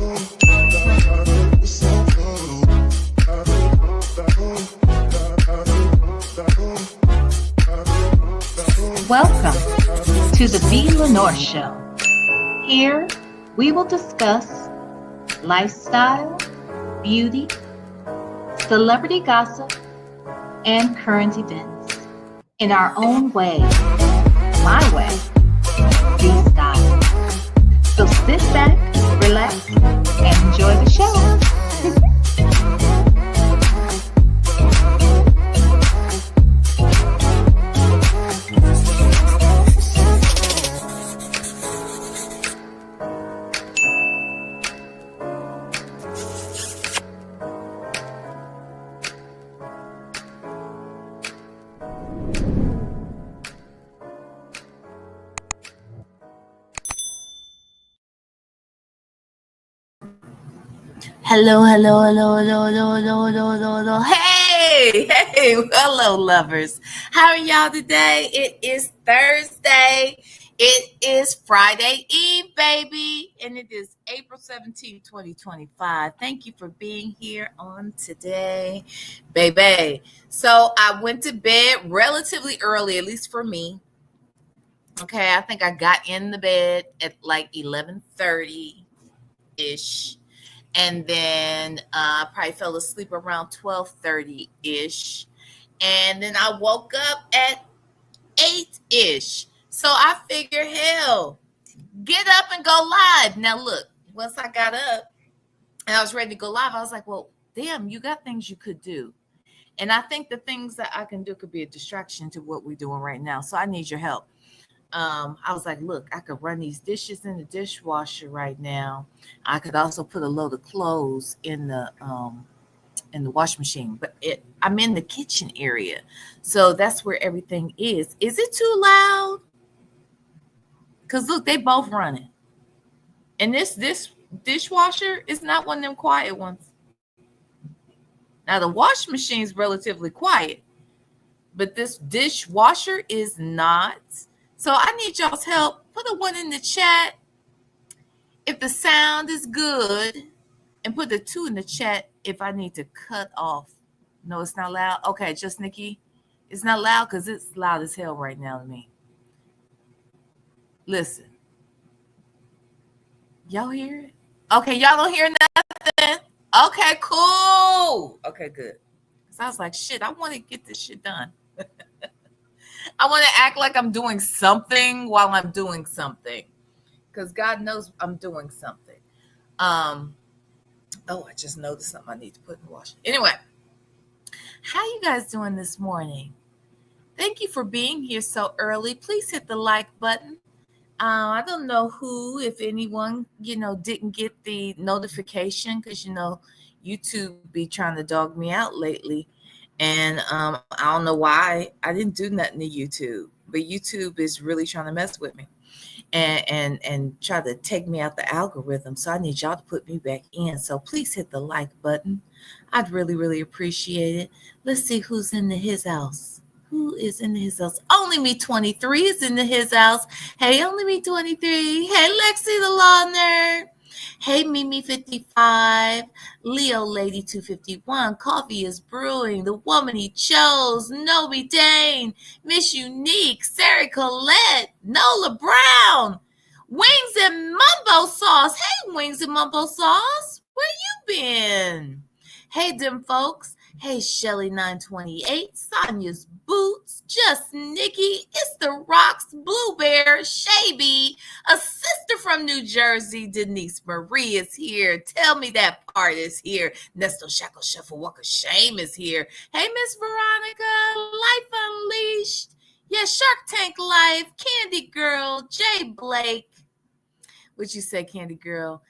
Welcome to the VLenore Show. Here, we will discuss lifestyle, beauty, celebrity gossip, and current events in our own way, my way, freestyle. So sit back, relax, and enjoy the show. Hello. Hey, hello, lovers. How are y'all today? It is Thursday. It is Friday Eve, baby. And it is April 17, 2025. Thank you for being here on today, baby. So I went to bed relatively early, at least for me. Okay, I think I got in the bed at like 11:30-ish. And then I probably fell asleep around 12:30-ish. And then I woke up at 8-ish. So I figure, hell, get up and go live. Now, look, once I got up and I was ready to go live, I was like, well, damn, you got things you could do. And I think the things that I can do could be a distraction to what we're doing right now. So I need your help. I was like, look, I could run these dishes in the dishwasher right now. I could also put a load of clothes in the washing machine, but I'm in the kitchen area. So that's where everything is. Is it too loud? Because look, they both running. And this dishwasher is not one of them quiet ones. Now the washing machine is relatively quiet, but this dishwasher is not. So I need y'all's help. Put a 1 in the chat if the sound is good, and put the 2 in the chat if I need to cut off. No, it's not loud. Okay, just Nikki. It's not loud because it's loud as hell right now to me. Listen. Y'all hear it? Okay, y'all don't hear nothing? Okay, cool. Okay, good. So I was like, shit, I want to get this shit done. I want to act like I'm doing something while I'm doing something, because God knows I'm doing something. I just noticed something I need to put in the wash. Anyway, how you guys doing this morning? Thank you for being here so early. Please hit the like button. I don't know who, if anyone, didn't get the notification, because, YouTube be trying to dog me out lately. And I don't know why I didn't do nothing to YouTube, but YouTube is really trying to mess with me and try to take me out the algorithm. So I need y'all to put me back in. So please hit the like button. I'd really, really appreciate it. Let's see who's in his house. Who is in his house? Only Me 23 is in his house. Hey, Only Me 23. Hey, Lexi the Law Nerd. Hey, Mimi 55, Leo Lady 251, Coffee is Brewing, The Woman He Chose, Nobi Dane, Miss Unique, Sarah Colette, Nola Brown, Wings and Mumbo Sauce. Hey, Wings and Mumbo Sauce, where you been? Hey, them folks. Hey, Shelly 928, Sonya's Boots, Just Nikki, It's the Rocks, Blue Bear, Shaby, a sister from New Jersey, Denise Marie is here. Tell me that part is here. Nesto Shackle Shuffle Walker Shame is here. Hey, Miss Veronica, Life Unleashed. Yeah, Shark Tank Life, Candy Girl, Jay Blake. What'd you say, Candy Girl?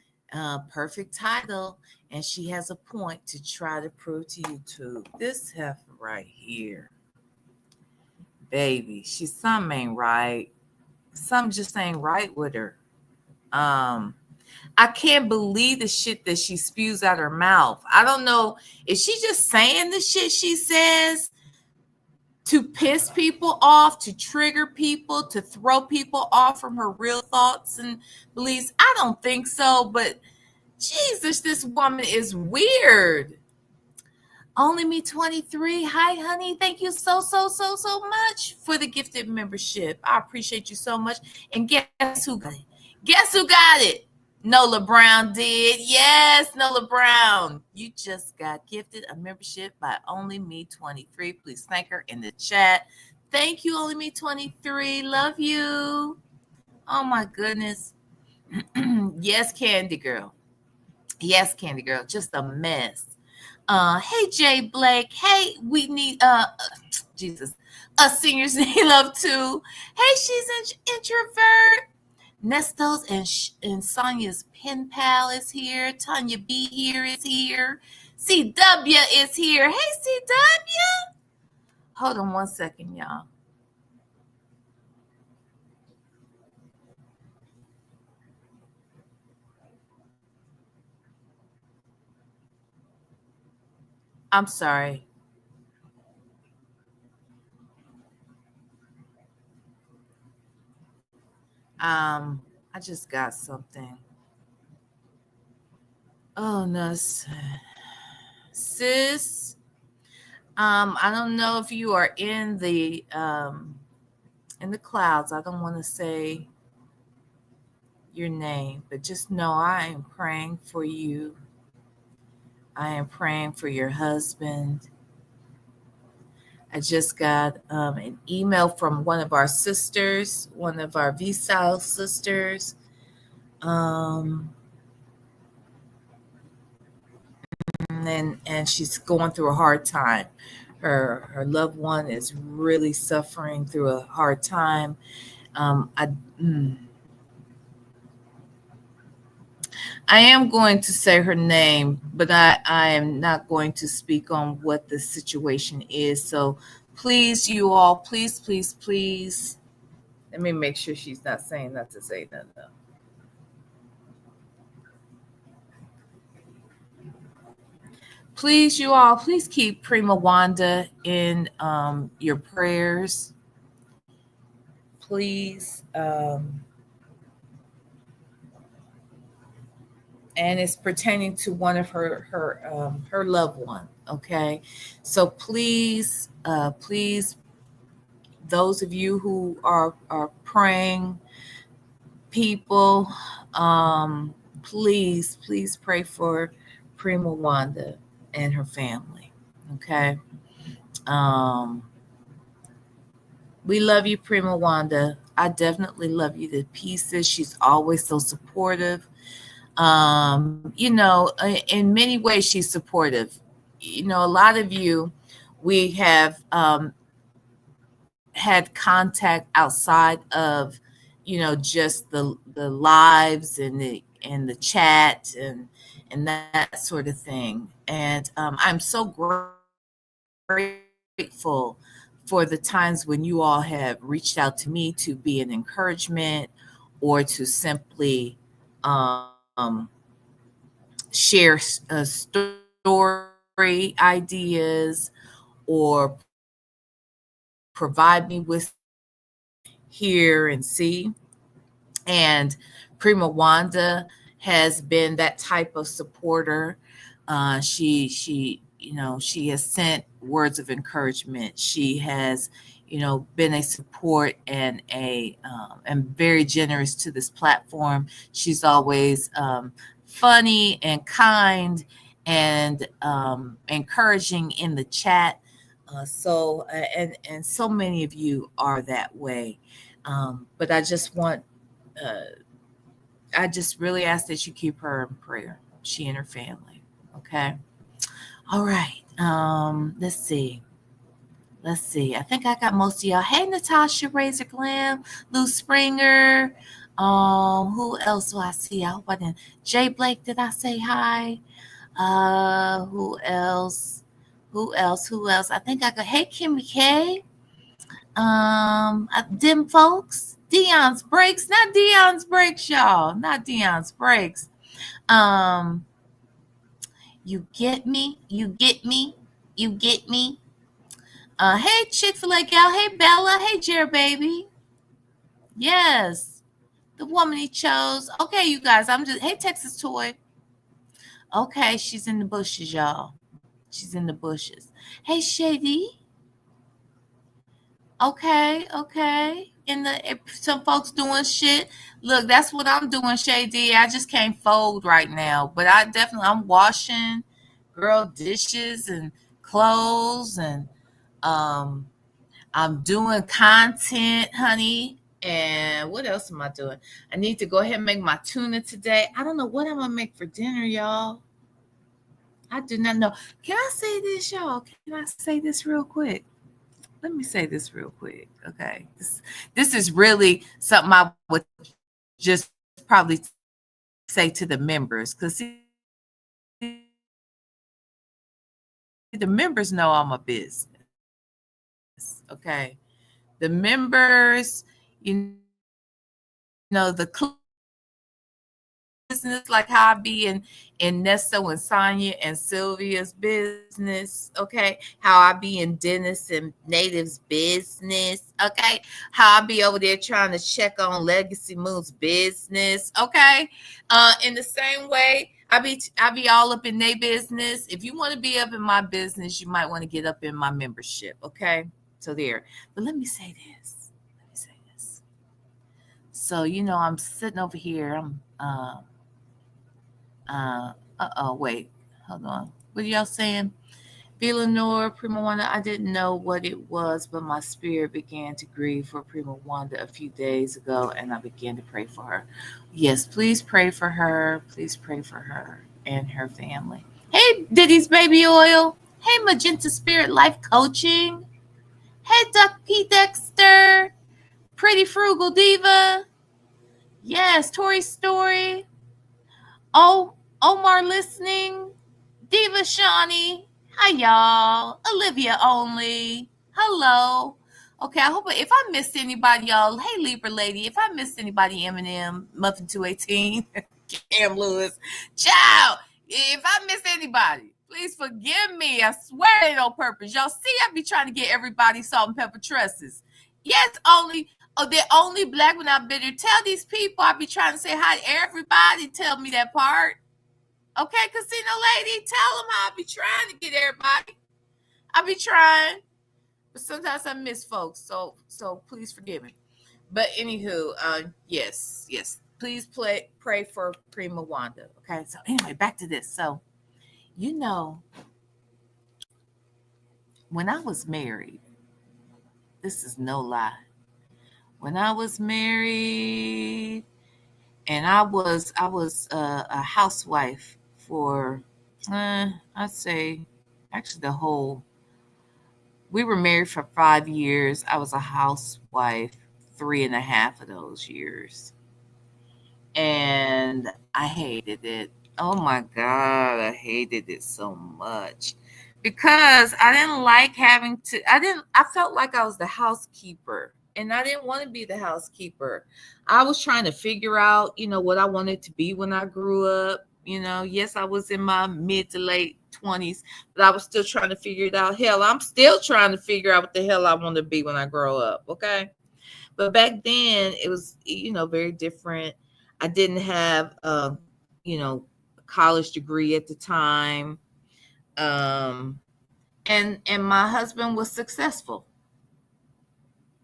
Perfect title. And she has a point to try to prove to YouTube. This heifer right here, baby, something ain't right. Something just ain't right with her. I can't believe the shit that she spews out her mouth. I don't know if she's just saying the shit she says to piss people off, to trigger people, to throw people off from her real thoughts and beliefs. I don't think so, but Jesus, this woman is weird. Only Me 23. Hi, honey. Thank you so much for the gifted membership. I appreciate you so much. And guess who got it? Guess who got it? Nola Brown did. Yes, Nola Brown. You just got gifted a membership by Only Me 23. Please thank her in the chat. Thank you, Only Me 23. Love you. Oh my goodness. Yes, Candy Girl. Yes, Candy Girl. Just a mess. Hey Jay Blake. Hey, we need Jesus. Us seniors need love too. Hey, she's an introvert. Nesto's and Sonya's pen pal is here. Tanya B here is here. CW is here. Hey, CW. Hold on 1 second, y'all. I'm sorry. I just got something. Oh no, sis. I don't know if you are in the clouds. I don't want to say your name, but just know I am praying for you. I am praying for your husband. I just got an email from one of our sisters, one of our VSAL sisters. And she's going through a hard time. Her loved one is really suffering through a hard time. I am going to say her name, but I am not going to speak on what the situation is. So please, you all, please. Let me make sure she's not saying not to say that though. Please, you all, please keep Prima Wanda in your prayers. Please. And it's pertaining to one of her loved one. Okay, so please, those of you who are praying people, please pray for Prima Wanda and her family. Okay. We love you, Prima Wanda. I definitely love you to pieces. She's always so supportive. In many ways, she's supportive. A lot of you, we have had contact outside of, just the lives and the chat and that sort of thing. And I'm so grateful for the times when you all have reached out to me to be an encouragement or to simply share story ideas or provide me with hear and see. And Prima Wanda has been that type of supporter. She has sent words of encouragement. She has, been a support and and very generous to this platform. She's always funny and kind and encouraging in the chat. And so many of you are that way. But I just really ask that you keep her in prayer, she and her family. Okay. All right. Let's see. I think I got most of y'all. Hey, Natasha, Razor Glam, Lou Springer. Who else do I see? I hope I didn't. Jay Blake, did I say hi? Who else? I think I got. Hey, Kimmy K. Dim folks. Dion's breaks, not Dion's breaks, y'all. Not Dion's breaks. You get me. Hey, Chick-fil-A gal. Hey, Bella. Hey, Jer baby. Yes, the woman he chose. Okay, you guys. Hey, Texas Toy. Okay, she's in the bushes, y'all. She's in the bushes. Hey, Shady. Okay. And some folks doing shit. Look, that's what I'm doing, Shady. I just can't fold right now, but I'm washing, girl, dishes and clothes, and um, I'm doing content, honey. And what else am I doing? I need to go ahead and make my tuna today. I don't know what I'm gonna make for dinner, y'all. I do not know. Can I say this, y'all? Can I say this real quick? Let me say this real quick. Okay. This is really something I would just probably say to the members, because the members know I'm a business. Okay. The members, the business, like how I be in Nesto and Sonya and Sylvia's business, okay? How I be in Dennis and Native's business, okay? How I be over there trying to check on Legacy Moon's business, okay? In the same way, I be all up in their business. If you want to be up in my business, you might want to get up in my membership, okay? So there. But let me say this. So, I'm sitting over here. Wait, hold on. What are y'all saying? VLenore, Prima Wanda, I didn't know what it was, but my spirit began to grieve for Prima Wanda a few days ago, and I began to pray for her. Yes, please pray for her. Please pray for her and her family. Hey, Diddy's Baby Oil. Hey, Magenta Spirit Life Coaching. Hey, Ducky Dexter. Pretty Frugal Diva. Yes, Tori Story. Oh, Omar listening. Diva Shawnee. Hi, y'all. Olivia only. Hello. Okay, I hope if I missed anybody, y'all. Hey, Libra lady. If I missed anybody, Eminem, Muffin 218, Cam Lewis, child. If I missed anybody, please forgive me. I swear it ain't on purpose. Y'all see, I be trying to get everybody salt and pepper tresses. Yes, they're only black when I'm bitter. Tell these people I be trying to say hi to everybody. Tell me that part. Okay, casino lady, tell them how I be trying to get everybody. I be trying, but sometimes I miss folks. So please forgive me. But anywho, yes. Please pray for Prima Wanda. Okay. So anyway, back to this. So you know, when I was married, this is no lie. When I was married, and I was a housewife for I'd say actually the whole. We were married for 5 years. I was a housewife 3.5 of those years, and I hated it. Oh my God, I hated it so much because I didn't like having to. I felt like I was the housekeeper, and I didn't want to be the housekeeper. I was trying to figure out, what I wanted to be when I grew up. Yes, I was in my mid to late 20s, but I was still trying to figure it out. Hell, I'm still trying to figure out what the hell I want to be when I grow up. Okay. But back then it was, very different. I didn't have, you know, a college degree at the time. Um, and my husband was successful.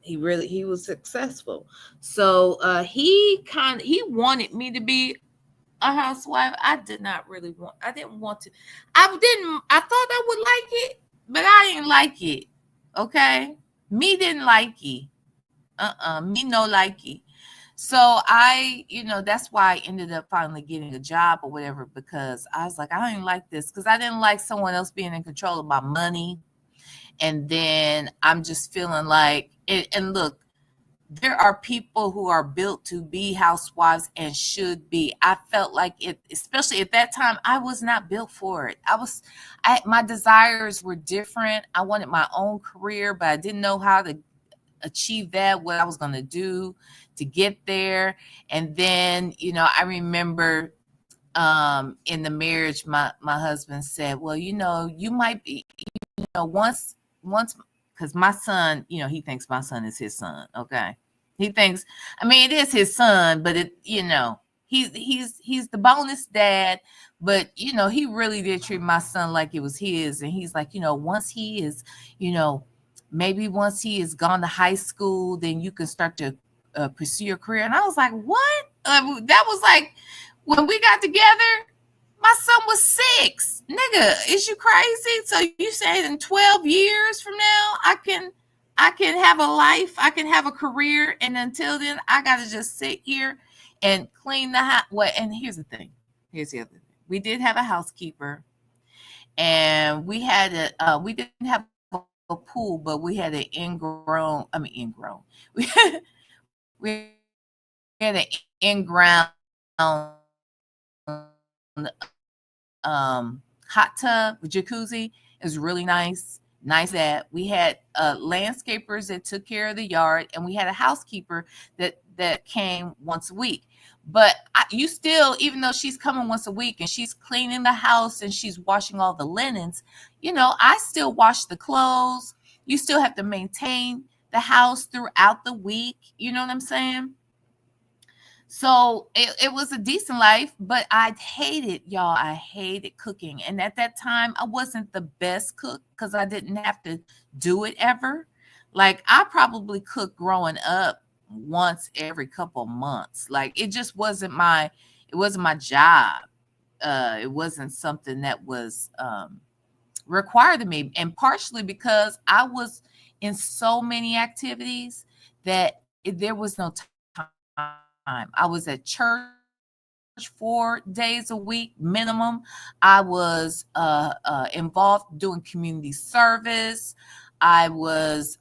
He was successful. So he wanted me to be a housewife. I didn't want to. I thought I would like it, but I didn't like it. Okay. Me didn't like it. Me no like it. So that's why I ended up finally getting a job or whatever, because I was like, I don't like this, because I didn't like someone else being in control of my money. And then I'm just feeling like it. And look, there are people who are built to be housewives and should be. I felt like it, especially at that time, I was not built for it. My desires were different. I wanted my own career, but I didn't know how to achieve that, what I was going to do to get there. And then, I remember in the marriage, my husband said, well, you might be, once, because my son, he thinks my son is his son. Okay. He thinks, I mean, it is his son, but he's the bonus dad, But he really did treat my son like it was his. And he's like, once he is, you know, maybe once he is gone to high school, then you can start to pursue your career. And I was like, what? That was like when we got together. My son was 6. Nigga, is you crazy? So you say in 12 years from now, I can have a life, I can have a career, and until then, I gotta just sit here and clean the house. Well, and here's the thing. Here's the other thing. We did have a housekeeper, and we didn't have a pool, but we had an ingrown. I mean, ingrown. We had an in-ground hot tub with jacuzzi. It was really nice. That we had landscapers that took care of the yard, and we had a housekeeper that came once a week. But you still, even though she's coming once a week and she's cleaning the house and she's washing all the linens, I still wash the clothes. You still have to maintain the house throughout the week. You know what I'm saying? So it was a decent life, but I hated cooking. And at that time, I wasn't the best cook because I didn't have to do it ever. Like, I probably cooked growing up once every couple months. Like, it wasn't my job. It wasn't something that was required of me. And partially because I was in so many activities that there was no time. I was at church 4 days a week minimum. I was involved doing community service. I was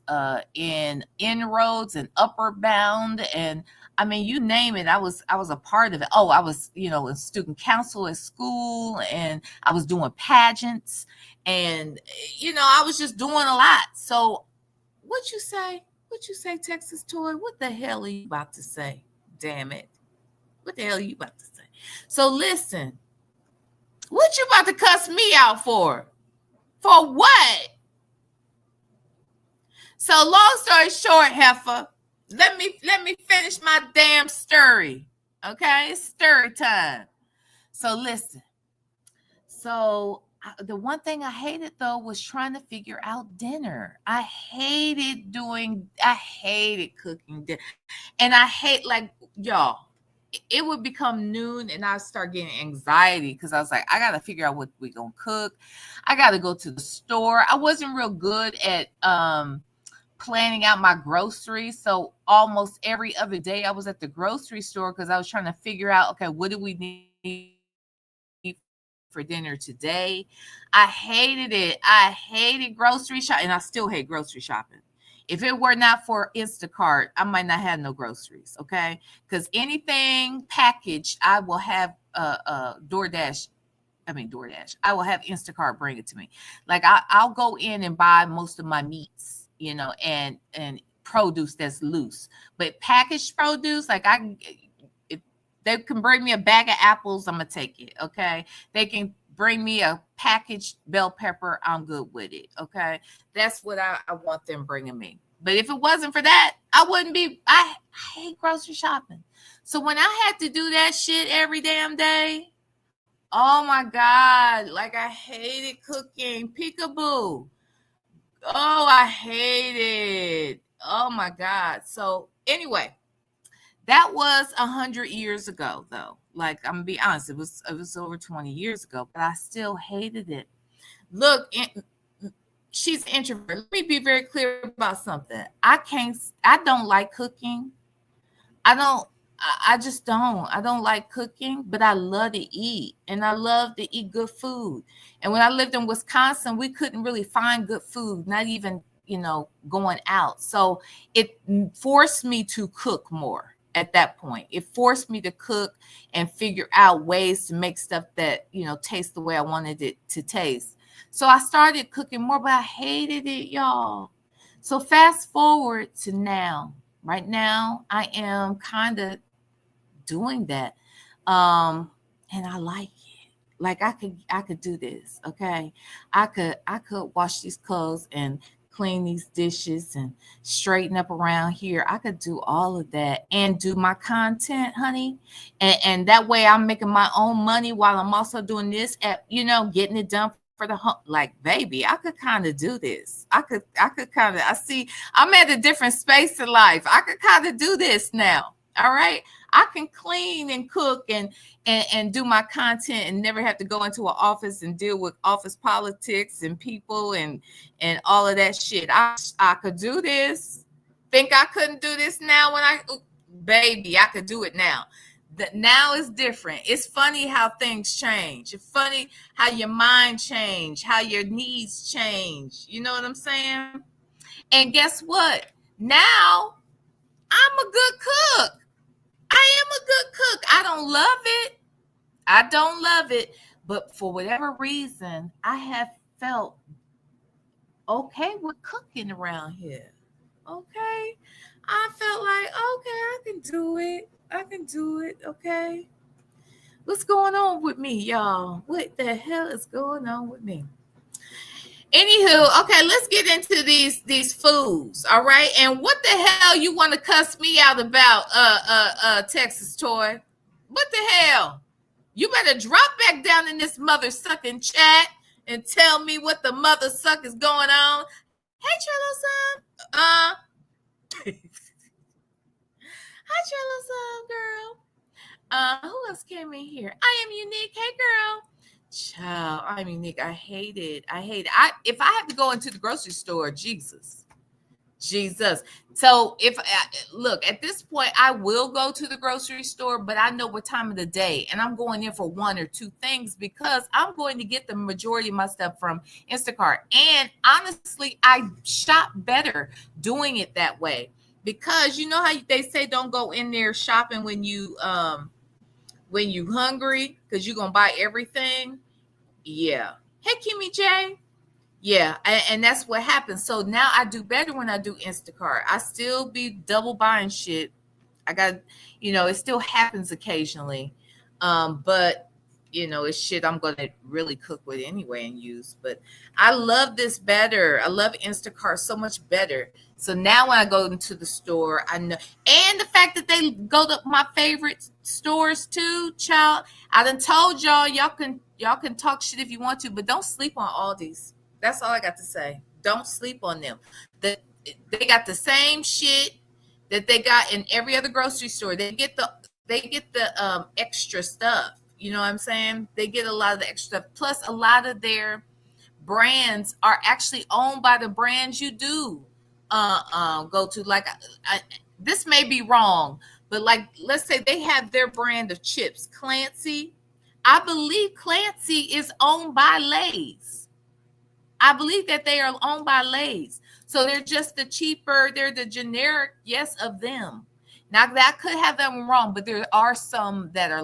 in inroads and upper bound, and I mean, you name it. I was a part of it. Oh, I was in student council at school, and I was doing pageants, and I was just doing a lot. So what you say? Texas Toy? What the hell are you about to say? Damn it. What the hell are you about to say? So listen, what you about to cuss me out for? For what? So long story short, heifer, let me finish my damn story. Okay? It's story time. So listen. So the one thing I hated though was trying to figure out dinner. I hated cooking dinner. And I hate, like, y'all, it would become noon and I start getting anxiety because I was like, I got to figure out what we're going to cook. I got to go to the store. I wasn't real good at planning out my groceries. So almost every other day I was at the grocery store because I was trying to figure out, okay, what do we need for dinner today? I hated it. I hated grocery shopping, and I still hate grocery shopping. If it were not for Instacart, I might not have no groceries, okay? Because anything packaged, I will have DoorDash. I will have Instacart bring it to me. Like, I'll go in and buy most of my meats, and produce that's loose. But packaged produce, like, if they can bring me a bag of apples, I'm gonna take it, okay? They can bring me a packaged bell pepper, I'm good with it, okay? That's what I want them bringing me. But if it wasn't for that, I wouldn't be. I hate grocery shopping. So when I had to do that shit every damn day, oh my God, like, I hated cooking. Peekaboo. Oh, I hate it. Oh my God. So anyway, that was 100 years ago, though. Like, I'm gonna be honest, it was over 20 years ago, but I still hated it. Look, she's an introvert. Let me be very clear about something. I don't like cooking. I just don't. I don't like cooking, but I love to eat, and I love to eat good food. And when I lived in Wisconsin, we couldn't really find good food, not even, going out. So it forced me to cook more at that point. It forced me to cook and figure out ways to make stuff that, taste the way I wanted it to taste. So I started cooking more, but I hated it, y'all. So fast forward to now. Right now, I am kind of doing that. And I like it. Like, I could do this, okay? I could wash these clothes and clean these dishes and straighten up around here. I could do all of that and do my content, honey. And that way I'm making my own money while I'm also doing this at, getting it done for the home. Like, baby, I could kind of do this. I could kind of, I see I'm at a different space in life. I could kind of do this now. All right. I can clean and cook and do my content and never have to go into an office and deal with office politics and people and all of that shit. I could do this. Think I couldn't do this now baby, I could do it now. That now is different. It's funny how things change. It's funny how your mind change, how your needs change. You know what I'm saying? And guess what? Now I'm a good cook. I am a good cook. I don't love it. But for whatever reason, I have felt okay with cooking around here. Okay. I felt like, okay, I can do it. Okay. What's going on with me, y'all? What the hell is going on with me? Anywho, okay, let's get into these foods, all right? And what the hell you want to cuss me out about, Texas Toy? What the hell? You better drop back down in this mother sucking chat and tell me what the mother suck is going on. Hey, Trello son. Hi, Trello son, girl. Who else came in here? I am unique. Hey, girl. Child, I'm unique. I hate it. If I have to go into the grocery store, Jesus. So look, at this point, I will go to the grocery store, but I know what time of the day, and I'm going in for one or two things because I'm going to get the majority of my stuff from Instacart. And honestly, I shop better doing it that way because you know how they say don't go in there shopping when you hungry because you're gonna buy everything. Yeah. Hey, Kimmy J. Yeah, and that's what happens. So now I do better when I do Instacart. I still be double buying shit. I got, it still happens occasionally. But it's shit I'm gonna really cook with anyway and use. But I love this better. I love Instacart so much better. So now when I go into the store, I know, and the fact that they go to my favorite stores too, child. I done told y'all can talk shit if you want to, but don't sleep on Aldi's. That's all I got to say. Don't sleep on them. They got the same shit that they got in every other grocery store. They get the extra stuff. You know what I'm saying? They get a lot of the extra stuff. Plus, a lot of their brands are actually owned by the brands you do go to. Like, this may be wrong, but like, let's say they have their brand of chips, Clancy. I believe Clancy is owned by Lay's. I believe that they are owned by Lay's. So they're just the cheaper, they're the generic, yes, of them. Now that could have them wrong, but there are some that are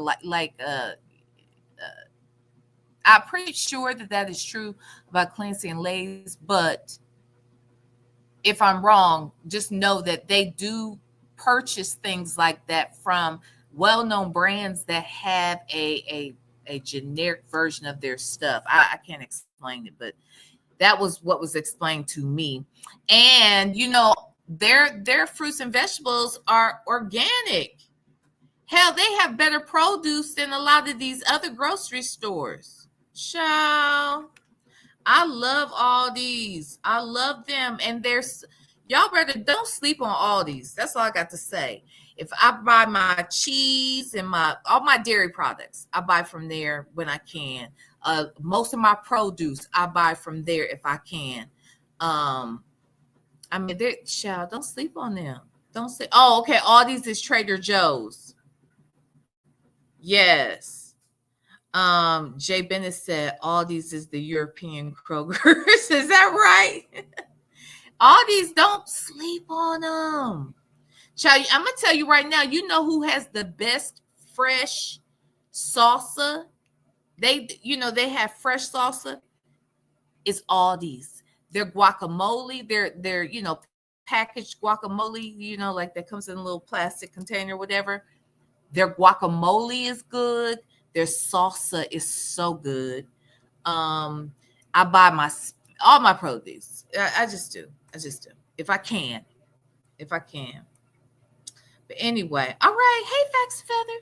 I'm pretty sure that is true about Clancy and Lay's, but if I'm wrong, just know that they do purchase things like that from well-known brands that have a generic version of their stuff. I can't explain it, but that was what was explained to me. And, their fruits and vegetables are organic. Hell, they have better produce than a lot of these other grocery stores. Child, I love all these. I love them. And y'all better don't sleep on all these. That's all I got to say. If I buy my cheese and all my dairy products, I buy from there when I can. Most of my produce I buy from there if I can. Child, don't sleep on them. Don't say, oh, okay, all these is Trader Joe's. Yes. Jay Bennett said all these is the European Kroger's. Is that right? All these, don't sleep on them. Child, I'm gonna tell you right now, you know who has the best fresh salsa? They have fresh salsa. It's Aldi's. Their guacamole, their packaged guacamole, like that comes in a little plastic container, whatever. Their guacamole is good. Their salsa is so good. I buy all my produce. I just do. If I can. But anyway, all right. Hey, Facts Feather.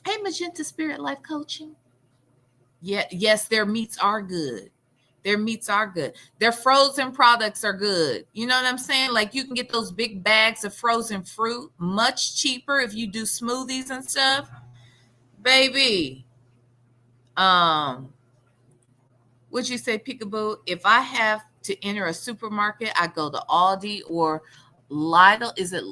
Hey, Magenta Spirit Life Coaching. Yeah, yes, their meats are good. Their frozen products are good. You know what I'm saying? Like you can get those big bags of frozen fruit much cheaper if you do smoothies and stuff. Baby, would you say, Peekaboo? If I have to enter a supermarket, I go to Aldi or Lidl. Is it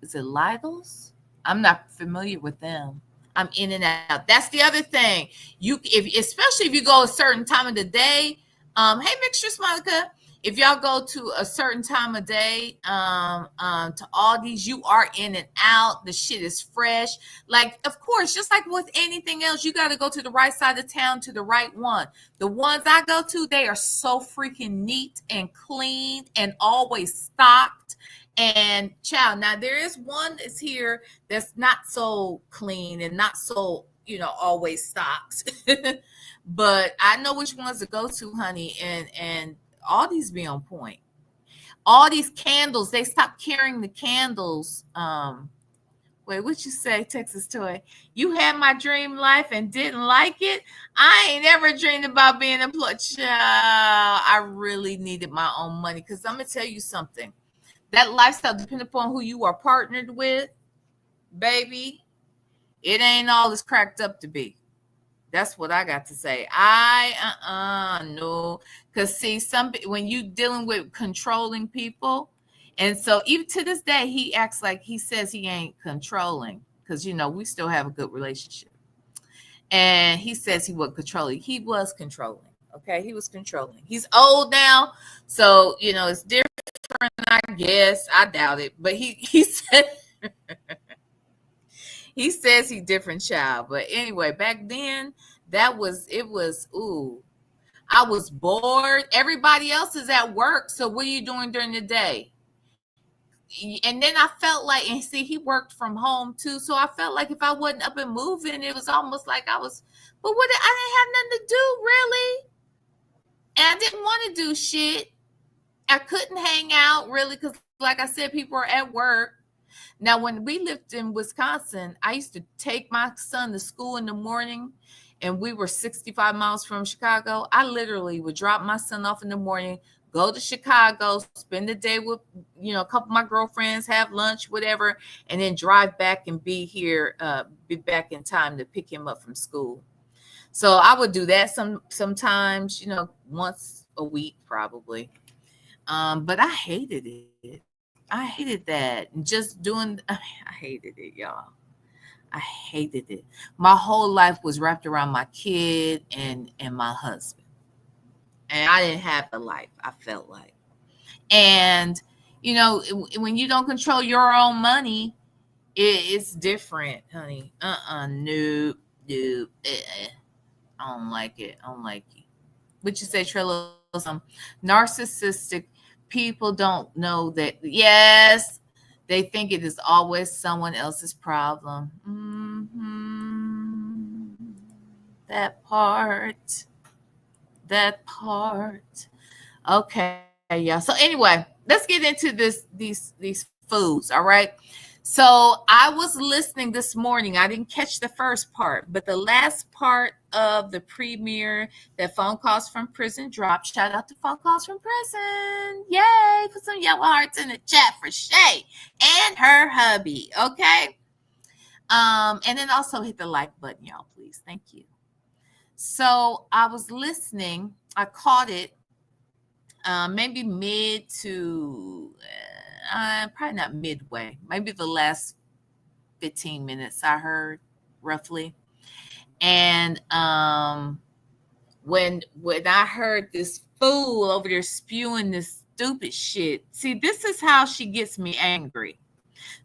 Lidl's? I'm not familiar with them. I'm in and out. That's the other thing. Especially if you go a certain time of the day. Hey, Mistress Monica. If y'all go to a certain time of day, to Aldi's, you are in and out. The shit is fresh. Like, of course, just like with anything else, you got to go to the right side of town to the right one. The ones I go to, they are so freaking neat and clean and always stocked. And child, now there is one that's here that's not so clean and not so, always stocked. But I know which ones to go to, honey, and all these be on point. All these candles, they stopped carrying the candles. Wait, what you say, Texas Toy? You had my dream life and didn't like it? I ain't ever dreamed about being employed. Child, I really needed my own money because I'm going to tell you something. That lifestyle, depending upon who you are partnered with, baby, it ain't all it's cracked up to be. That's what I got to say. No. Because see, when you dealing with controlling people, and so even to this day, he acts like he says he ain't controlling because, we still have a good relationship. And he says he wasn't controlling. He was controlling. Okay, he was controlling. He's old now, so, it's different, I guess. I doubt it. But he said... He says he's different child. But anyway, back then, it was, I was bored. Everybody else is at work. So what are you doing during the day? And then I felt like, and see, he worked from home too. So I felt like if I wasn't up and moving, it was almost like I didn't have nothing to do, really. And I didn't want to do shit. I couldn't hang out, really, because like I said, people are at work. Now, when we lived in Wisconsin, I used to take my son to school in the morning, and we were 65 miles from Chicago. I literally would drop my son off in the morning, go to Chicago, spend the day with, a couple of my girlfriends, have lunch, whatever, and then drive back and be back in time to pick him up from school. So I would do that sometimes, once a week probably. But I hated it. I hated that. Just I hated it, y'all. I hated it. My whole life was wrapped around my kid and my husband. And I didn't have a life, I felt like. And, when you don't control your own money, it's different, honey. Nope. I don't like it. What you say, Trillo? Narcissistic people don't know that. Yes, they think it is always someone else's problem. That part. Okay, yeah. So anyway, let's get into these foods. All right. So I was listening this morning. I didn't catch the first part, but the last part of the premiere that Phone Calls from Prison dropped. Shout out to Phone Calls from Prison. Yay. Put some yellow hearts in the chat for Shay and her hubby. Okay. And then also hit the like button, y'all, please. Thank you. So I was listening. I caught it maybe mid to... probably not midway, maybe the last 15 minutes I heard roughly. And when I heard this fool over there spewing this stupid shit, see, this is how she gets me angry.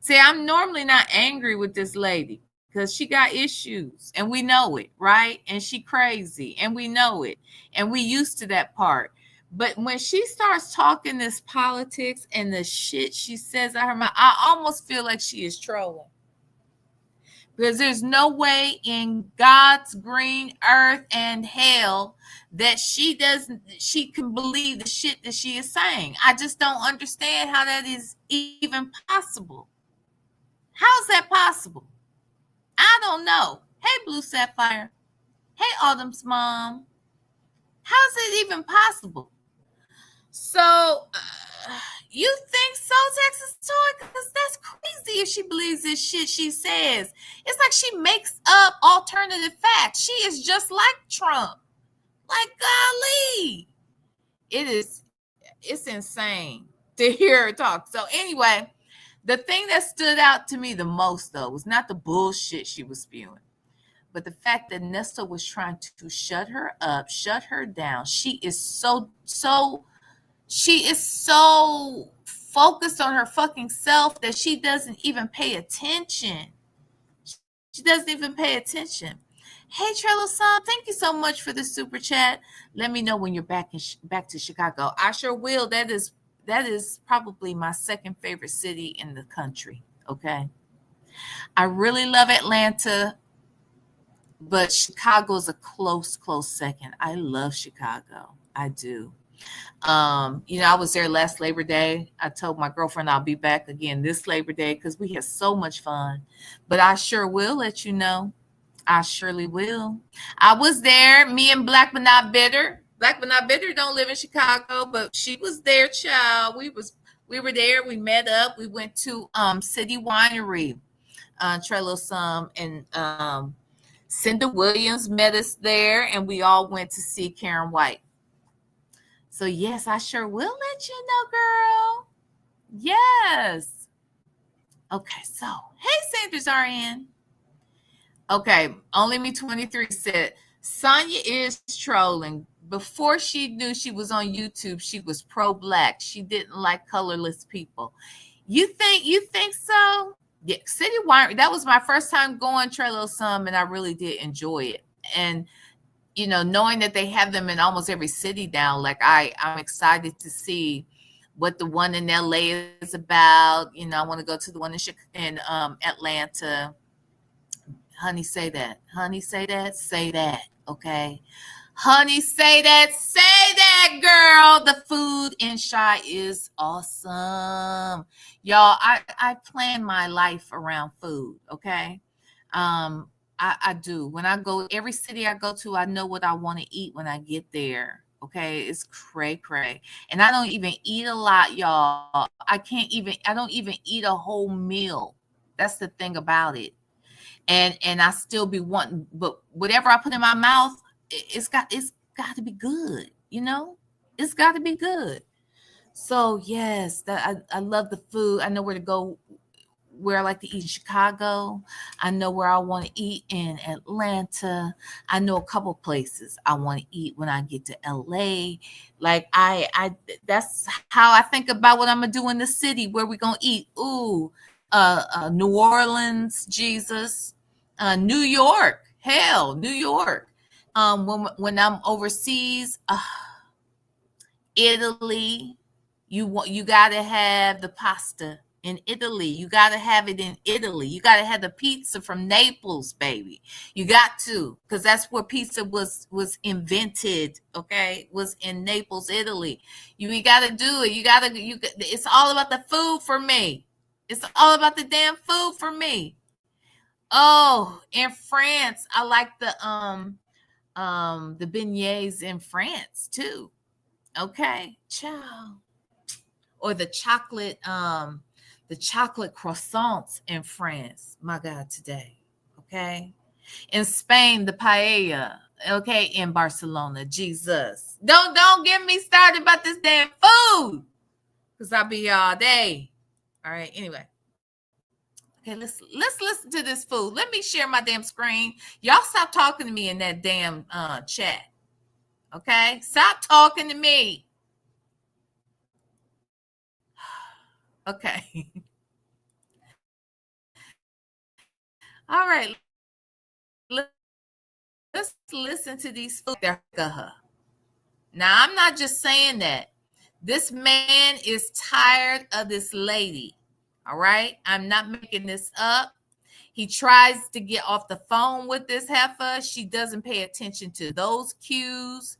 See, I'm normally not angry with this lady because she got issues and we know it, right? And she crazy and we know it and we used to that part. But when she starts talking this politics and the shit she says out her mouth, I almost feel like she is trolling. Because there's no way in God's green earth and hell that she can believe the shit that she is saying. I just don't understand how that is even possible. How's that possible? I don't know. Hey, Blue Sapphire. Hey, Autumn's mom. How's it even possible? So, you think so, Texas Toy? Because that's crazy if she believes this shit she says. It's like she makes up alternative facts. She is just like Trump. Like, golly. It's insane to hear her talk. So, anyway, the thing that stood out to me the most, though, was not the bullshit she was spewing, but the fact that Nesto was trying to shut her up, shut her down. She is so focused on her fucking self that she doesn't even pay attention. She doesn't even pay attention. Hey, Trello Son, thank you so much for the super chat. Let me know when you're back to Chicago. I sure will. That is probably my second favorite city in the country. Okay. I really love Atlanta, but Chicago's a close second. I love Chicago. I do. I was there last Labor Day. I told my girlfriend I'll be back again this Labor Day because we had so much fun. But I sure will let you know. I surely will. I was there, me and Black but Not Bitter. Black but Not Bitter don't live in Chicago, but she was there, child. We were there. We met up. We went to City Winery, Trello Sum, and Cinda Williams met us there, and we all went to see Karen White. So, yes, I sure will let you know, girl. Yes. Okay, so, hey, Sanders RN. Okay, Only Me 23 said, Sonya is trolling. Before she knew she was on YouTube, she was pro-black. She didn't like colorless people. You think so? Yeah, City Winery, that was my first time going Trello Sum, and I really did enjoy it. And knowing that they have them in almost every city now, like I'm excited to see what the one in LA is about. I want to go to the one in Atlanta. Honey, say that. Honey, say that. Say that. Okay. Honey, say that. Say that, girl. The food in Chi is awesome. Y'all, I plan my life around food. Okay. I do. When I go, every city I go to, I know what I want to eat when I get there. Okay. It's cray. And I don't even eat a lot, y'all. I don't even eat a whole meal. That's the thing about it. And I still be wanting, but whatever I put in my mouth, it's got to be good. It's got to be good. So yes, I love the food. I know where to go, where I like to eat in Chicago. I know where I want to eat in Atlanta. I know a couple places I want to eat when I get to LA. Like I that's how I think about what I'm gonna do in the city, where we gonna eat. Ooh, New Orleans, Jesus, New York, hell, New York. When I'm overseas, Italy, you gotta have the pasta in Italy. You gotta have it in Italy. You gotta have the pizza from Naples, baby. You got to, because that's where pizza was invented. Okay, was in Naples, Italy. You gotta do it. It's all about the food for me. It's all about the damn food for me. Oh, in France, I like the beignets in France too. Okay, ciao. Or the chocolate croissants in France. My God, today. Okay. In Spain, the paella. Okay, in Barcelona. Jesus. Don't get me started about this damn food. Because I'll be here all day. All right, anyway. Okay, let's listen to this food. Let me share my damn screen. Y'all stop talking to me in that damn chat. Okay? Stop talking to me. Okay. All right. Let's listen to these food. Now, I'm not just saying that. This man is tired of this lady. All right? I'm not making this up. He tries to get off the phone with this heifer. She doesn't pay attention to those cues.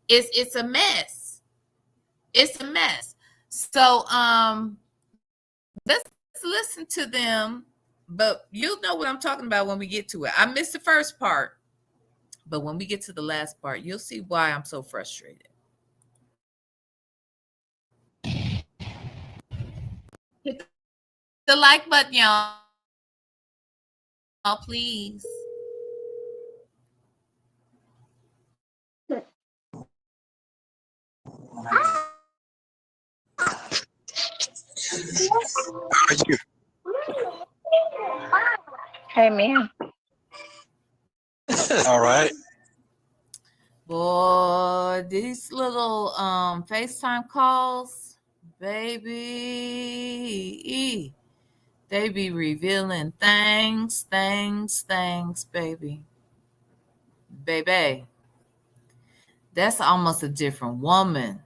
It's a mess. It's a mess. So let's listen to them, but you'll know what I'm talking about when we get to it. I missed the first part, but when we get to the last part, you'll see why I'm so frustrated. Hit the like button, y'all, please. How are you? Hey, man. All right. Boy, these little FaceTime calls, baby, they be revealing things, baby. Baby. That's almost a different woman.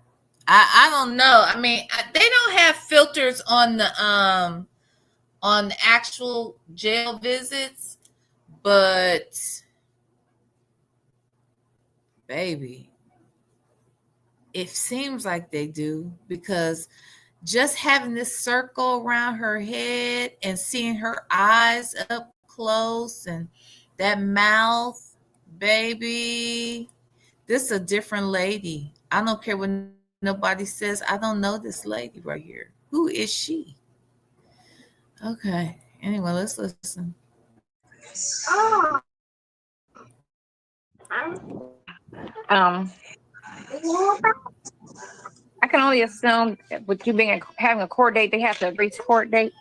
I don't know. I mean, they don't have filters on the actual jail visits, but baby, it seems like they do, because just having this circle around her head and seeing her eyes up close and that mouth, baby, this is a different lady. I don't care what nobody says. I don't know this lady right here. Who is she? Okay. Anyway, let's listen. I can only assume with you being having a court date, they have to agree to court date,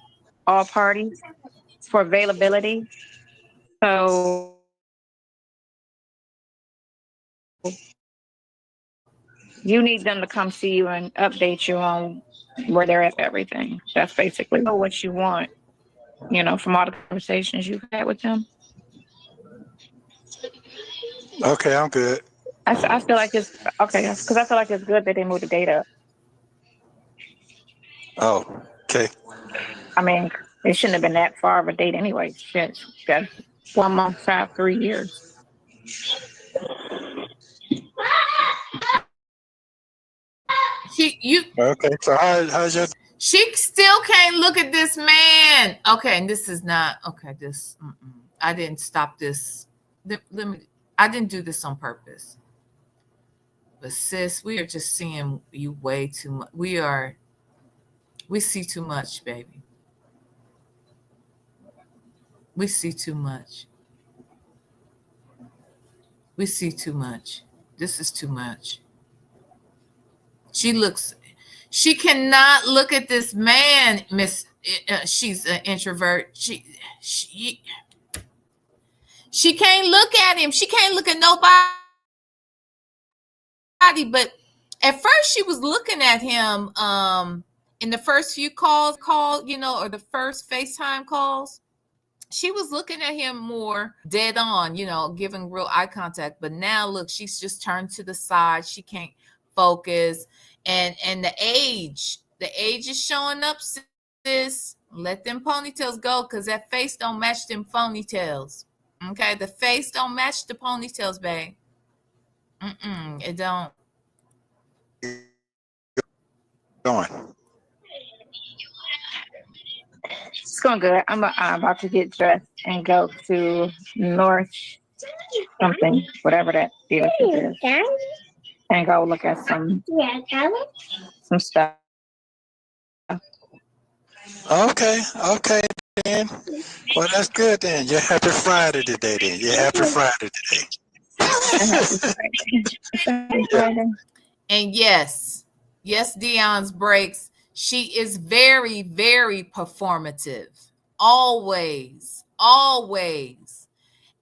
all parties, for availability. So you need them to come see you and update you on where they're at, everything. That's basically what you want, from all the conversations you've had with them. Okay, I'm good. I feel like it's okay, because I feel like it's good that they moved the date up. Oh, okay. I mean, it shouldn't have been that far of a date anyway. Shit, that's 1 month, 3 years. Okay, so how's your? She still can't look at this man. Okay, and this is not okay. This I didn't stop this. Let me. I didn't do this on purpose. But sis, we are just seeing you way too much. We see too much, baby. We see too much. We see too much. This is too much. She cannot look at this man, Miss. She's an introvert. She can't look at him. She can't look at nobody. But at first she was looking at him in the first few calls, or the first FaceTime calls. She was looking at him more dead on, giving real eye contact. But now look, she's just turned to the side. She can't focus. And the age is showing up, sis. Let them ponytails go, because that face don't match them ponytails. Okay, the face don't match the ponytails, babe. It don't. Going. It's going good. I'm about to get dressed and go to North something, whatever that dealership is, and go look at some stuff. Okay, then. Well, that's good then. You're happy Friday today then. You're happy Friday today. And yes, Dion's breaks. She is very, very performative. Always.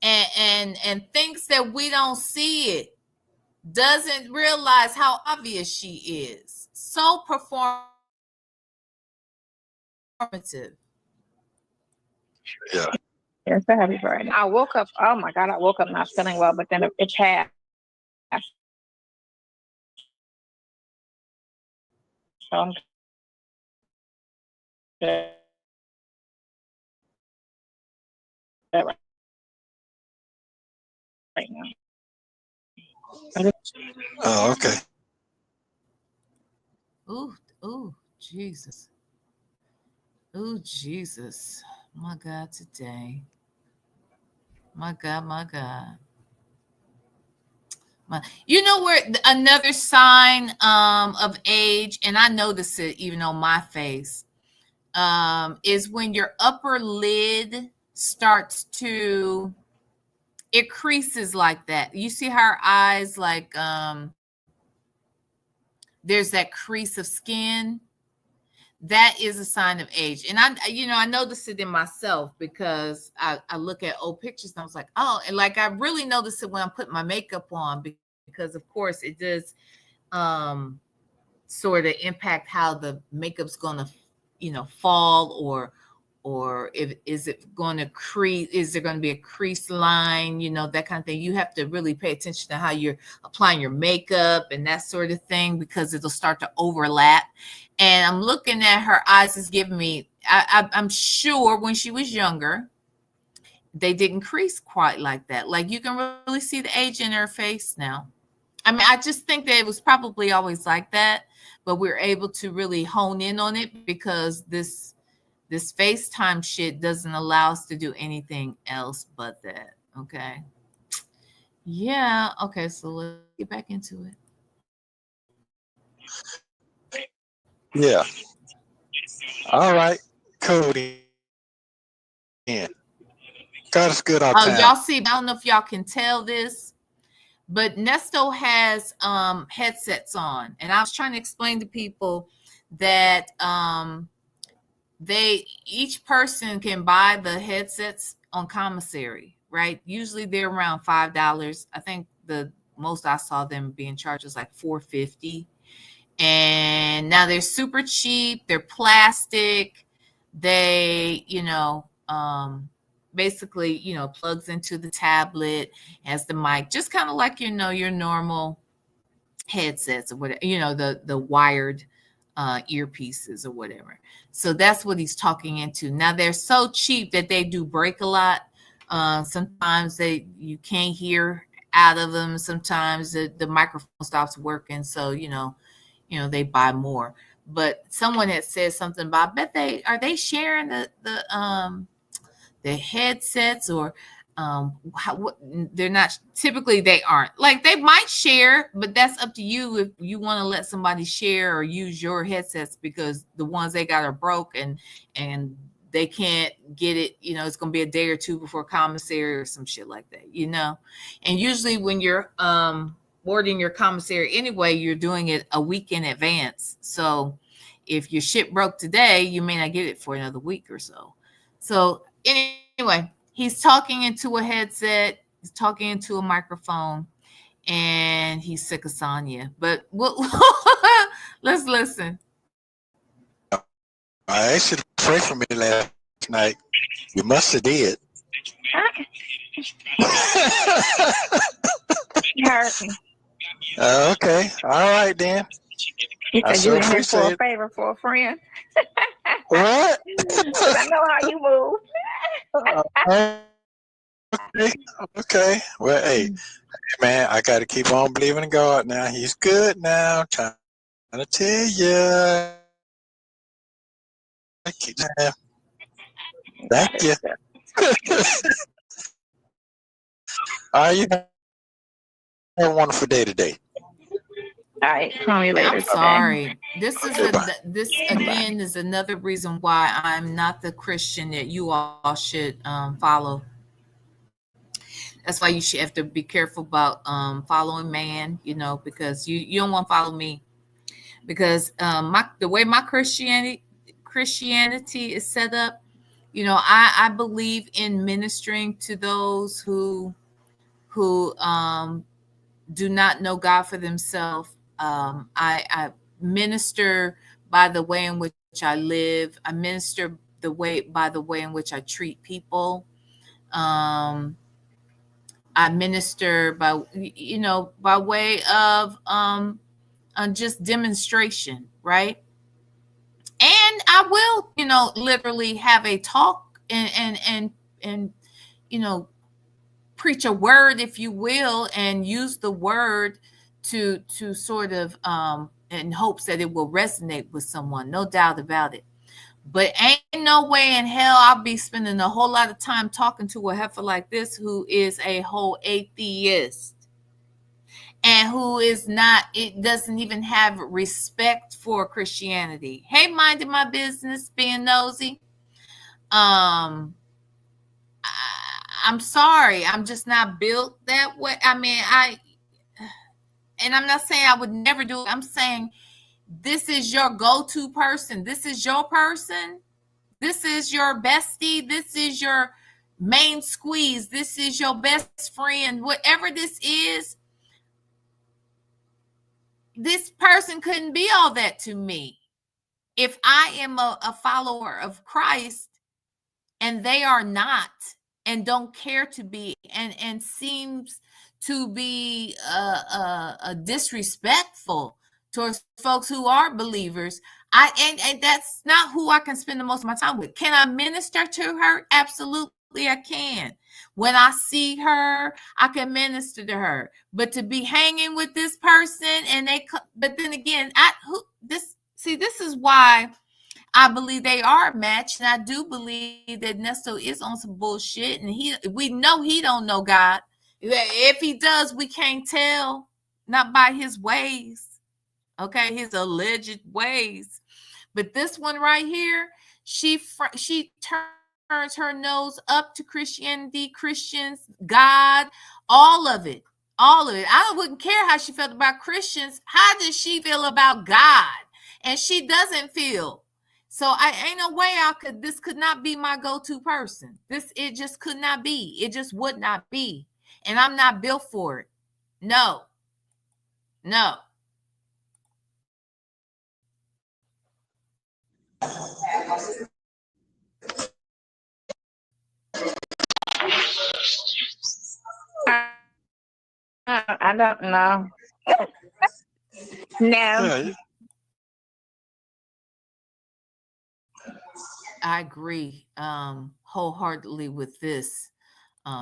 And thinks that we don't see it. Doesn't realize how obvious she is. So performative. Yeah. Yes, a happy Friday. I woke up. Oh my God, I woke up not feeling well, but then it passed. So I'm good. that right now. Oh, okay. Ooh, Jesus. Ooh, Jesus. My God, today. My God, my God. You know where another sign of age, and I notice it even on my face, is when your upper lid starts to, it creases like that. You see how our eyes like there's that crease of skin. That is a sign of age. And I noticed it in myself because I look at old pictures and I was like, oh, and like I really noticed it when I put my makeup on, because of course it does sort of impact how the makeup's gonna, fall, or if is it going to crease, is there going to be a crease line, that kind of thing. You have to really pay attention to how you're applying your makeup and that sort of thing, because it'll start to overlap. And I'm looking at her eyes is giving me, I'm sure when she was younger, they didn't crease quite like that. Like you can really see the age in her face now. I mean, I just think that it was probably always like that, but we're able to really hone in on it because this FaceTime shit doesn't allow us to do anything else but that. Okay. Yeah. Okay. So let's get back into it. Yeah. All right. Cody. Yeah. Got us good on time. Y'all see, I don't know if y'all can tell this, but Nesto has headsets on. And I was trying to explain to people that each person can buy the headsets on commissary, right? Usually they're around $5. I think the most I saw them being charged was like $4.50. And now they're super cheap. They're plastic. They, basically, plugs into the tablet, has the mic, just kind of like, your normal headsets or whatever, the wired earpieces or whatever. So that's what he's talking into. Now they're so cheap that they do break a lot. Sometimes you can't hear out of them. Sometimes the microphone stops working. So, they buy more. But someone had said something about, I bet are they sharing the headsets, or they're not, typically they aren't, like they might share, but that's up to you if you want to let somebody share or use your headsets, because the ones they got are broke and they can't get it, it's going to be a day or two before commissary or some shit like that, and usually when you're ordering your commissary anyway, you're doing it a week in advance. So if your shit broke today, you may not get it for another week or so. So anyway, he's talking into a headset, he's talking into a microphone, and he's sick of Sonya. But let's listen. I asked you to pray for me last night. You must have did. She heard me. Okay. All right, then. He said you in here for a favor for a friend. What? I know how you move. Okay. Well, hey, man, I got to keep on believing in God now. He's good now. I'm trying to tell you. Thank you. Are you have a wonderful day today? All right, call me later. I'm sorry. This again is another reason why I'm not the Christian that you all should follow. That's why you should have to be careful about following man, because you don't want to follow me, because the way my Christianity is set up, I believe in ministering to those who do not know God for themselves. I minister by the way in which I live. I minister by the way in which I treat people. I minister by way of just demonstration, right? And I will, literally have a talk and preach a word, if you will, and use the word to sort of in hopes that it will resonate with someone, no doubt about it. But ain't no way in hell I'll be spending a whole lot of time talking to a heifer like this who is a whole atheist and who is not, it doesn't even have respect for Christianity. Hey, minding my business, being nosy. I'm sorry, I'm just not built that way. I mean, and I'm not saying I would never do it. I'm saying this is your go-to person. This is your person. This is your bestie. This is your main squeeze. This is your best friend. Whatever this is, this person couldn't be all that to me. If I am a follower of Christ and they are not, and don't care to be, and seems to be disrespectful towards folks who are believers, and that's not who I can spend the most of my time with. Can I minister to her? Absolutely, I can. When I see her, I can minister to her. But to be hanging with this person, but then again, this is why I believe they are matched, and I do believe that Nesto is on some bullshit, and we know he don't know God. If he does, we can't tell, not by his ways, okay, his alleged ways. But this one right here, she turns her nose up to Christianity, Christians, God, all of it. I wouldn't care how she felt about Christians. How does she feel about God? And she doesn't feel. So ain't no way this could not be my go-to person. It just could not be. It just would not be. And I'm not built for it. No. I don't know. No. Yeah. I agree wholeheartedly with this,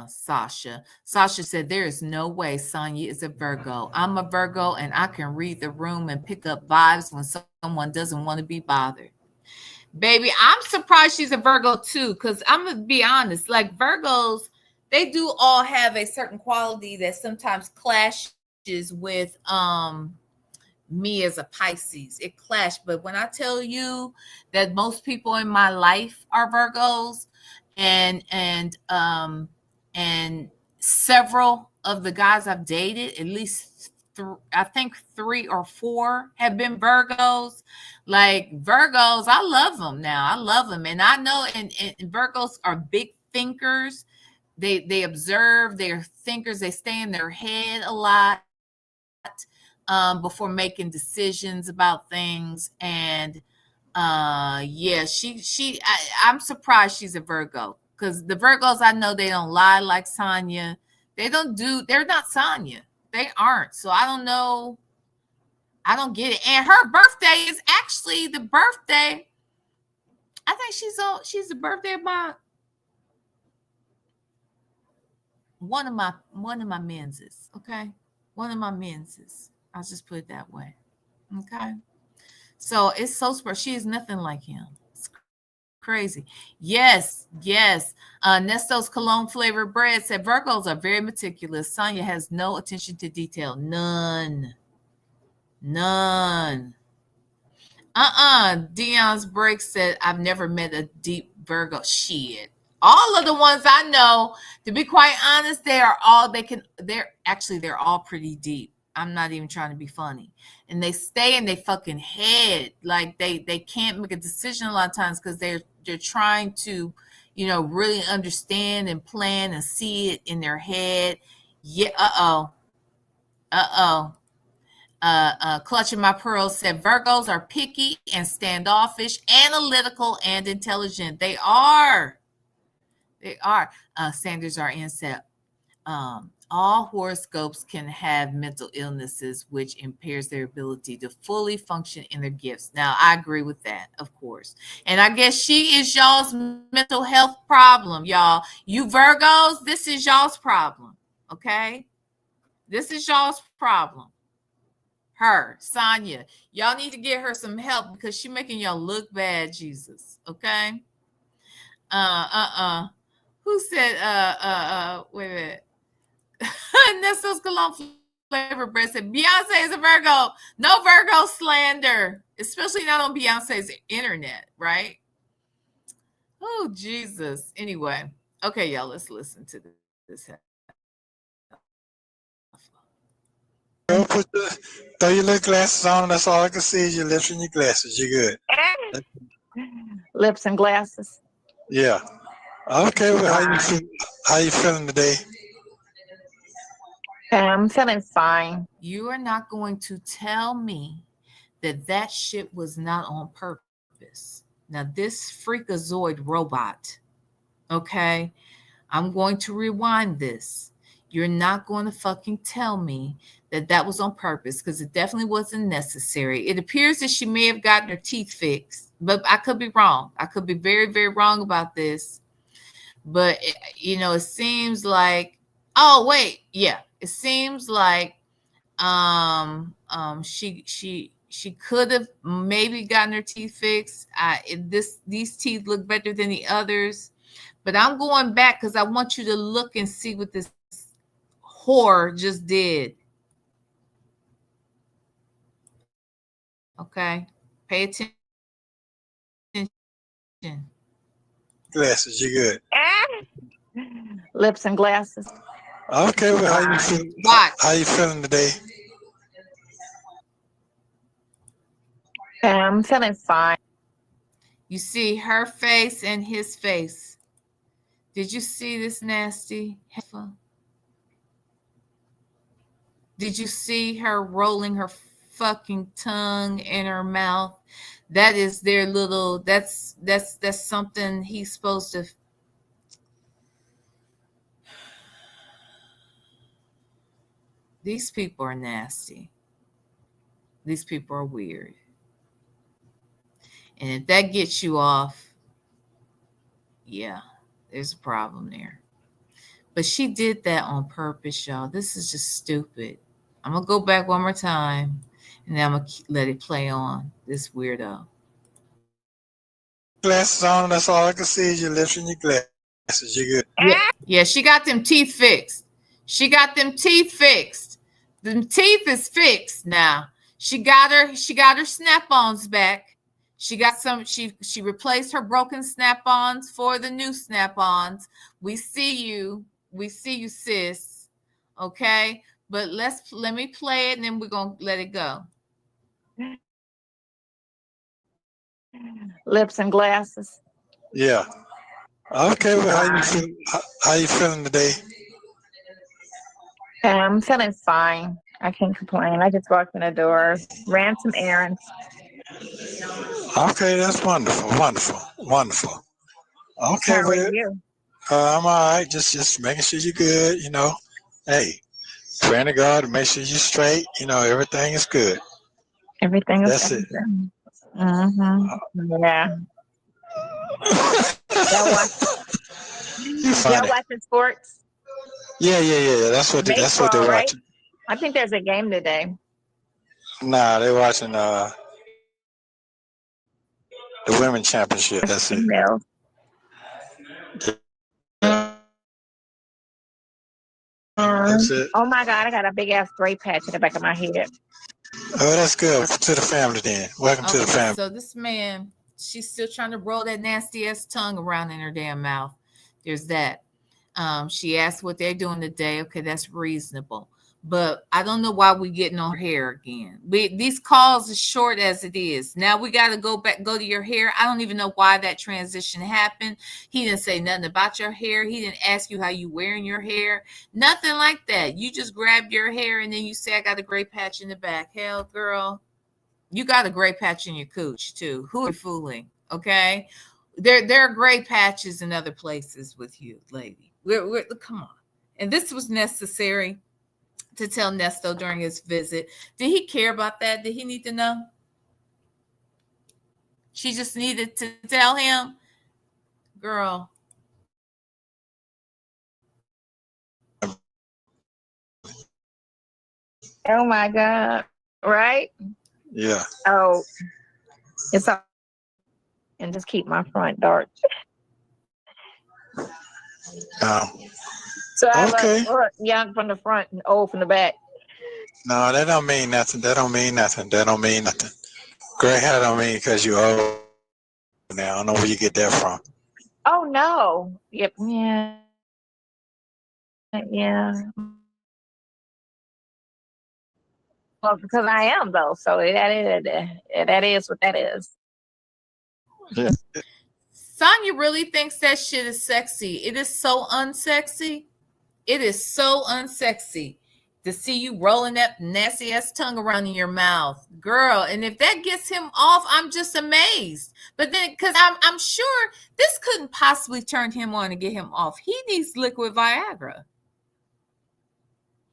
Sasha. Sasha said, there is no way Sonya is a Virgo. I'm a Virgo, and I can read the room and pick up vibes when someone doesn't want to be bothered. Baby, I'm surprised she's a Virgo too, because I'm going to be honest, like Virgos, they do all have a certain quality that sometimes clashes with me as a Pisces. It clashed. But when I tell you that most people in my life are Virgos, and several of the guys I've dated, at least I think 3 or 4 have been Virgos. Like Virgos, I love them now. I love them. And I know, and Virgos are big thinkers. They observe, they're thinkers. They stay in their head a lot before making decisions about things. And yeah, I'm surprised she's a Virgo, because the Virgos I know, they don't lie like Sonya. They're not Sonya. They aren't. So I don't know. I don't get it. And her birthday is actually the birthday. I think she's the birthday of one of my menses. Okay. One of my menses. I'll just put it that way. Okay. So it's so special. She is nothing like him. It's crazy. Yes. Nesto's cologne flavored bread said Virgos are very meticulous. Sonya has no attention to detail. None. Dion's break said I've never met a deep Virgo. Shit. All of the ones I know, to be quite honest, they're all pretty deep. I'm not even trying to be funny. And they stay in their fucking head. Like they can't make a decision a lot of times because they're trying to, really understand and plan and see it in their head. Yeah, Clutching My Pearls said Virgos are picky and standoffish, analytical and intelligent. They are. Sanders RN said, All horoscopes can have mental illnesses, which impairs their ability to fully function in their gifts. Now, I agree with that, of course. And I guess she is y'all's mental health problem, y'all. You Virgos, this is y'all's problem, okay? This is y'all's problem. Her, Sonya. Y'all need to get her some help because she's making y'all look bad, Jesus, okay? Who said, wait a minute. Nesto's cologne flavor bread said Beyonce is a Virgo. No Virgo slander, especially not on Beyonce's internet, right? Oh, Jesus. Anyway, okay, y'all, let's listen to this. Throw your little glasses on. That's all I can see is your lips and your glasses. You're good. Lips and glasses. Yeah. Okay. Well, how you feeling today? I'm feeling fine. You are not going to tell me that shit was not on purpose. Now, this freakazoid robot, okay, I'm going to rewind this. You're not going to fucking tell me that was on purpose because it definitely wasn't necessary. It appears that she may have gotten her teeth fixed, but I could be wrong. I could be very, very wrong about this. But, it seems like, it seems like she could have maybe gotten her teeth fixed. These teeth look better than the others, but I'm going back because I want you to look and see what this whore just did. Okay, pay attention. Glasses, you're good. Lips and glasses. Okay, well, how you feeling today? I'm feeling fine. You see her face and his face. Did you see this nasty heifer? Did you see her rolling her fucking tongue in her mouth? That is their little, that's something he's supposed to. These people are nasty. These people are weird. And if that gets you off, yeah, there's a problem there. But she did that on purpose, y'all. This is just stupid. I'm going to go back one more time, and then I'm going to let it play on, this weirdo. Glasses on, that's all I can see is your lips and your glasses. You're good. Yeah, she got them teeth fixed. The teeth is fixed now. She got her snap-ons back. She got some, she replaced her broken snap-ons for the new snap-ons. We see you, sis. Okay, but let me play it and then we're gonna let it go. Lips and glasses. Yeah. Okay, well, how you feeling today? I'm feeling fine. I can't complain. I just walked in the door, ran some errands. Okay, that's wonderful. Okay, How are you? I'm all right. Just making sure you're good. Hey, praying to God to make sure you're straight. Everything is good. Everything is That's it. Mm-hmm. Yeah. Y'all watching sports? Yeah. That's what they're right? watching. I think there's a game today. Nah, they're watching the women's championship. That's it. No. That's it. Oh my God, I got a big ass gray patch in the back of my head. Oh, that's good. Welcome to the family then. Welcome to the family. So this man, she's still trying to roll that nasty ass tongue around in her damn mouth. There's that. She asked what they're doing today. Okay, that's reasonable. But I don't know why we're getting on her hair again. These calls as short as it is. Now we got to go to your hair. I don't even know why that transition happened. He didn't say nothing about your hair. He didn't ask you how you wearing your hair. Nothing like that. You just grabbed your hair and then you say, I got a gray patch in the back. Hell, girl, you got a gray patch in your cooch too. Who are you fooling? Okay. There are gray patches in other places with you, lady. We're come on. And this was necessary to tell Nesto during his visit. Did he care about that? Did he need to know? She just needed to tell him, girl. Oh my God. Right? Yeah. Oh, it's all, and just keep my front dark. So I Okay. look young from the front and old from the back. No, that don't mean nothing. That don't mean nothing. That don't mean nothing. Gray hair don't mean because you old now. I don't know where you get that from. Oh no. Yep. Yeah. Yeah. Well, because I am though, so that is what that is. Yeah. Sonya really thinks that shit is sexy. It is so unsexy. It is so unsexy to see you rolling that nasty ass tongue around in your mouth, girl. And if that gets him off, I'm just amazed. But then, because I'm sure this couldn't possibly turn him on and get him off. He needs liquid Viagra.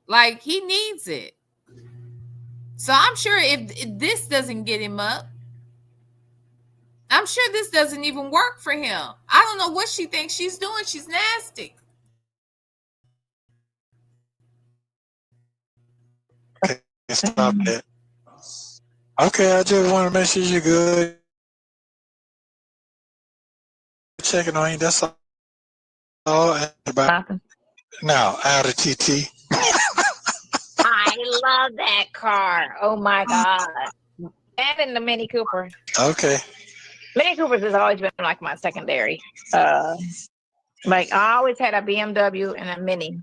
Like, he needs it. So I'm sure if this doesn't get him up, I'm sure this doesn't even work for him. I don't know what she thinks she's doing. She's nasty. Okay, stop that. Okay, I just want to make sure you're good. Checking on you. That's all. About now, out of TT. I love that car. Oh my God. That and the Mini Cooper. Okay. Mini Coopers has always been like my secondary. Like I always had a BMW and a Mini,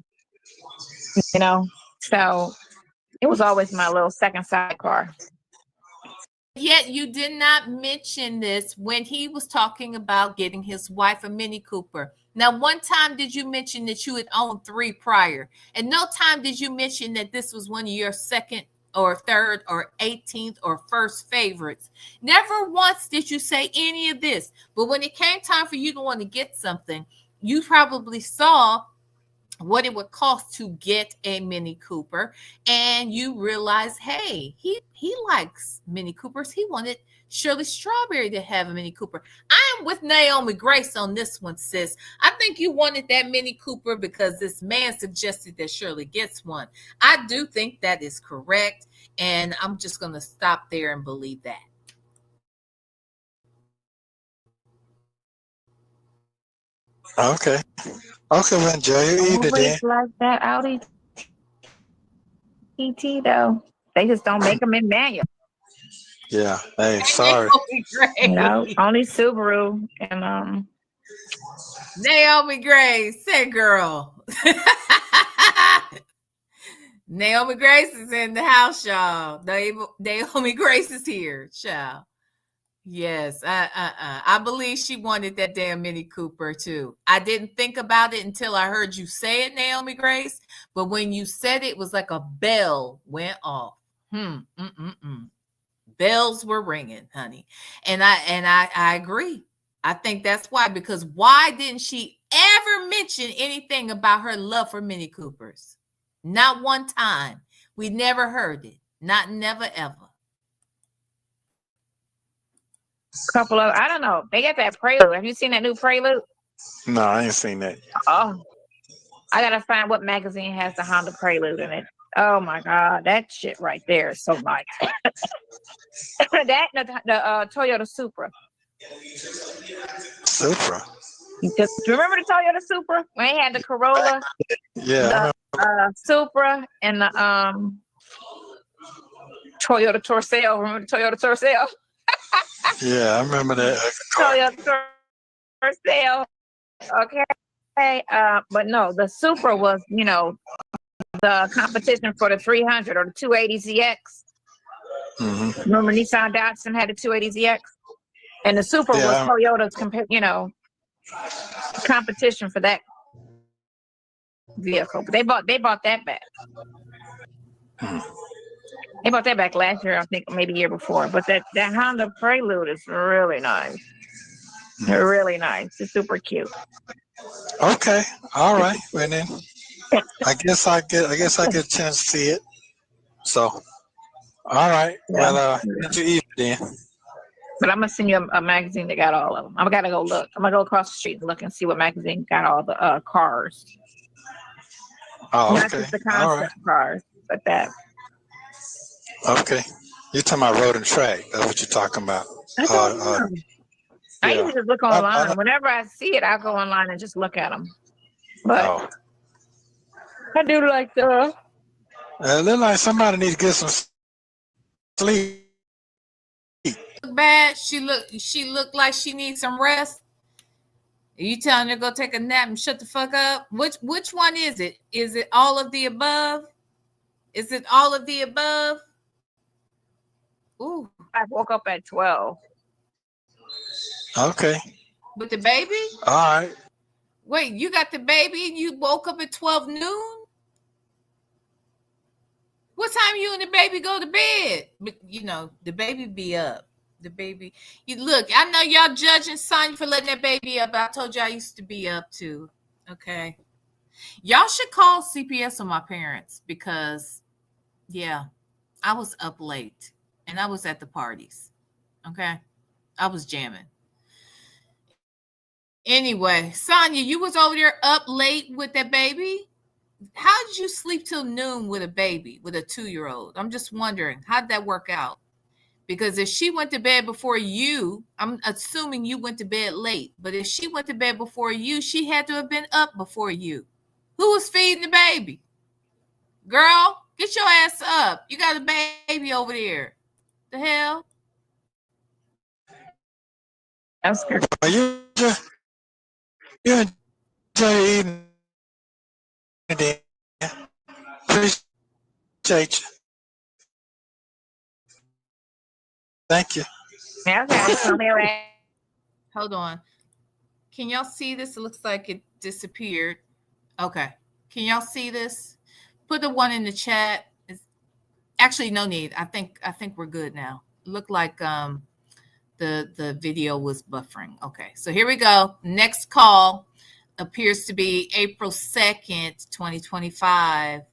you know, so it was always my little second sidecar. Yet you did not mention this when he was talking about getting his wife a Mini Cooper. Now, one time did you mention that you had owned 3 prior? And no time did you mention that this was one of your second or third or 18th or first favorites. Never once did you say any of this. But when it came time for you to want to get something, you probably saw what it would cost to get a Mini Cooper, and you realize, hey, he likes Mini Coopers. He wanted Shirley Strawberry to have a Mini Cooper. I am with Naomi Grace on this one, sis. I think you wanted that Mini Cooper because this man suggested that Shirley gets one. I do think that is correct, and I'm just going to stop there and believe that. Okay. Okay, well, enjoy your evening then. Like that Audi TT though. They just don't make them in manual. Yeah. Hey, sorry. You know, only Subaru and Naomi Grace, say girl. Naomi Grace is in the house, y'all. Naomi Grace is here, child. Yes, I believe she wanted that damn Mini Cooper too. I didn't think about it until I heard you say it, Naomi Grace. But when you said it, it was like a bell went off. Bells were ringing, honey. And I agree. I think that's why. Because why didn't she ever mention anything about her love for Mini Coopers? Not one time. We never heard it. Never ever. couple of, I don't know. They got that Prelude. Have you seen that new Prelude? No, I ain't seen that. Oh, I gotta find what magazine has the Honda Prelude in it. Oh my God, that shit right there is so nice. That the Toyota Supra. Supra. Just remember the Toyota Supra when they had the Corolla, Yeah. the Supra, and the Toyota Tercel. Remember the Toyota Tercel? Yeah, I remember that. Toyota Tercel. Okay. But no, the Supra was, you know, the competition for the 300 or the 280ZX. Mm-hmm. Remember Nissan Datsun had the 280ZX? And the Supra was Toyota's, competition for that vehicle. But they bought that back. They bought that back last year, I think, maybe year before. But that Honda Prelude is really nice. Really nice. It's super cute. Okay. All right. Well then, I guess I get a chance to see it. So, all right. Yeah. Well, get your evening then. But I'm gonna send you a magazine that got all of them. I gotta go look. I'm gonna go across the street and look and see what magazine got all the cars. Oh, Not okay. just the All right. concept cars, but that. Okay. You're talking about road and track. That's what you're talking about. I don't know. I Yeah. usually just look online. Whenever I see it, I'll go online and just look at them. But I do like the. It look like somebody needs to get some sleep. Look bad. She looked like she needs some rest. Are you telling her to go take a nap and shut the fuck up? Which one is it? Is it all of the above? Is it all of the above? Ooh. I woke up at 12. Okay. With the baby? All right. Wait, you got the baby and you woke up at 12 noon? What time you and the baby go to bed? But you know, the baby be up. The baby, you look, I know y'all judging Sonya for letting that baby up. I told you I used to be up too. Okay. Y'all should call CPS on my parents because, yeah, I was up late and I was at the parties. Okay. I was jamming. Anyway, Sonya, you was over there up late with that baby. How did you sleep till noon with a baby, with a 2-year-old? I'm just wondering, how'd that work out? Because if she went to bed before you, I'm assuming you went to bed late. But if she went to bed before you, she had to have been up before you. Who was feeding the baby? Girl, get your ass up. You got a baby over there. The hell? That's good. You enjoy eating. Appreciate you. Thank you. Okay. Hold on. Can y'all see this? It looks like it disappeared. Okay. Can y'all see this? Put the one in the chat. It's actually no need. I think we're good now. Look like the video was buffering. Okay. So here we go. Next call appears to be April 2nd, 2025.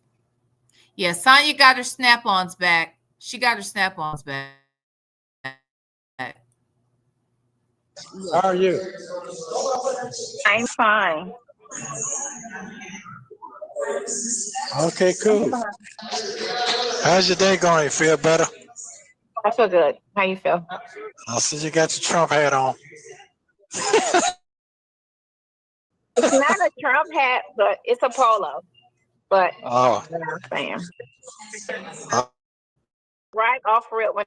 Yeah, Sonya got her snap-ons back. She got her snap-ons back. How are you? I'm fine. Okay, cool. How's your day going? You feel better? I feel good. How you feel? I see you got your Trump hat on. It's not a Trump hat, but it's a polo. But Oh. you know what I'm saying. Right off real when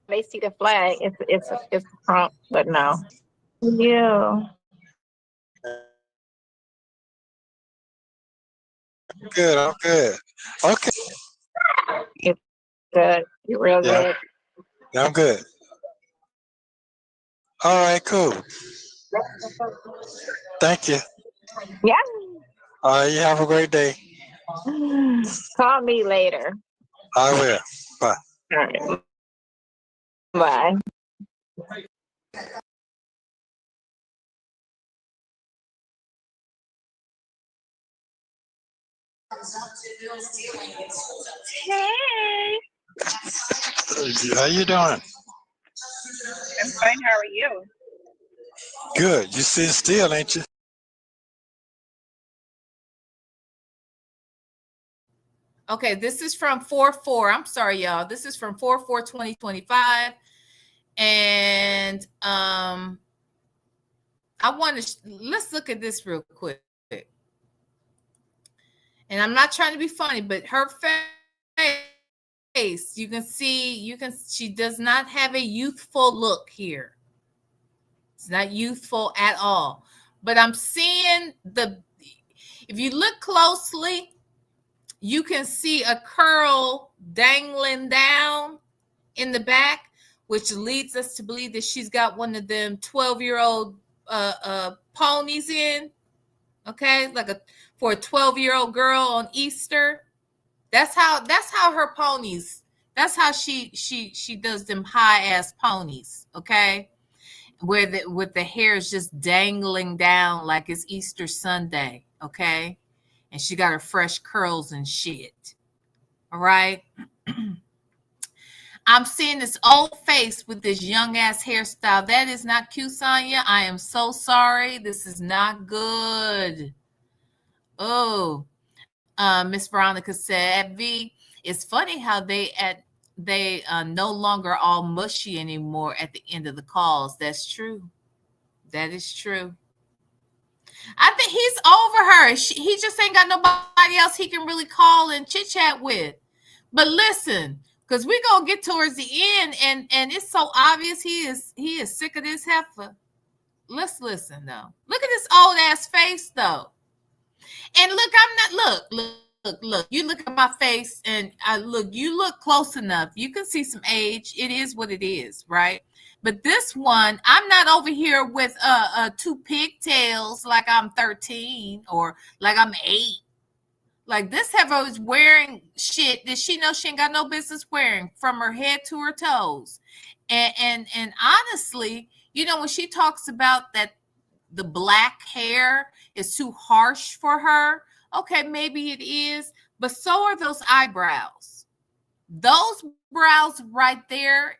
they see the flag, it's Trump, but no. Yeah. Good, I'm good. Okay. It's good. You're real good. Yeah, I'm good. All right, cool. Thank you. Yeah. You have a great day. Call me later. I will. Bye. All right. Bye. Hey. How you doing? I'm fine. How are you? Good. You sitting still, ain't you? Okay, this is from 4/4. I'm sorry, y'all. This is from 4/4/2025. And I want to let's look at this real quick. And I'm not trying to be funny, but her face, you can see, she does not have a youthful look here. It's not youthful at all. But I'm seeing if you look closely, you can see a curl dangling down in the back, which leads us to believe that she's got one of them 12-year-old ponies in. Okay, like for a 12-year-old girl on Easter. That's how her ponies. That's how she does them high ass ponies. Okay, with the hair is just dangling down like it's Easter Sunday. Okay, and she got her fresh curls and shit. All right. I'm seeing this old face with this young ass hairstyle. That is not cute, Sonya. I am so sorry. This is not good. Oh, Miss Veronica said, V, it's funny how they no longer all mushy anymore at the end of the calls. That's true. That is true. I think he's over her. He just ain't got nobody else he can really call and chit chat with. But listen, because we're gonna get towards the end, and it's so obvious he is sick of this heifer. Let's listen though. Look at this old ass face though. And look, I'm not look. You look at my face, and you look close enough. You can see some age. It is what it is, right? But this one, I'm not over here with 2 pigtails like I'm 13 or like I'm 8. Like this heifer is wearing shit that she knows she ain't got no business wearing from her head to her toes. And honestly, you know, when she talks about that the black hair is too harsh for her, okay, maybe it is, but so are those eyebrows. Those brows right there,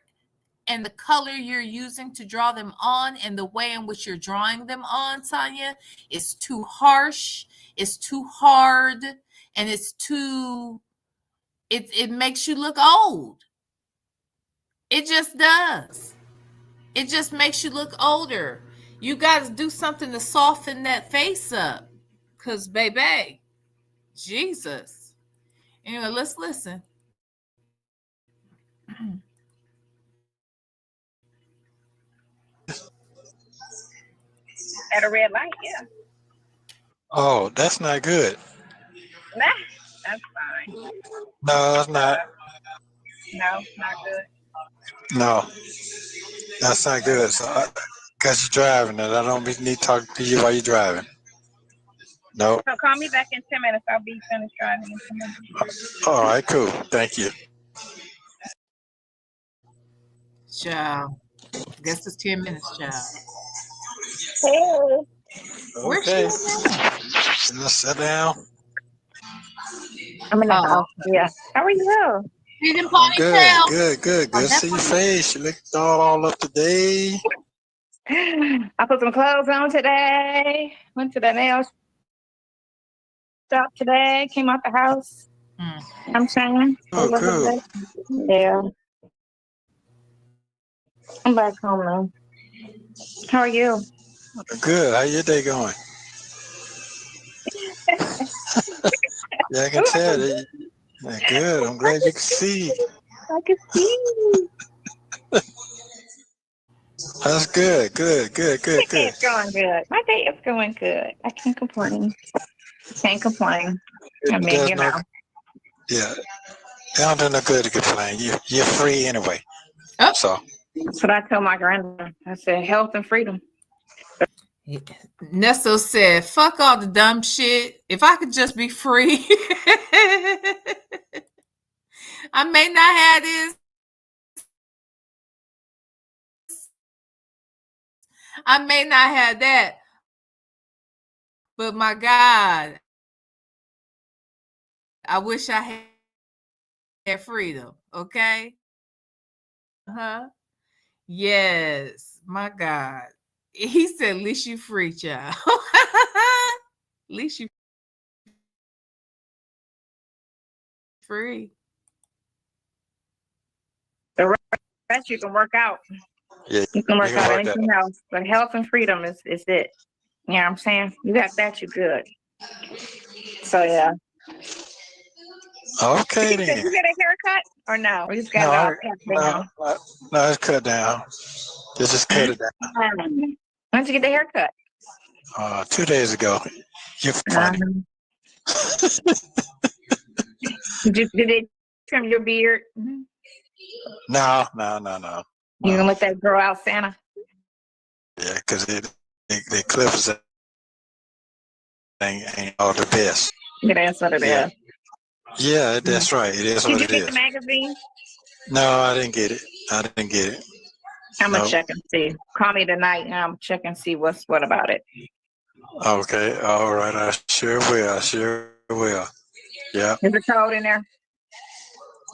and the color you're using to draw them on and the way in which you're drawing them on, Sonya, is too harsh, it's too hard, and it makes you look old. It just does. It just makes you look older. You got to do something to soften that face up. Because, baby, Jesus. Anyway, let's listen. At a red light, yeah. Oh, that's not good. Nah, that's fine. No, that's not. No, not good. No, that's not good. So, because you're driving, and I don't need to talk to you while you're driving. No. So call me back in 10 minutes. I'll be finished driving in 10 minutes. All right, cool. Thank you. Child. I guess it's 10 minutes, child. Hey. Okay. Let's sit down. I'm in the house. Yeah. How are you? Good. Good to see your face. You look all up today. I put some clothes on today. Went to the nail shop today. Came out the house. I'm saying. Oh, cool. Yeah. I'm back home now. How are you? Good. How your day going? Yeah, I can tell. Good. I'm glad you can see. I can see. That's good. Good. My day is going good. My day is going good. I can't complain. I mean, you know. Yeah. It don't do no good to complain. You're free anyway. Oh. So. That's what I tell my granddaughter. I said, health and freedom. Nesto said, fuck all the dumb shit. If I could just be free. I may not have this. I may not have that. But my God, I wish I had freedom. Okay? Yes, my God. He said, at least you free, child. At least you free. The rest you can work out. Yeah, you can work out anything else. But health and freedom is it. You know what I'm saying? You got that, you're good. So yeah. Okay then. Did you get a haircut or no? Or you just got no, it's cut down. Just cut it down. When did you get the haircut? 2 days ago. You're funny. Did they trim your beard? No. You gonna let that grow out, Santa? Yeah, because the clippers ain't all the best. Yeah, that's what it is. Yeah, that's right. It is what it is. Did you get the magazine? No, I didn't get it. I'm gonna check and see. Call me tonight and I'm check and see what's what about it. Okay, all right. I sure will. well. Yeah. Is it cold in there?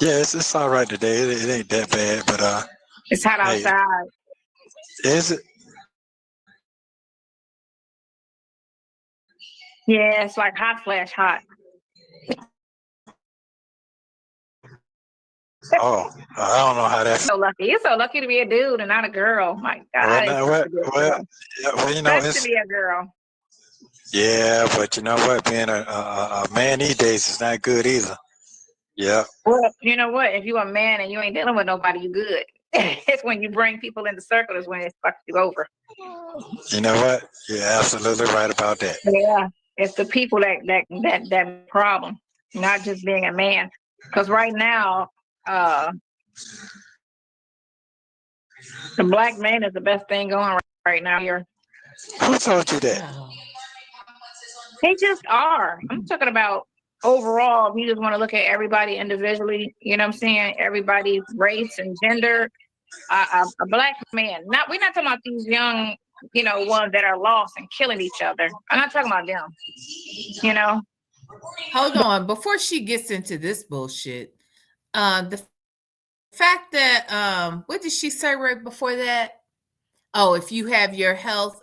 Yeah, it's all right today. It ain't that bad, but It's hot hey, outside. is it? Yeah, it's like hot flash hot. Oh, I don't know how that. So lucky. You're so lucky to be a dude and not a girl. My Well, God, it's now, such a good well, girl. yeah, well, you know, Best to it's be a girl. yeah, but you know what? Being a man these days is not good either. Yeah. Well, you know what? If you're a man and you ain't dealing with nobody, you good. It's when you bring people in the circle is when it fucks you over. You know what? You're absolutely right about that. Yeah, it's the people that problem, not just being a man. Because right now, the black man is the best thing going right now here. Who told you that? They just are. I'm talking about overall. If you just want to look at everybody individually, you know what I'm saying? Everybody's race and gender. A black man. We're not talking about these young, ones that are lost and killing each other. I'm not talking about them. Hold on. Before she gets into this bullshit, the fact that what did she say right before that? Oh, if you have your health.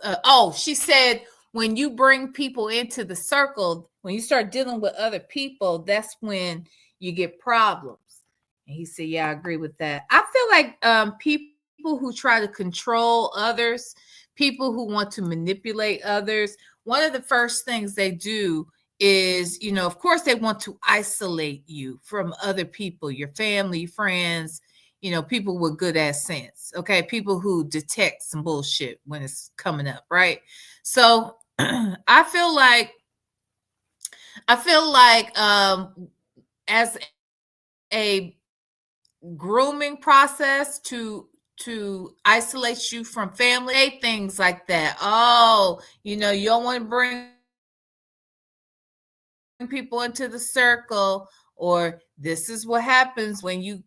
She said when you bring people into the circle, when you start dealing with other people, that's when you get problems. And he said, yeah, I agree with that. I feel like people who try to control others, people who want to manipulate others, one of the first things they do is, of course, they want to isolate you from other people, your family, friends, people with good ass sense. Okay. People who detect some bullshit when it's coming up. Right. So I feel like as a grooming process to isolate you from family, things like that. Oh, you don't want to bring people into the circle, or this is what happens when you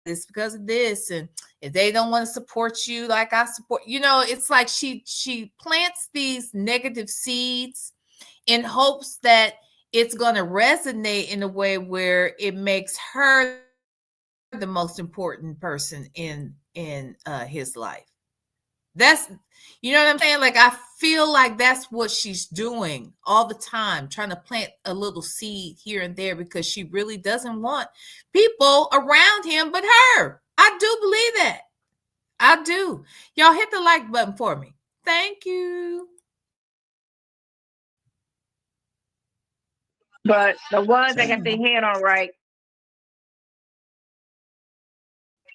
this because of this, and if they don't want to support you like I support, it's like she plants these negative seeds in hopes that it's going to resonate in a way where it makes her the most important person in his life. That's, what I'm saying? Like, I feel like that's what she's doing all the time, trying to plant a little seed here and there because she really doesn't want people around him but her. I do believe that. I do. Y'all hit the like button for me. Thank you. But the ones that got their head on right,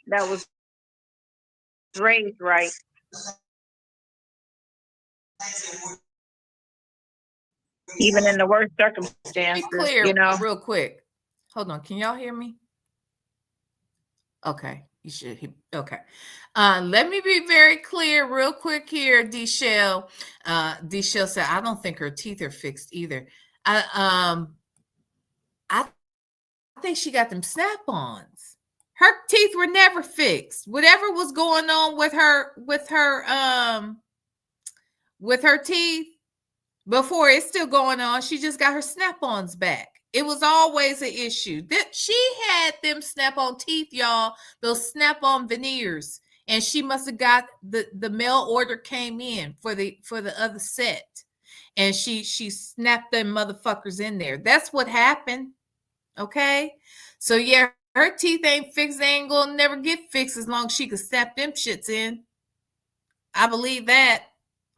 that was raised right. Even in the worst circumstances, Be clear, real quick. Hold on. Can y'all hear me? Okay. You should. Okay. Let me be very clear real quick here, D-Shell. D-Shell said, I don't think her teeth are fixed either. I think she got them snap-ons. Her teeth were never fixed. Whatever was going on with her teeth before, it's still going on. She just got her snap-ons back. It was always an issue. She had them snap-on teeth, y'all, those snap-on veneers. And she must have got the mail order came in for the other set. And she snapped them motherfuckers in there. That's what happened. Okay? So yeah, her teeth ain't fixed. They ain't gonna never get fixed as long as she can snap them shits in. I believe that.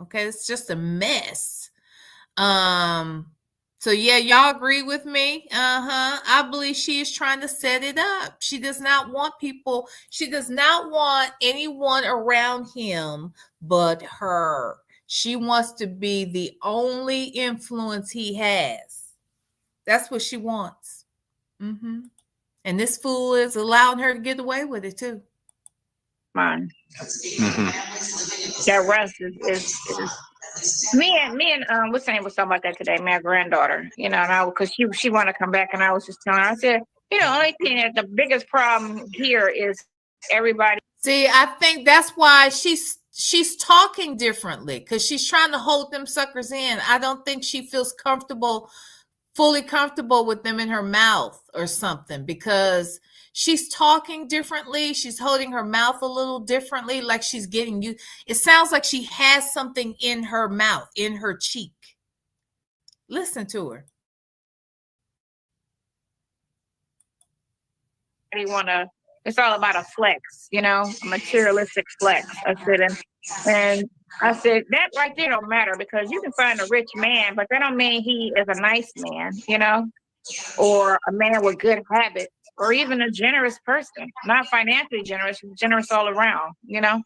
Okay, it's just a mess. So yeah, y'all agree with me? I believe she is trying to set it up. She does not want people, she does not want anyone around him but her. She wants to be the only influence he has. That's what she wants. And this fool is allowing her to get away with it too. Mine. That rest is me and what's her name was talking about that today. My granddaughter, and because she wanted to come back, and I was just telling her, I said, only thing that the biggest problem here is everybody. See, I think that's why she's talking differently, because she's trying to hold them suckers in. I don't think she feels comfortable fully comfortable with them in her mouth or something, because she's talking differently. She's holding her mouth a little differently, like she's getting you. It sounds like she has something in her mouth, in her cheek. Listen to her. It's all about a flex, you know, a materialistic flex. And I said, that right there don't matter, because you can find a rich man, but that don't mean he is a nice man, you know, or a man with good habits, or even a generous person, not financially generous, generous all around, you know.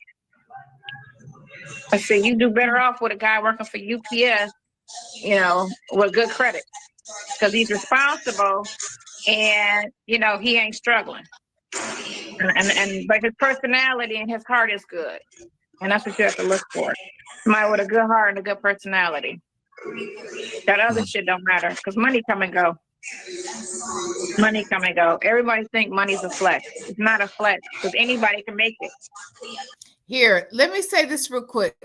I said, you do better off with a guy working for UPS, you know, with good credit, because he's responsible and, you know, he ain't struggling. But his personality and his heart is good. And that's what you have to look for. Somebody with a good heart and a good personality. That other shit don't matter, because money come and go. Money come and go. Everybody think money's a flex. It's not a flex, because anybody can make it. Here, let me say this real quick.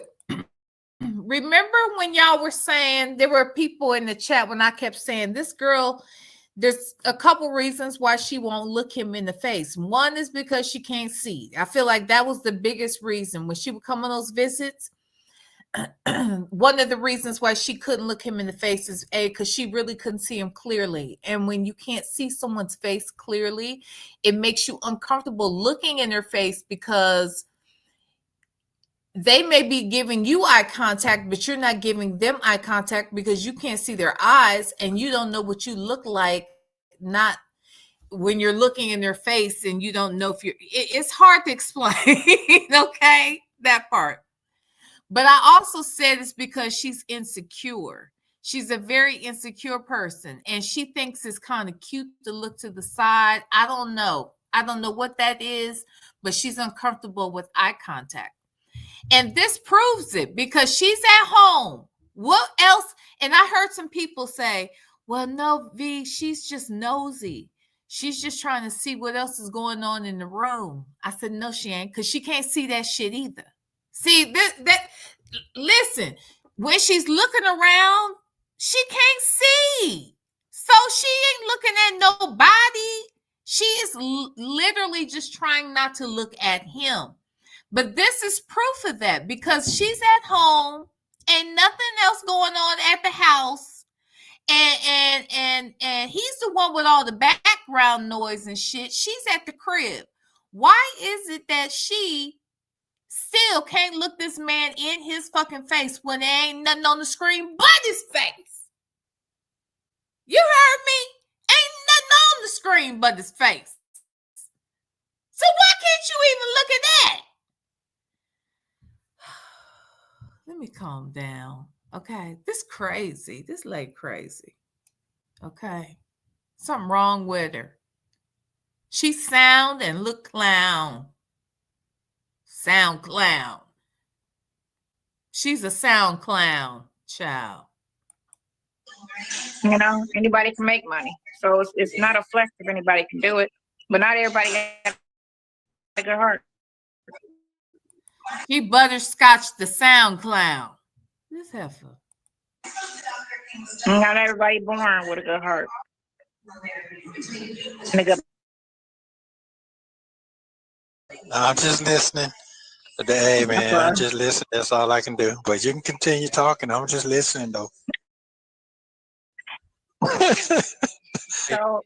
Remember when y'all were saying, there were people in the chat when I kept saying, this girl, there's a couple reasons why she won't look him in the face. One is because she can't see. I feel like that was the biggest reason. When she would come on those visits, one of the reasons why she couldn't look him in the face is because she really couldn't see him clearly. And when you can't see someone's face clearly, it makes you uncomfortable looking in their face, because they may be giving you eye contact, but you're not giving them eye contact because you can't see their eyes, and you don't know what you look like, not when you're looking in their face, and you don't know if it's hard to explain. Okay, that part. But I also said it's because she's insecure. She's a very insecure person, and she thinks it's kind of cute to look to the side. I don't know what that is, but she's uncomfortable with eye contact. And this proves it, because she's at home. What else? And I heard some people say, well, no, V, she's just nosy. She's just trying to see what else is going on in the room. I said, no, she ain't, because she can't see that shit either. See, listen, when she's looking around, she can't see. So she ain't looking at nobody. She is literally just trying not to look at him. But this is proof of that, because she's at home, and nothing else going on at the house. And he's the one with all the background noise and shit. She's at the crib. Why is it that she still can't look this man in his fucking face when there ain't nothing on the screen but his face? You heard me? Ain't nothing on the screen but his face. So why can't you even look at that? Let me calm down. Okay. This crazy. This lady crazy. Okay. Something wrong with her. She sound and look clown. Sound clown. She's a sound clown, child. You know, anybody can make money. So it's not a flex if anybody can do it. But not everybody has a good heart. She butterscotched the sound clown. This heifer. Not everybody born with a good heart. And a good. I'm just listening. Hey, man, I'm just listening. That's all I can do. But you can continue talking. I'm just listening, though. So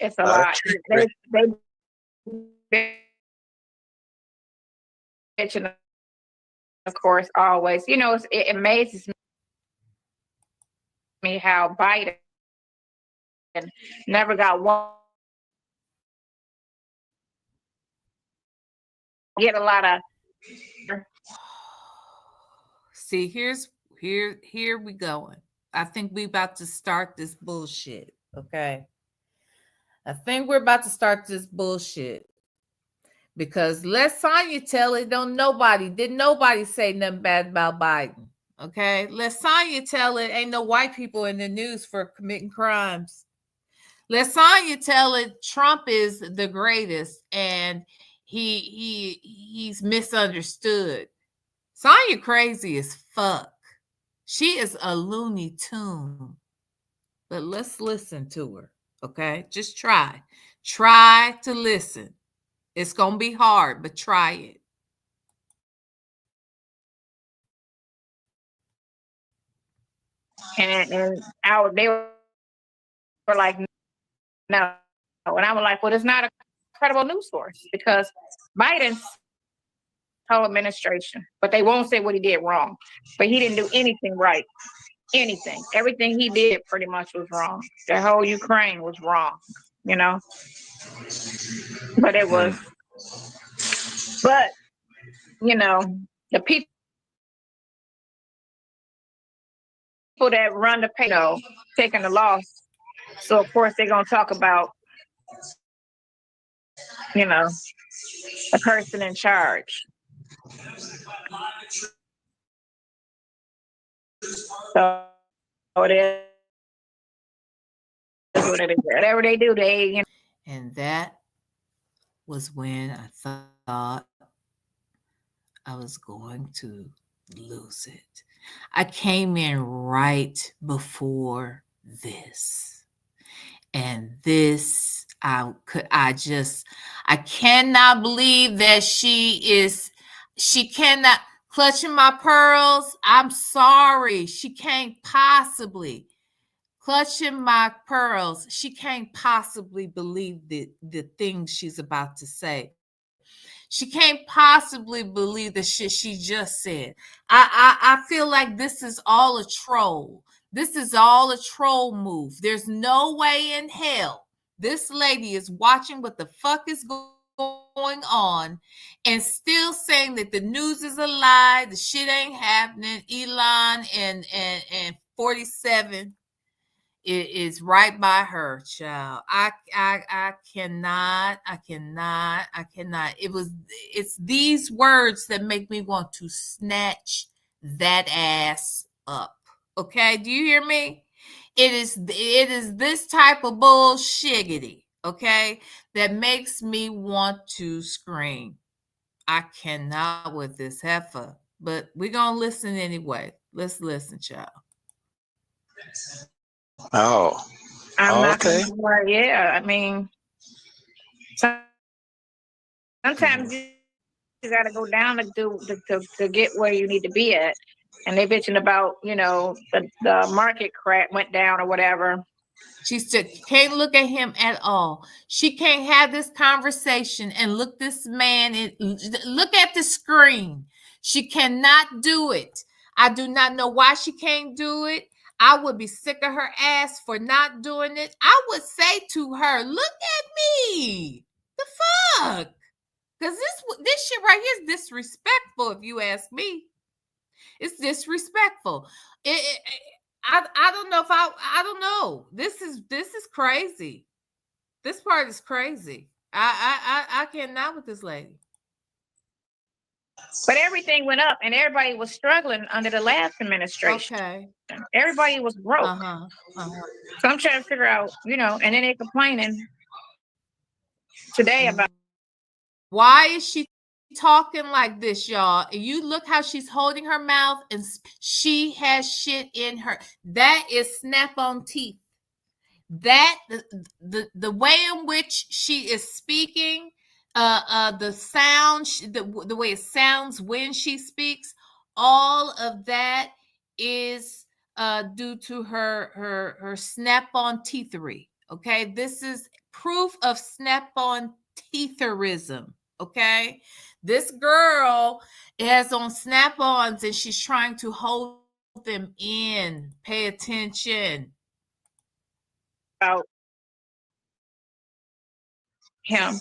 it's a lot. They bitching, of course, always. You know, it amazes me how Biden never got one. Get a lot of. See, here we going. I think we about to start this bullshit. Okay. I think we're about to start this bullshit. Because let Sonya tell it, didn't nobody say nothing bad about Biden. Okay. Let Sonya tell it, ain't no white people in the news for committing crimes. Let Sonya tell it, Trump is the greatest and he's misunderstood. Sonya crazy as fuck. She is a Looney Tune. but let's listen to her. Okay, just try to listen. It's gonna be hard, but try it. And they were like, no. And I was like, well, it's not a credible news source because Biden's whole administration, but they won't say what he did wrong. But he didn't do anything right. Anything. Everything he did pretty much was wrong. The whole Ukraine was wrong, you know? But it was, but, you know, the people that run the pay, you know, taking the loss. So, of course, they're going to talk about, you know, the person in charge. So it is what it is. Whatever they do, they, you know. And that was when I thought I was going to lose it. I came in right before this. And this, I cannot believe that she cannot clutching my pearls. I'm sorry. She can't possibly clutching my pearls. She can't possibly believe the things she's about to say. She can't possibly believe the shit she just said. I feel like this is all a troll. This is all a troll move. There's no way in hell this lady is watching what the fuck is going on and still saying that the news is a lie, the shit ain't happening. Elon and 47 is right by her, child. I cannot. It's these words that make me want to snatch that ass up. Okay, do you hear me? It is this type of bullshiggity, okay, that makes me want to scream. I cannot with this heifer, but we're gonna listen anyway. Let's listen, child. Oh, I'm not okay. gonna lie. Yeah, I mean, sometimes you got to go down to get where you need to be at. And they bitching about, you know, the market crack went down or whatever. She said, can't look at him at all. She can't have this conversation and look this man in, look at the screen. She cannot do it. I do not know why she can't do it. I would be sick of her ass for not doing it. I would say to her, look at me. The fuck? Because this shit right here is disrespectful, if you ask me. It's disrespectful. I don't know if I don't know. This is crazy. This part is crazy. I cannot with this lady. But everything went up and everybody was struggling under the last administration. Okay. Everybody was broke. So I'm trying to figure out, you know, and then they're complaining today about why is she talking like this, y'all? And you look how she's holding her mouth and she has shit in her. That is snap-on teeth. That the way in which she is speaking, the sound, the way it sounds when she speaks, all of that is due to her snap-on teethery. Okay, this is proof of snap-on teetherism. Okay, this girl has on snap-ons and she's trying to hold them in. Pay attention. About him.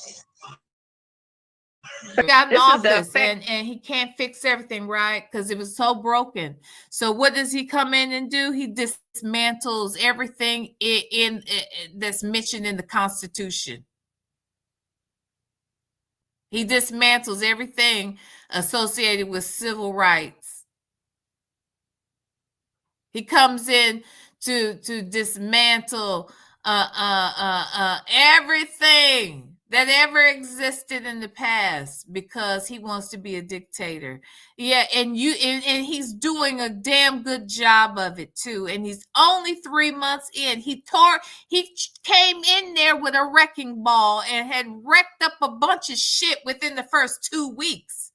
He got in office and he can't fix everything, right? Because it was so broken. So what does he come in and do? He dismantles everything in that's mentioned in the Constitution. He dismantles everything associated with civil rights. He comes in to dismantle everything that ever existed in the past because he wants to be a dictator. Yeah, and he's doing a damn good job of it too. And he's only 3 months in. He came in there with a wrecking ball and had wrecked up a bunch of shit within the first 2 weeks.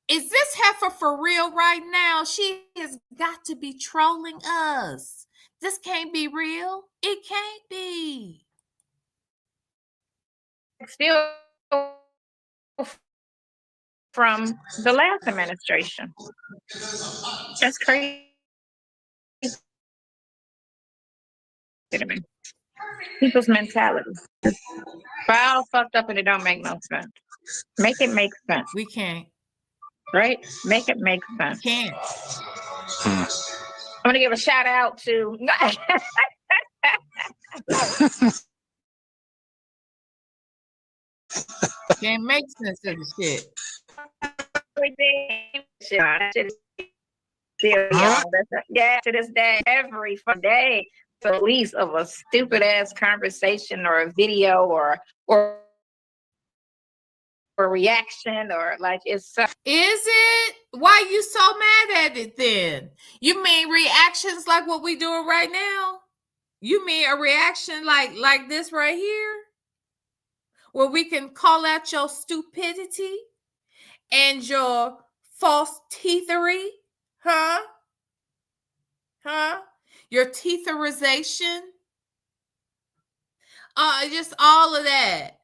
Is this heifer for real right now? She has got to be trolling us. This can't be real. It can't be. Still from the last administration. That's crazy to me. People's mentality. All fucked up and it don't make no sense. Make it make sense. We can't. Right? Make it make sense. Can't. I'm gonna give a shout out to Can't make sense of the shit. Yeah, to this day, every day, the least of a stupid ass conversation or a video or reaction or like it's Is it? Why you so mad at it then? You mean reactions like what we doing right now? You mean a reaction like this right here? Where we can call out your stupidity and your false teethery? Huh? Your teetherization? Just all of that.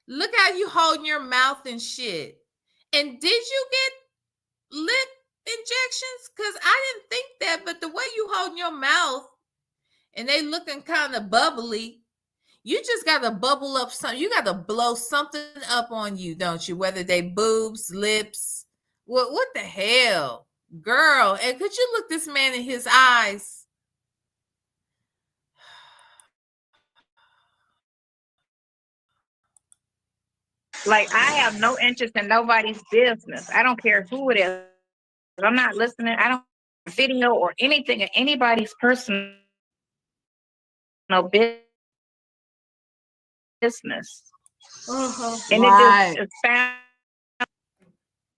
Look how you holding your mouth and shit. And did you get lip injections? Because I didn't think that, but the way you holding your mouth and they looking kind of bubbly, you just got to bubble up something. You got to blow something up on you, don't you? Whether they boobs, lips, what the hell? Girl, and could you look this man in his eyes? like I have no interest in nobody's business. I don't care who it is. I'm not listening. I don't video or anything of anybody's personal business. And right. it just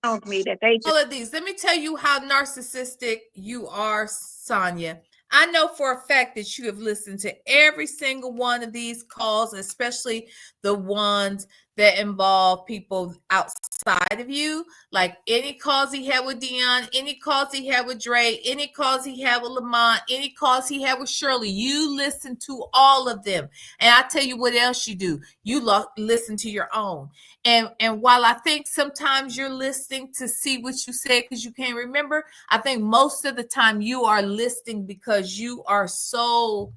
found me that they just all of these. Let me tell you how narcissistic you are, Sonya. I know for a fact that you have listened to every single one of these calls, especially the ones that involve people outside of you, like any calls he had with Dion, any calls he had with Dre, any calls he had with Lamont, any calls he had with Shirley. You listen to all of them. And I tell you what else you do. You listen to your own. And while I think sometimes you're listening to see what you said because you can't remember, I think most of the time you are listening because you are so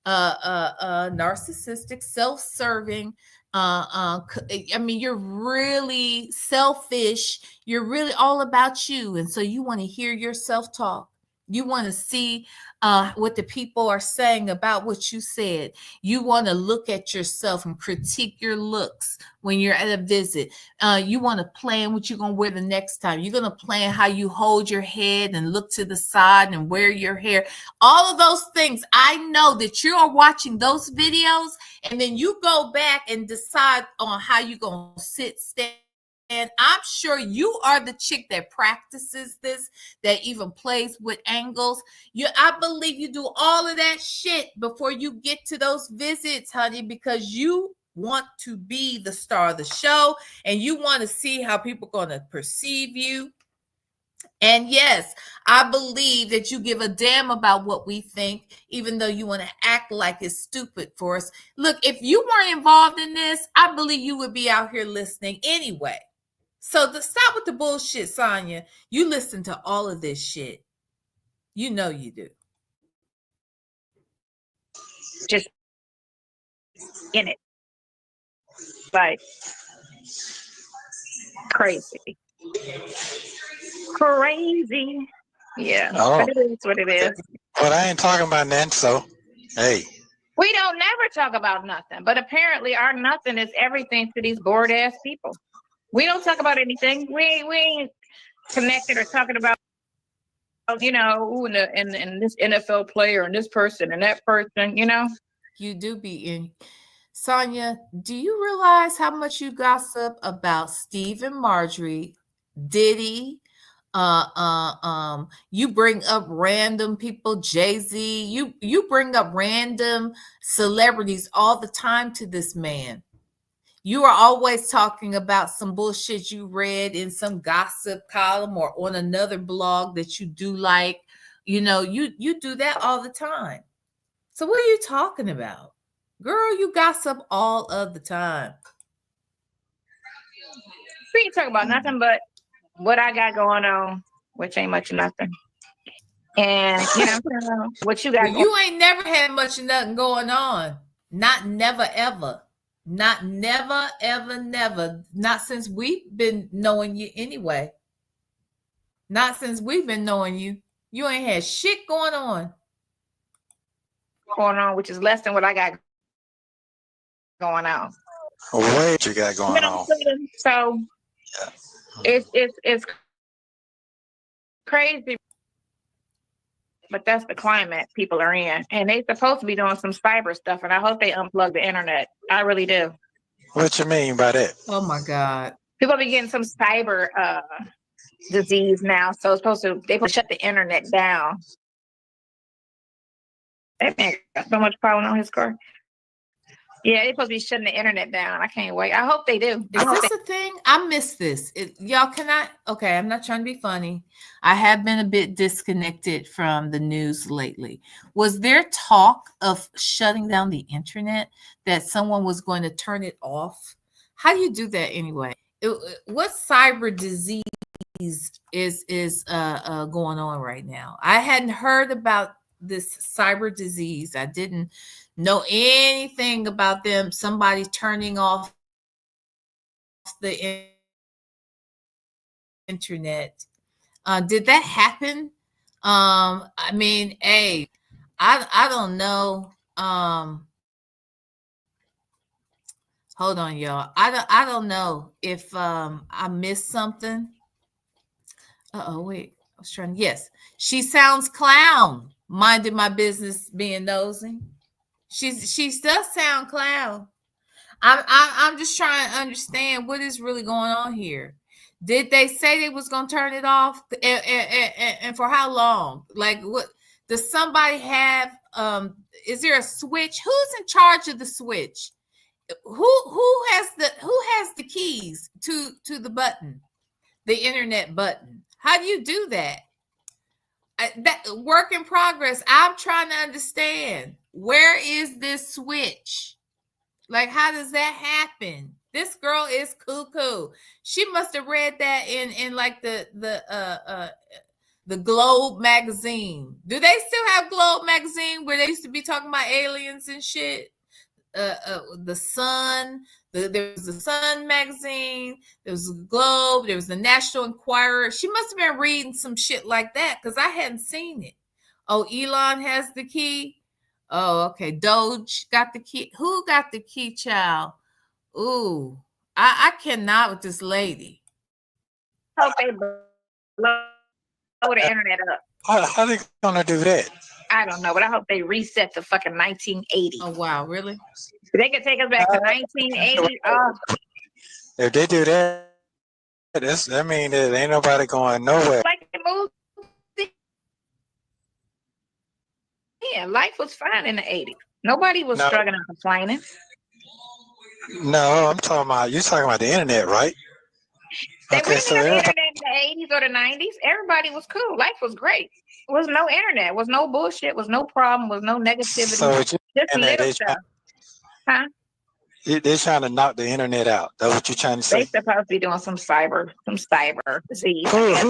narcissistic, self-serving. I mean, you're really selfish. You're really all about you. And so you want to hear yourself talk. You want to see what the people are saying about what you said. You want to look at yourself and critique your looks when you're at a visit. You want to plan what you're going to wear the next time. You're going to plan how you hold your head and look to the side and wear your hair. All of those things. I know that you are watching those videos and then you go back and decide on how you're going to sit, stand. And I'm sure you are the chick that practices this, that even plays with angles. I believe you do all of that shit before you get to those visits, honey, because you want to be the star of the show and you want to see how people are going to perceive you. And yes, I believe that you give a damn about what we think, even though you want to act like it's stupid for us. Look, if you weren't involved in this, I believe you would be out here listening anyway. So stop with the bullshit, Sonya. You listen to all of this shit. You know you do. just in it. Like crazy. Crazy. Yeah. Oh. But it is what it is. But I ain't talking about that, so hey. We don't never talk about nothing. But apparently our nothing is everything to these bored ass people. We don't talk about anything. We ain't connected or talking about, you know, and this NFL player and this person and that person, you know. You do be in. Sonya, do you realize how much you gossip about Steve and Marjorie, Diddy? You bring up random people, Jay-Z. You bring up random celebrities all the time to this man. You are always talking about some bullshit you read in some gossip column or on another blog that you do like. You know, you do that all the time. So what are you talking about? Girl, you gossip all of the time. We ain't talking about nothing but what I got going on, which ain't much of nothing. And you know what you got. Well, you ain't never had much of nothing going on. Not never ever. Not never ever never. Not since we've been knowing you anyway. Not since we've been knowing you. You ain't had shit going on, which is less than what I got going on. What you got going on? So it's crazy, but that's the climate people are in, and they supposed to be doing some cyber stuff, and I hope they unplug the internet. I really do. What you mean by that? Oh my God. People be getting some cyber disease now, so they supposed to shut the internet down. That man got so much problem on his car. Yeah, they're supposed to be shutting the internet down. I can't wait. I hope they do. Is this a thing? I missed this. Y'all cannot. Okay, I'm not trying to be funny. I have been a bit disconnected from the news lately. Was there talk of shutting down the internet, that someone was going to turn it off? How do you do that anyway? What cyber disease is going on right now? I hadn't heard about this cyber disease. I didn't know anything about them. Somebody turning off the internet. Did that happen? I mean, hey, I don't know. Hold on, y'all. I don't know if I missed something. Wait. I was trying. Yes, she sounds clown. Minding my business, being nosy. She does sound clown. I'm just trying to understand what is really going on here. Did they say they was gonna turn it off, and for how long? Like, what does somebody have? Is there a switch? Who's in charge of the switch? Who has the keys to the button, the internet button? How do you do that? That work in progress. I'm trying to understand, where is this switch? Like, how does that happen? This girl is cuckoo. She must have read that in like the Globe magazine. Do they still have Globe magazine, where they used to be talking about aliens and shit? The Sun. There was the Sun magazine. There was the Globe. There was the National Enquirer. She must have been reading some shit like that, because I hadn't seen it. Oh, Elon has the key. Oh, okay. Doge got the key. Who got the key, child? Ooh, I cannot with this lady. Hope they blow the internet up. How they gonna do that? I don't know, but I hope they reset the fucking 1980. Oh wow, really? They could take us back to 1980. If they do that, that means that ain't nobody going nowhere. Like the movie. Yeah, life was fine in the 80s. Nobody was struggling and complaining. No, you're talking about the internet, right? They wouldn't have the internet in the 80s or the 90s. Everybody was cool. Life was great. There was no internet. Was no bullshit. Was no problem. Was no negativity. So just little stuff. Huh? They're trying to knock the internet out. That's what you're trying to say. They supposed to be doing some cyber disease. Who is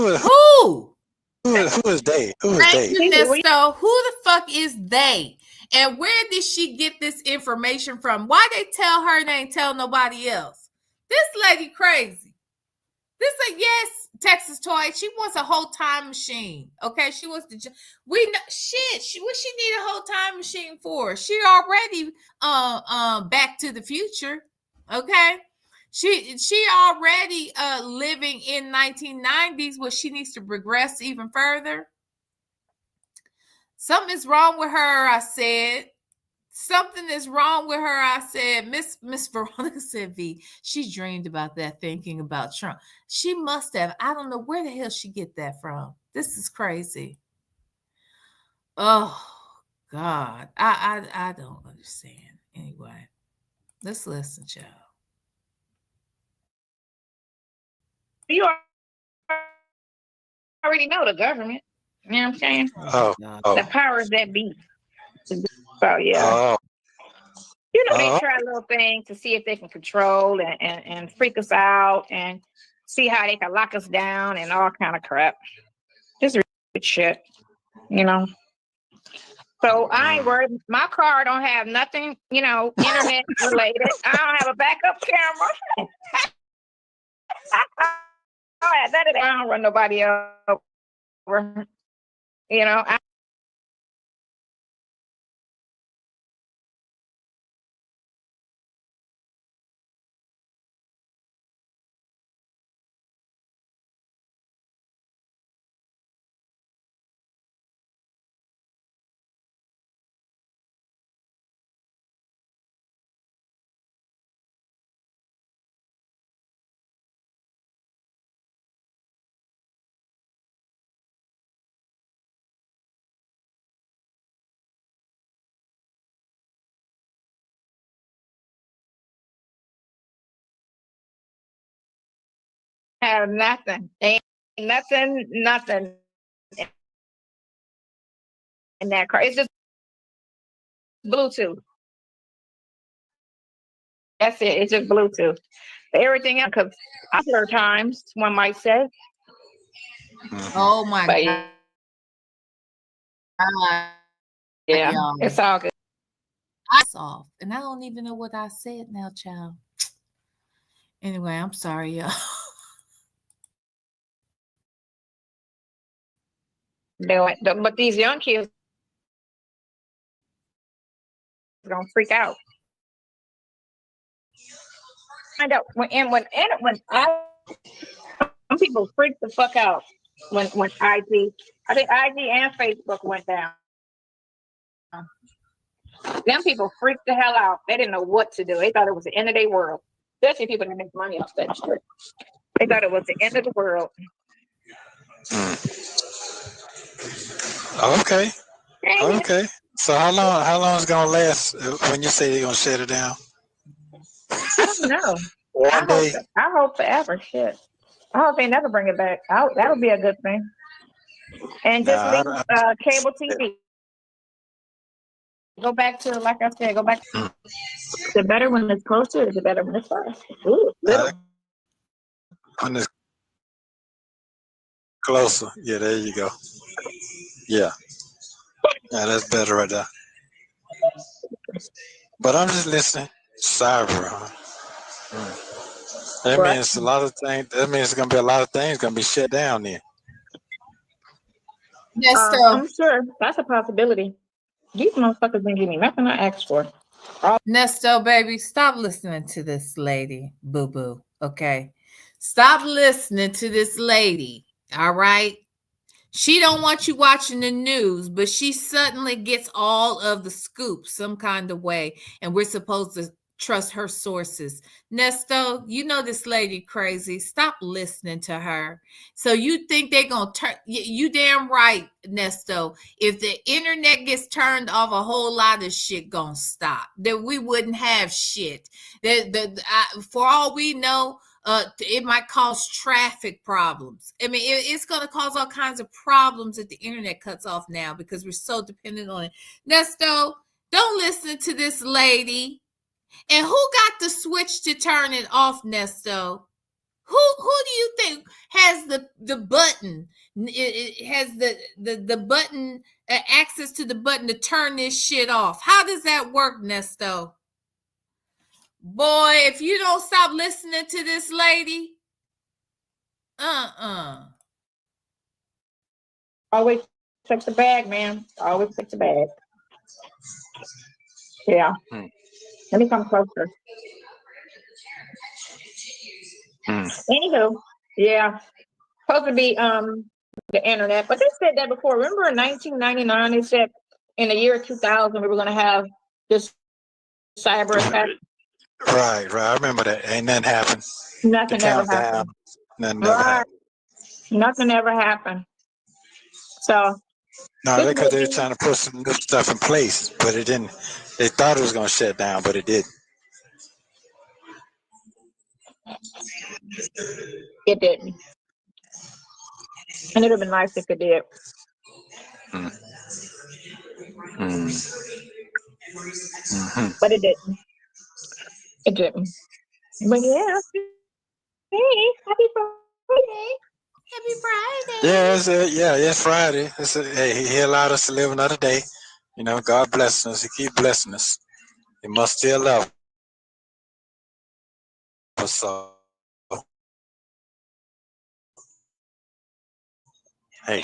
they? Who is they? Nesto, who the fuck is they? And where did she get this information from? Why they tell her and ain't tell nobody else? This lady crazy. This yes, Texas Toy. She wants a whole time machine. Okay, she wants to. We know shit. What she need a whole time machine for? She already Back to the Future. Okay, she already living in 1990s. Where she needs to regress even further. Something is wrong with her. I said Something is wrong with her. I said, Miss Veronica said, V, she dreamed about that, thinking about Trump. She must have. I don't know where the hell she get that from. This is crazy. Oh God. I don't understand. Anyway, let's listen, child. You already know the government. You know what I'm saying? Oh. The powers that be. So yeah. Oh. You know, they try little things to see if they can control and freak us out and see how they can lock us down and all kind of crap. Just shit, you know. So I ain't worried. My car don't have nothing, you know, internet related. I don't have a backup camera. I don't run nobody over. You know, I have nothing. Ain't nothing in that car. It's just Bluetooth. That's it. It's just Bluetooth. Everything else, because other times one might say. Oh my But God. yeah, Y'all. it's all good. Off, and I don't even know what I said now, child. Anyway, I'm sorry, y'all. But these young kids are gonna freak out. I know when some people freak the fuck out when IG, I think IG and Facebook went down. Them people freaked the hell out. They didn't know what to do. They thought it was the end of their world. Especially people that make money off that shit. They thought it was the end of the world. Okay. Okay. So how long is it gonna last when you say they're gonna shut it down? I don't know. One day. I hope forever. Shit. I hope they never bring it back. That would be a good thing. And just leave cable TV. Go back to, like I said, go back. The better when it's closer, the better when it's far. Ooh, little. When it's closer. Yeah, there you go. Yeah. Yeah, that's better right there. But I'm just listening. Cyber, huh? That means a lot of things. That means it's gonna be a lot of things gonna be shut down then. Nesto. I'm sure that's a possibility. These motherfuckers didn't give me nothing I asked for. Nesto, baby, stop listening to this lady, boo boo. Okay, stop listening to this lady. All right. She don't want you watching the news, but she suddenly gets all of the scoop some kind of way, and we're supposed to trust her sources. Nesto, you know this lady crazy. Stop listening to her. So you think they're gonna turn you damn right, Nesto. If the internet gets turned off, a whole lot of shit gonna stop. That we wouldn't have shit. For all we know, it might cause traffic problems. I mean, it's going to cause all kinds of problems if the internet cuts off now because we're so dependent on it. Nesto, don't listen to this lady. And who got the switch to turn it off, Nesto? Who do you think has the button? It has the button, access to the button to turn this shit off. How does that work, Nesto? Boy, if you don't stop listening to this lady, Always check the bag, man. Always check the bag. Yeah. Let me come closer. Anywho, yeah. Supposed to be the internet, but they said that before. Remember in 1999, they said in the year 2000 we were going to have This cyber attack. Right. I remember that. Ain't nothing happened. Nothing The ever countdown. happened. Nothing ever Right. happened. Nothing ever happened. So No, this because may they were be trying to put some new stuff in place, but it didn't. They thought it was going to shut down, but it didn't. it didn't. And it would have been nice if it did. Mm. Mm-hmm. But it didn't. It didn't. But yeah. Hey, happy Friday. Happy Friday. Yeah, it's Friday. Hey, he allowed us to live another day. You know, God bless us. He keep blessing us. He must still love us. So, hey,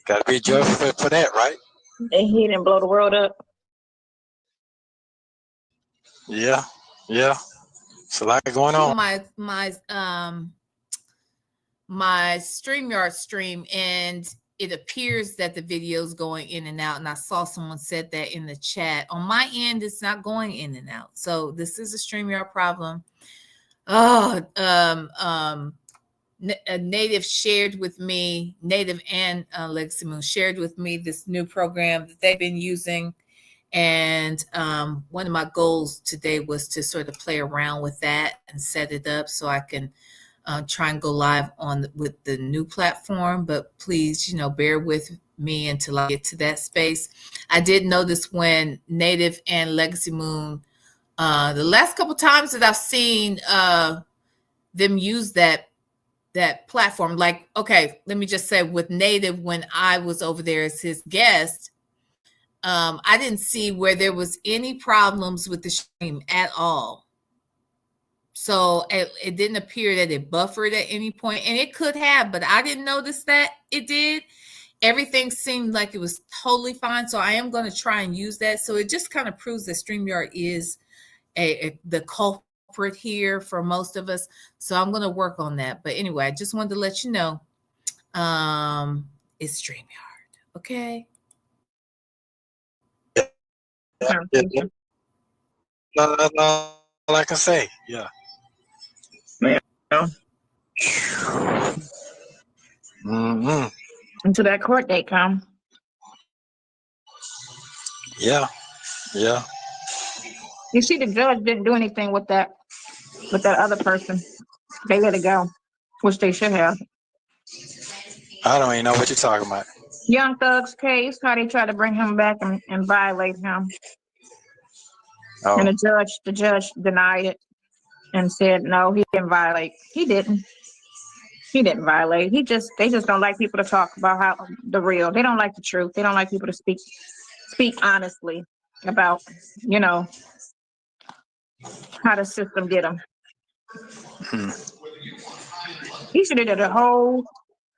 gotta be joyful for that, right? And he didn't blow the world up. Yeah. It's a lot going on. My StreamYard stream, and it appears that the video is going in and out. And I saw someone said that in the chat. On my end, it's not going in and out. So this is a StreamYard problem. Native shared with me, Native and Legacy Moon shared with me this new program that they've been using. And one of my goals today was to sort of play around with that and set it up so I can try and go live with the new platform. But please, bear with me until I get to that space. I did notice when Native and Legacy Moon, the last couple times that I've seen them use that platform, like, okay, let me just say with Native, when I was over there as his guest, I didn't see where there was any problems with the stream at all. So it didn't appear that it buffered at any point, and it could have, but I didn't notice that it did. Everything seemed like it was totally fine. So I am going to try and use that. So it just kind of proves that StreamYard is the culprit here for most of us. So I'm going to work on that. But anyway, I just wanted to let you know, it's StreamYard. Okay. Yeah. That's all I can say. Yeah. Mm-hmm. Until that court date come. Yeah. You see, the judge didn't do anything with that other person. They let it go, which they should have. I don't even know what you're talking about. Young Thug's case, how they tried to bring him back and violate him. Oh. And the judge denied it and said, no, he didn't violate. He didn't violate. They just don't like people to talk about how the real. They don't like the truth. They don't like people to speak honestly about, how the system did them. He should have did a whole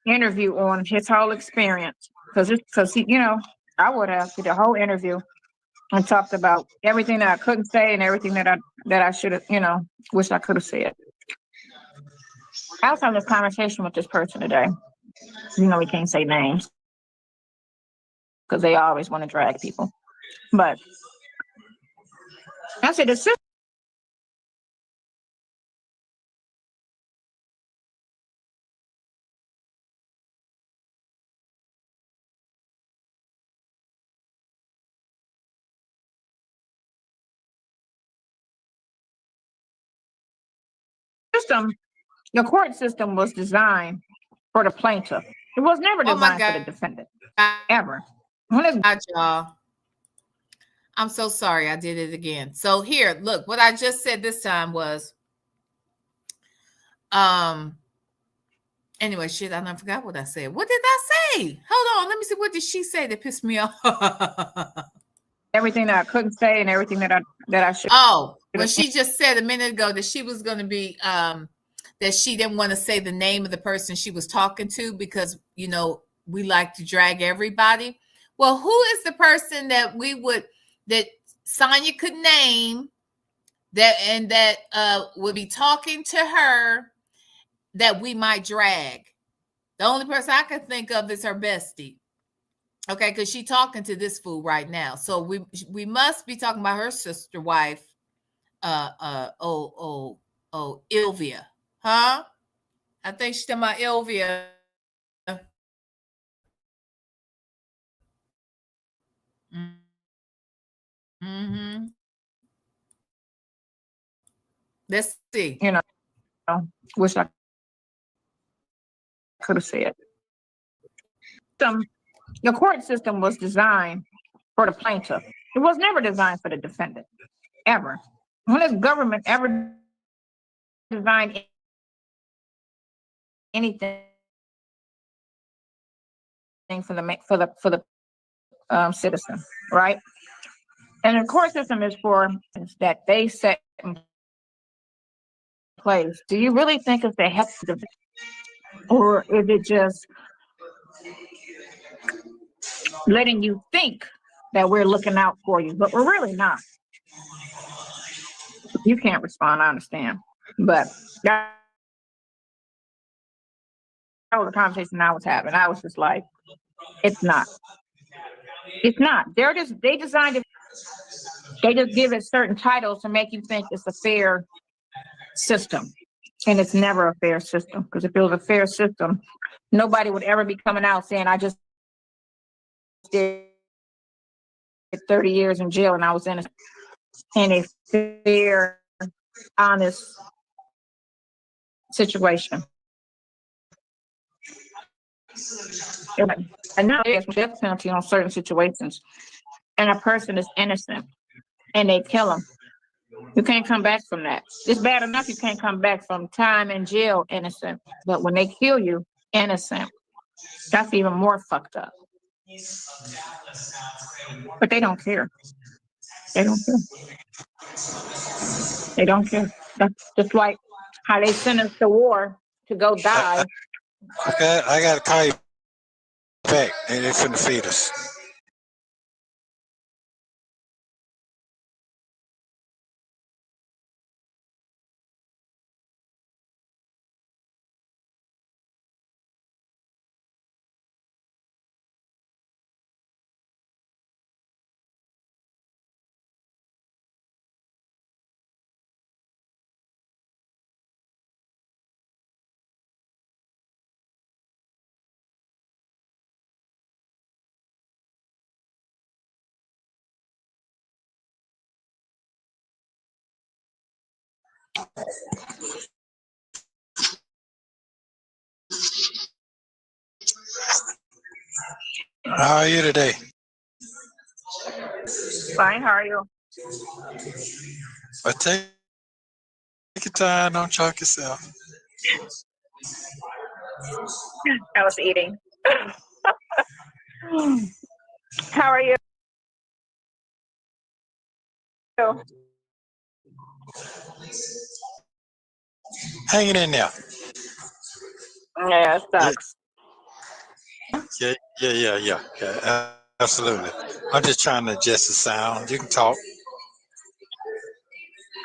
interview on his whole experience, because he, I would have did a whole interview and talked about everything that I couldn't say and everything that I should have, wish I could have said. I was having this conversation with this person today. We can't say names because they always want to drag people. But I said, the the court system was designed for the plaintiff. It was never designed for the defendant. Ever. God, y'all. I'm so sorry I did it again. So here, look, what I just said this time was, anyway, shit, I forgot what I said. What did I say? Hold on, let me see. What did she say that pissed me off? Everything that I couldn't say and everything that I should. Oh, well, she just said a minute ago that she was going to be, that she didn't want to say the name of the person she was talking to because, we like to drag everybody. Well, who is the person that that Sonya could name that would be talking to her that we might drag? The only person I can think of is her bestie. Okay, because she's talking to this fool right now. So we must be talking about her sister wife, Ilvia. Huh? I think she's talking about Ilvia. Mm-hmm. Let's see. You know, wish I could have said. The court system was designed for the plaintiff. It was never designed for the defendant, ever. When has government ever designed anything for the citizen, right? And the court system is for that they set in place. Do you really think it's the help, or is it just letting you think that we're looking out for you, but we're really not? You can't respond, I understand, but that was the conversation I was having. I was just like, it's not. It's not. They designed it. They just give it certain titles to make you think it's a fair system, and it's never a fair system. Because if it was a fair system, nobody would ever be coming out saying, "I just did 30 years in jail and I was in a fair, honest situation." And now there's death penalty on certain situations, and a person is innocent and they kill them. You can't come back from that. It's bad enough you can't come back from time in jail innocent, but when they kill you innocent, that's even more fucked up. But they don't care. They don't care. They don't care. That's just like how they send us to war to go die. I got to call you back, and they're finna feed us. How are you today? Fine, how are you? But take your time, don't choke yourself. I was eating. How are you? Hanging in there. Yeah, it sucks. Yeah. Absolutely. I'm just trying to adjust the sound. You can talk.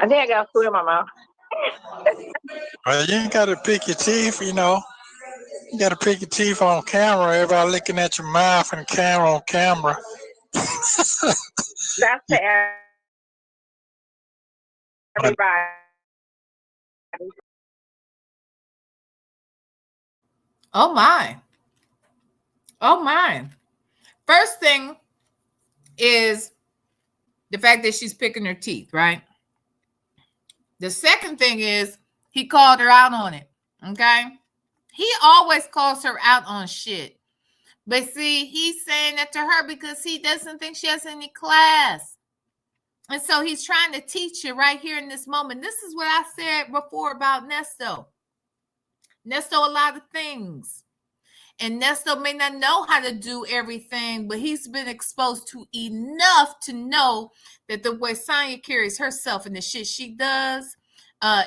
I think I got food in my mouth. Well, you ain't got to pick your teeth, you know. You got to pick your teeth on camera. Everybody looking at your mouth and camera on camera. That's to everybody. Oh my. Oh my. First thing is the fact that she's picking her teeth, right? The second thing is he called her out on it. Okay. He always calls her out on shit. But see, he's saying that to her because he doesn't think she has any class. And so he's trying to teach you right here in this moment. This is what I said before about Nesto. Nesto, a lot of things. And Nesto may not know how to do everything, but he's been exposed to enough to know that the way Sonya carries herself and the shit she does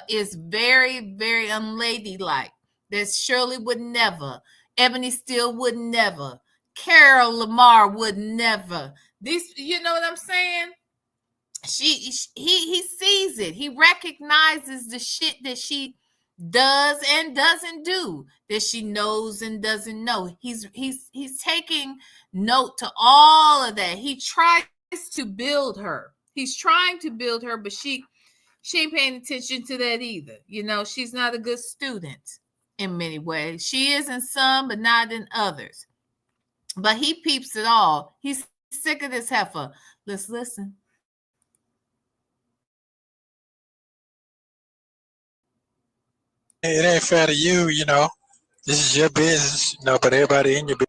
is very, very unladylike. That Shirley would never. Ebony Steele would never. Carol Lamar would never. These, you know what I'm saying? He sees it. He recognizes the shit that does and doesn't do, that she knows and doesn't know. He's taking note to all of that. He tries to build her. He's trying to build her, but she ain't paying attention to that either. You know, she's not a good student in many ways. She is in some, but not in others. But he peeps it all. He's sick of this heifer. Let's listen. It ain't fair to you, you know. This is your business, you know, but everybody in your business.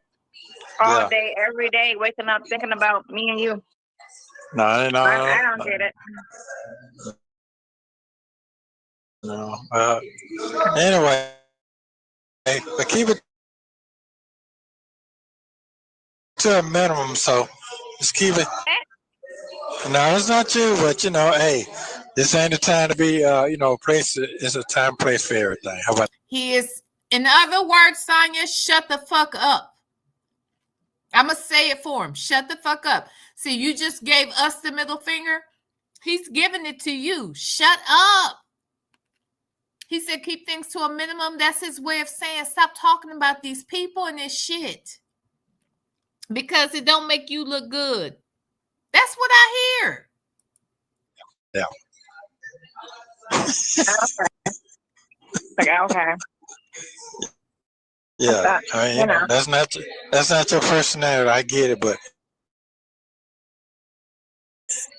All day, every day, waking up thinking about me and you. No, I don't get it. No. Anyway, but keep it to a minimum, so just keep it. No, it's not you, but you know, hey, this ain't the time to be, you know, place. It's a time, place for everything. How about? He is, in other words, Sonya, shut the fuck up. I'm going to say it for him. Shut the fuck up. See, you just gave us the middle finger. He's giving it to you. Shut up. He said, keep things to a minimum. That's his way of saying, stop talking about these people and this shit. Because it don't make you look good. That's what I hear. Yeah. Okay. Yeah, I mean, you know, that's not your personality. I get it, but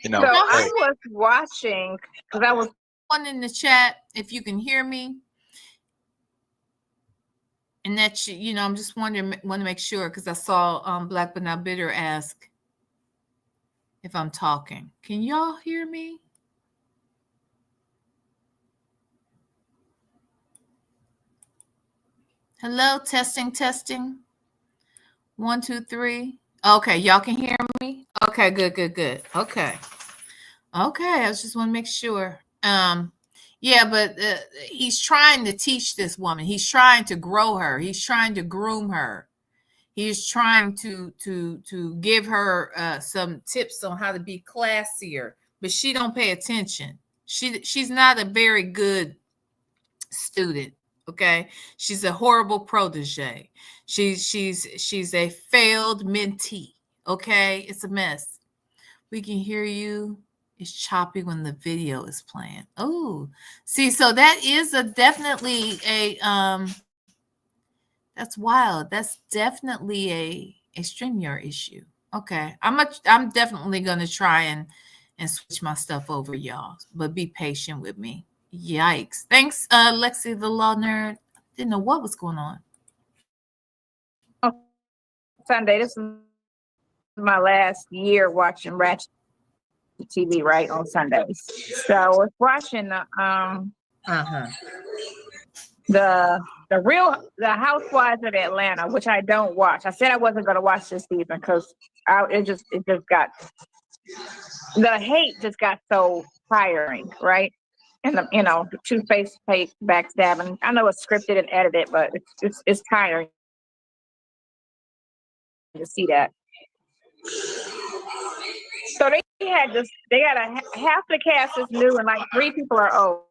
you know, so I was watching because I was one in the chat. If you can hear me, and that you know, I'm just want to make sure because I saw Black but Not Bitter ask if I'm talking. Can y'all hear me? Hello, testing. 1, 2, 3. Okay, y'all can hear me? Okay, good. Okay, I just want to make sure. Yeah, but he's trying to teach this woman. He's trying to grow her. He's trying to groom her. He's trying to give her some tips on how to be classier, but she don't pay attention. She's not a very good student. Okay, she's a horrible protege. She's a failed mentee. Okay, it's a mess. We can hear you. It's choppy when the video is playing. Oh, see, so that is definitely a that's wild. That's definitely a StreamYard issue. Okay, I'm definitely gonna try and switch my stuff over, y'all. But be patient with me. Yikes. Thanks, Lexi the Law Nerd. Didn't know what was going on. Sunday. This is my last year watching Ratchet TV, right, on Sundays. So I was watching the Housewives of Atlanta, which I don't watch. I said I wasn't going to watch this season because it just got, the hate just got so tiring, right? And the two-faced backstabbing. I know it's scripted and edited, but it's tiring to see that. So they got half the cast is new and like 3 people are old.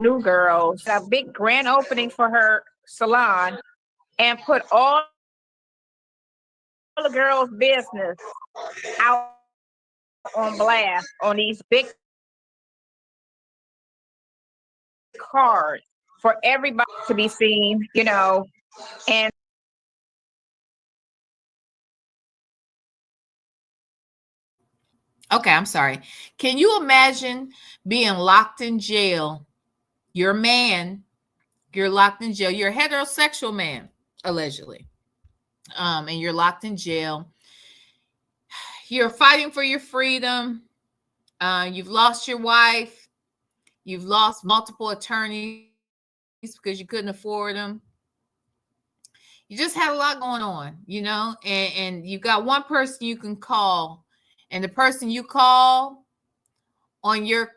New girls, a big grand opening for her salon, and put all the girls' business out on blast on these big cards for everybody to be seen, and okay, I'm sorry. Can you imagine being locked in jail? You're a man, you're locked in jail. You're a heterosexual man, allegedly. And you're locked in jail. You're fighting for your freedom. You've lost your wife. You've lost multiple attorneys because you couldn't afford them. You just had a lot going on, and you got one person you can call, and the person you call on your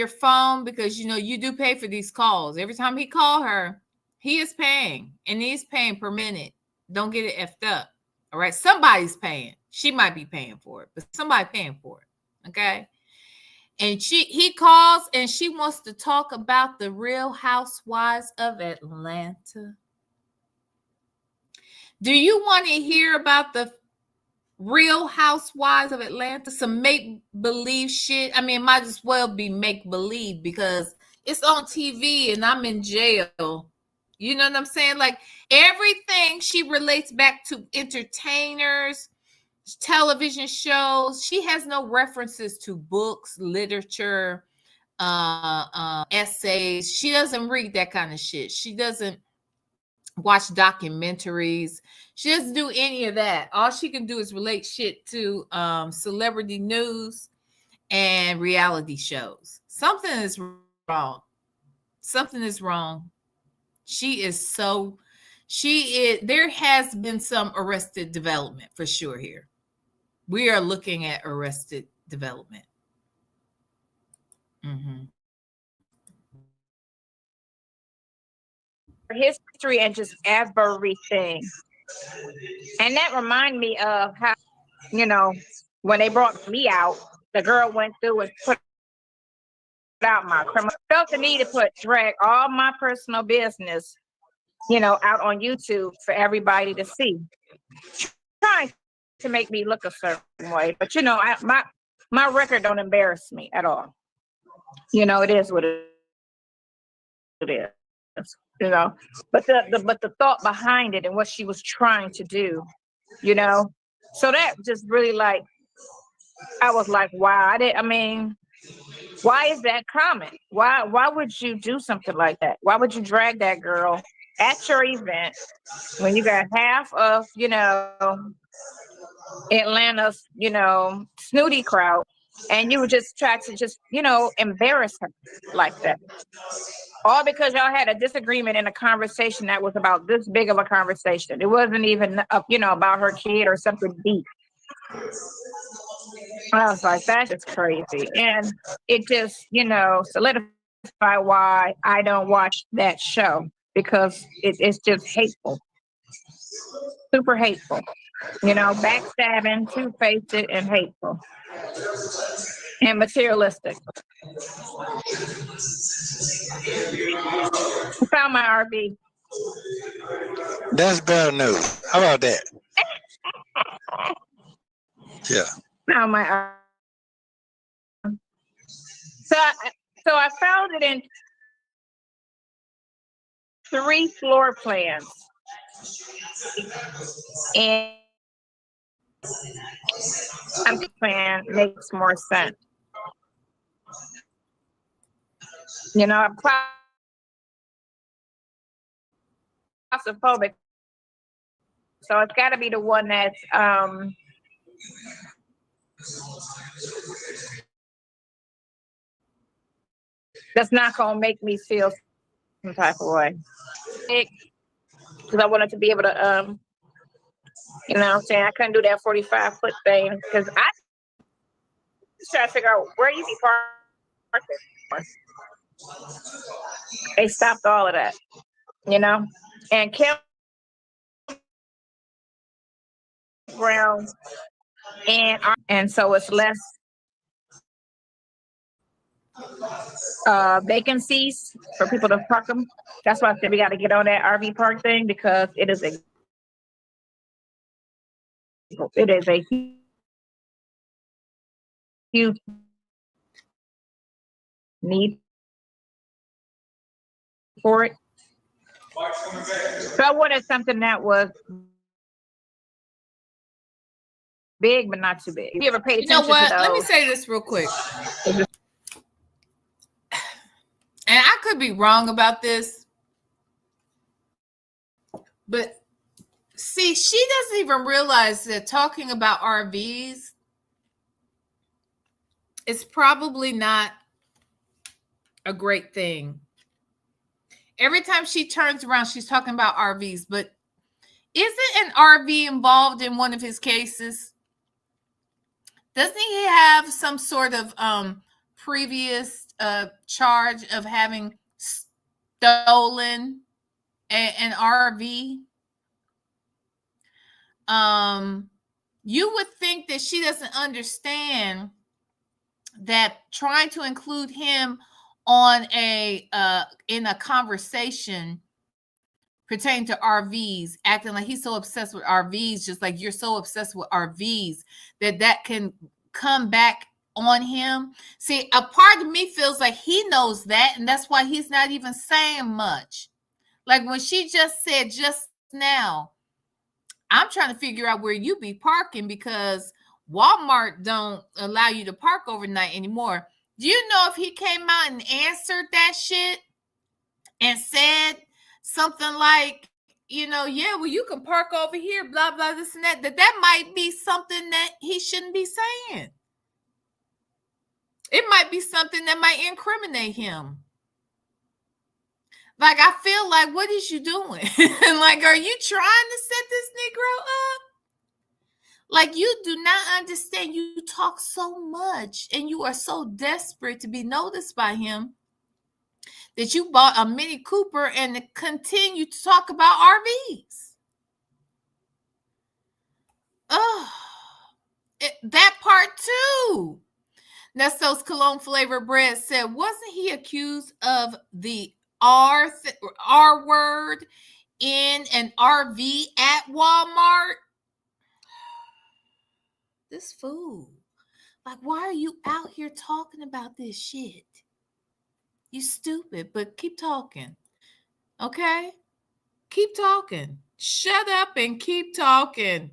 phone, because you do pay for these calls. Every time he call her, he is paying, and he's paying per minute. Don't get it effed up. All right, somebody's paying. She might be paying for it, but somebody paying for it. Okay. And he calls and she wants to talk about the Real Housewives of Atlanta. Do you want to hear about the Real Housewives of Atlanta? Some make-believe shit. I mean, it might as well be make-believe because it's on TV and I'm in jail. You know what I'm saying? Like everything she relates back to entertainers, television shows. She has no references to books, literature, essays. She doesn't read that kind of shit. She doesn't watch documentaries. She doesn't do any of that. All she can do is relate shit to celebrity news and reality shows. Something is wrong. Something is wrong. There has been some arrested development for sure here. We are looking at arrested development. Mm-hmm. History and just everything. And that reminded me of how, when they brought me out, the girl went through and put out my criminal. Felt the need to drag all my personal business, out on YouTube for everybody to see. Trying to make me look a certain way. But, my record don't embarrass me at all. It is what it is. But the thought behind it and what she was trying to do, so that just really I was like, wow, why is that common? Why would you do something like that? Why would you drag that girl at your event when you got half of, Atlanta's, snooty crowd, and you would just try to embarrass her like that? All because y'all had a disagreement in a conversation that was about this big of a conversation. It wasn't even, about her kid or something deep. I was like, that's just crazy. And it just, solidified why I don't watch that show, because it's just hateful. Super hateful. Backstabbing, two-faced, and hateful. And materialistic. I found my RV. That's better news. How about that? Yeah. Found my RV. So I found it in 3 floor plans. And I'm plan makes more sense. I'm claustrophobic, so it's got to be the one that's not gonna make me feel some type of way. Because I wanted to be able to what I'm saying, I couldn't do that 45-foot thing because I just trying to figure out where you be parked. They stopped all of that, and campground, and so it's less vacancies for people to park them. That's why I said we got to get on that RV park thing, because it is a huge need for it. So I wanted something that was big, but not too big. You ever paid attention to those? Let me say this real quick. And I could be wrong about this, but see, she doesn't even realize that talking about RVs is probably not a great thing. Every time she turns around, she's talking about RVs, but isn't an RV involved in one of his cases? Doesn't he have some sort of previous charge of having stolen an RV? you would think that she doesn't understand that trying to include him on in a conversation pertaining to RVs, acting like he's so obsessed with RVs, just like you're so obsessed with RVs, that can come back on him. See, a part of me feels like he knows that, and that's why he's not even saying much. Like when she just said just now, I'm trying to figure out where you be parking because Walmart don't allow you to park overnight anymore. Do you know if he came out and answered that shit and said something like, yeah, well, you can park over here, blah, blah, this and that, that might be something that he shouldn't be saying. It might be something that might incriminate him. Like, I feel like, what is you doing? Like, are you trying to set this Negro up? Like, you do not understand. You talk so much and you are so desperate to be noticed by him that you bought a Mini Cooper and continue to talk about RVs. Oh, that part too. Nesto's cologne flavored bread said, wasn't he accused of the R word in an RV at Walmart? This fool. Like, why are you out here talking about this shit? You stupid, but keep talking. Okay? Keep talking. Shut up and keep talking.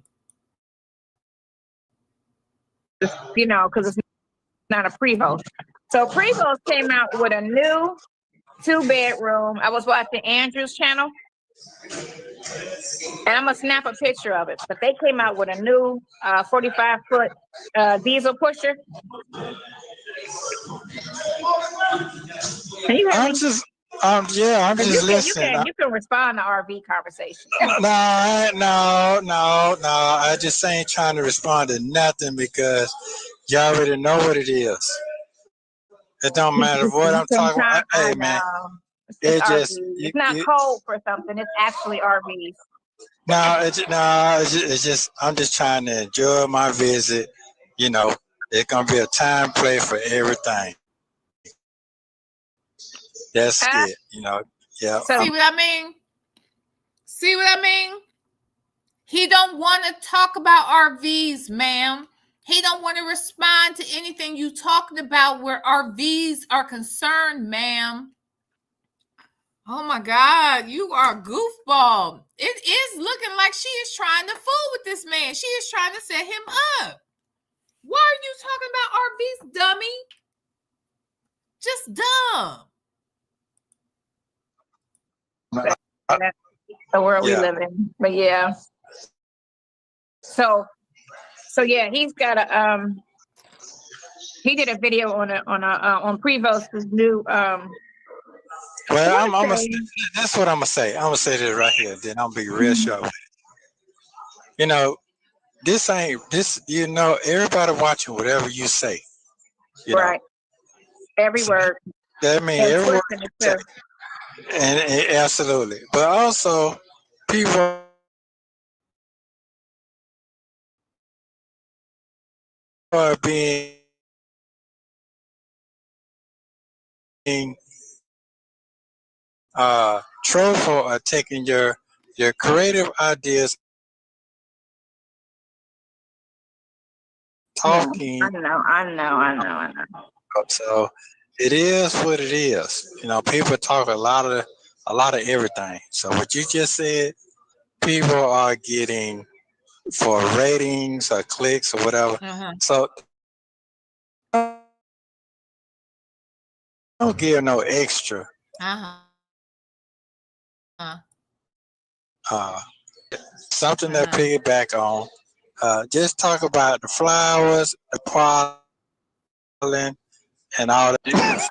Because it's not a Prevost. So Prevost came out with a new 2-bedroom. I was watching Andrew's channel. And I'm going to snap a picture of it. But they came out with a new 45-foot diesel pusher. I'm just listening. You can respond to RV conversation. No. I just ain't trying to respond to nothing because you already know what it is. It don't matter what I'm talking about. Hey, man. It's not code for something. It's actually RVs. It's just I'm just trying to enjoy my visit. It's gonna be a time play for everything. That's it. Yeah. See what I mean? He don't want to talk about RVs, ma'am. He don't want to respond to anything you talking about where RVs are concerned, ma'am. Oh my God, you are a goofball. It is looking like she is trying to fool with this man. She is trying to set him up. Why are you talking about RVs, dummy? Just dumb. That's the world we live in. But yeah. So yeah, he's got a he did a video on Prevost's new well, that's what I'm gonna say. I'm gonna say this right here. Then I'm gonna be real short with it. This ain't this. Everybody watching whatever you say. Right. Every word. That means every word you say. And absolutely, but also people are being truthful or taking your creative ideas, talking. I know. So it is what it is. People talk a lot of everything. So what you just said, people are getting for ratings or clicks or whatever. So don't give no extra. Something that piggyback on. Just talk about the flowers, the pollen, and all that.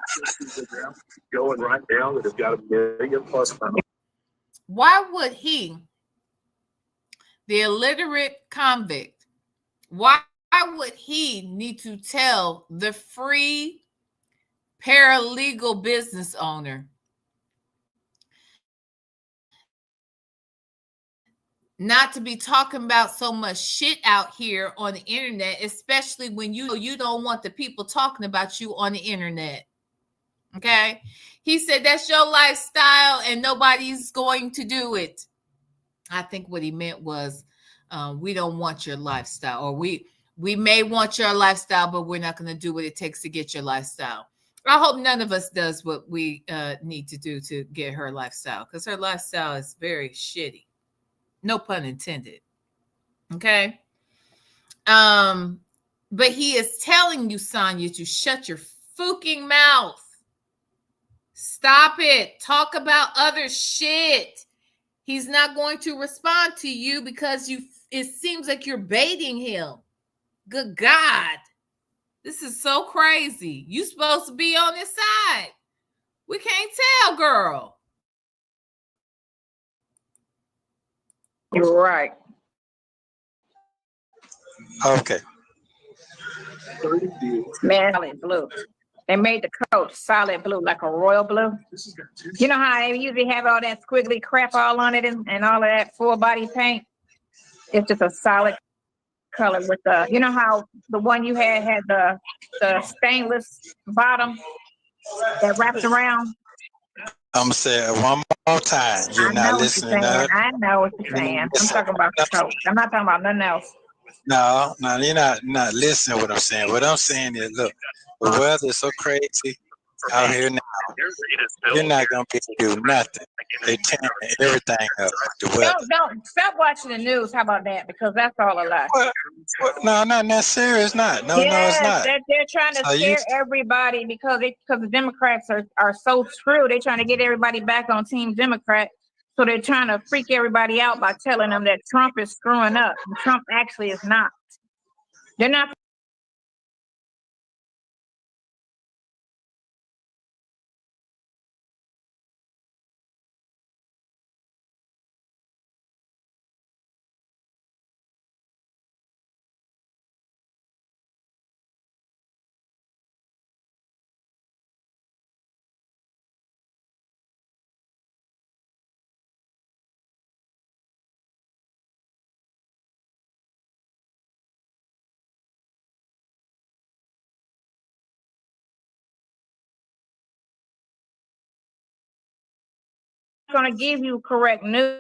Going right now that have got 1 million plus. Why would he, the illiterate convict, why would he need to tell the free paralegal business owner not to be talking about so much shit out here on the internet, especially when you don't want the people talking about you on the internet. Okay? He said that's your lifestyle and nobody's going to do it. I think what he meant was we don't want your lifestyle, or we may want your lifestyle, but we're not going to do what it takes to get your lifestyle. I hope none of us does what we need to do to get her lifestyle, because her lifestyle is very shitty. No pun intended. Okay. But he is telling you, Sonya, to shut your fucking mouth. Stop it. Talk about other shit. He's not going to respond to you because it seems like you're baiting him. Good God. This is so crazy. You supposed to be on his side. We can't tell, girl. You're right. Okay. Man, solid blue. They made the coat solid blue, like a royal blue. You know how they usually have all that squiggly crap all on it and all of that full body paint? It's just a solid color with the, you know how the one you had the stainless bottom that wrapped around? I'm going to say it one more time. You're not listening to it. I know what you're saying. I'm talking about the coat. I'm not talking about nothing else. No, you're not listening to what I'm saying. What I'm saying is, look, the weather is so crazy out here now. You're not going to be able to do nothing. They tearing everything up. The weather. Don't stop watching the news. How about that? Because that's all a lie. No, not necessarily. It's not. No, it's not. They're trying to scare everybody because the Democrats are so screwed. They're trying to get everybody back on Team Democrat. So they're trying to freak everybody out by telling them that Trump is screwing up. And Trump actually is not. They're not. Going to give you correct news.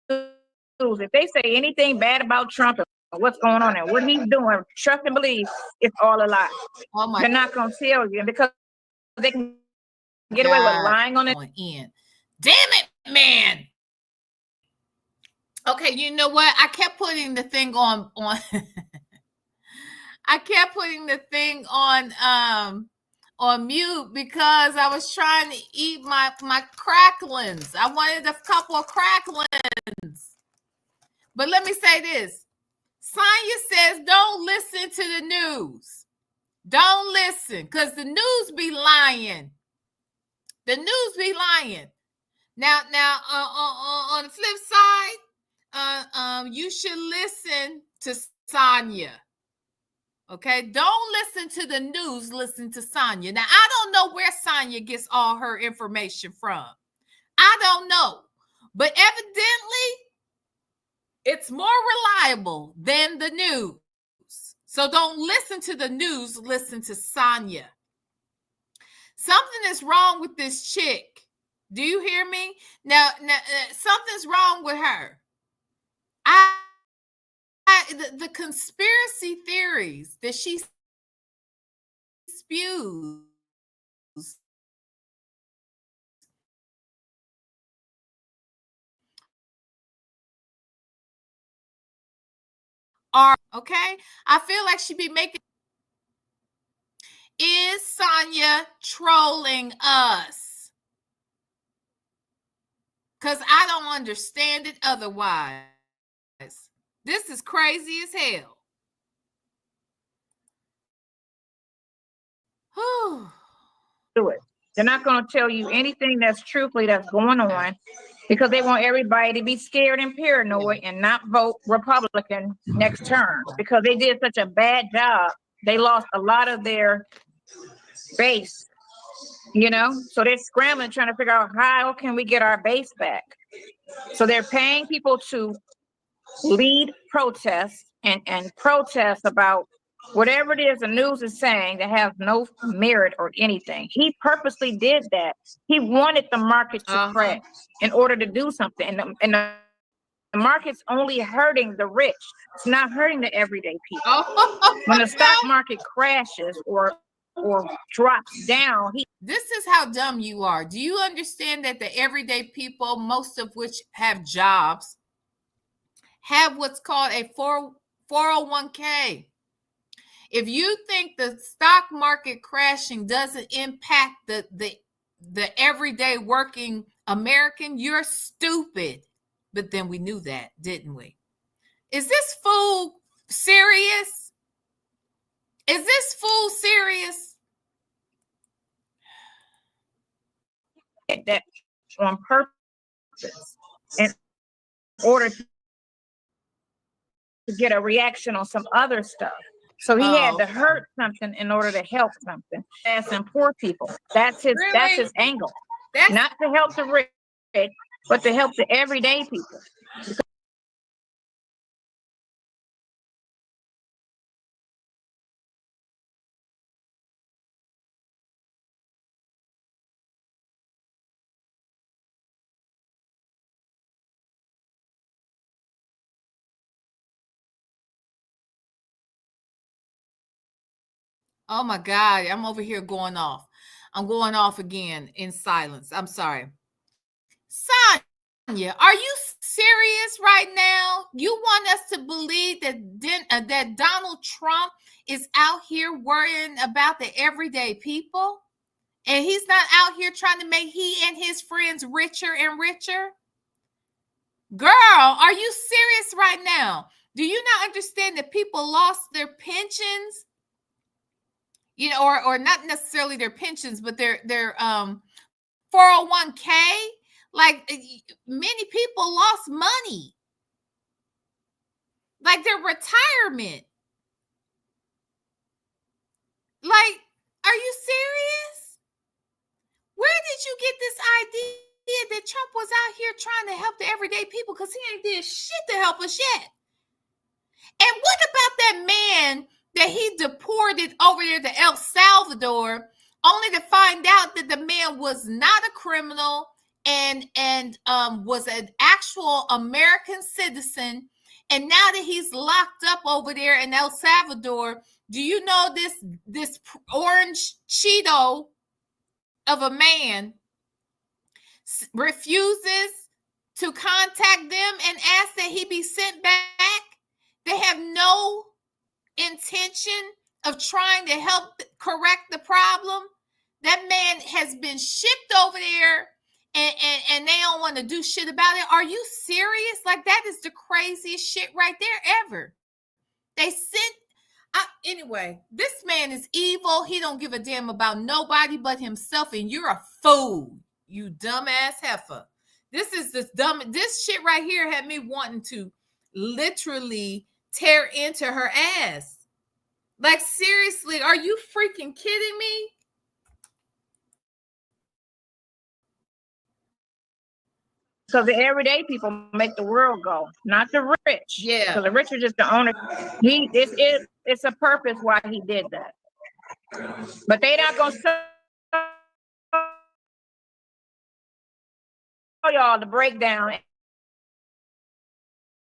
If they say anything bad about Trump and what's going on and what he's doing, trust and believe it's all a lie. They're not going to tell you because they can get away with lying on it. Damn it, man. Okay, you know what? I kept putting the thing on I kept putting the thing on mute because I was trying to eat my cracklings. I wanted a couple of cracklings. But let me say this. Sonya says don't listen to the news. Don't listen, because the news be lying. The news be lying. Now, on the flip side, you should listen to Sonya. Okay, don't listen to the news, listen to Sonya. Now, I don't know where Sonya gets all her information from. I don't know. But evidently, it's more reliable than the news. So don't listen to the news, listen to Sonya. Something is wrong with this chick. Do you hear me? Now something's wrong with her. The conspiracy theories that she spews are okay. I feel like she be making. Is Sonya trolling us? Because I don't understand it otherwise. This is crazy as hell. Do it. They're not going to tell you anything that's truthfully that's going on because they want everybody to be scared and paranoid and not vote Republican next term because they did such a bad job. They lost a lot of their base, so they're scrambling trying to figure out how can we get our base back. So they're paying people to lead protests and protest about whatever it is the news is saying that has no merit or anything. He purposely did that. He wanted the market to crash in order to do something. And the market's only hurting the rich. It's not hurting the everyday people. When the stock market crashes or drops down, this is how dumb you are. Do you understand that the everyday people, most of which have jobs, have what's called a 401k? If you think the stock market crashing doesn't impact the everyday working American, you're stupid. But then we knew that, didn't we? Is this fool serious? Is this fool serious? That on purpose in order to get a reaction on some other stuff. So he had to hurt something in order to help something. As in poor people. That's his angle. Not to help the rich, but to help the everyday people. Oh my God, I'm over here going off. I'm going off again in silence. I'm sorry. Sonya, are you serious right now? You want us to believe that Donald Trump is out here worrying about the everyday people? And he's not out here trying to make he and his friends richer and richer? Girl, are you serious right now? Do you not understand that people lost their pensions? You know, or not necessarily their pensions, but their 401k. Like many people lost money, like their retirement. Like, are you serious? Where did you get this idea that Trump was out here trying to help the everyday people? Because he ain't did shit to help us yet. And what about that man that he deported over there to El Salvador, only to find out that the man was not a criminal and was an actual American citizen? And now that he's locked up over there in El Salvador, do you know this orange Cheeto of a man refuses to contact them and ask that he be sent back? They have no intention of trying to help correct the problem. That man has been shipped over there and they don't want to do shit about it. Are you serious? Like, that is the craziest shit right there ever. They sent anyway, this man is evil. He don't give a damn about nobody but himself, and you're a fool, you dumbass heifer. This shit right here had me wanting to literally tear into her ass. Like, seriously, are you freaking kidding me? So the everyday people make the world go, not the rich. Yeah. So the rich are just the owner. It's a purpose why he did that. But they not gonna show y'all the breakdown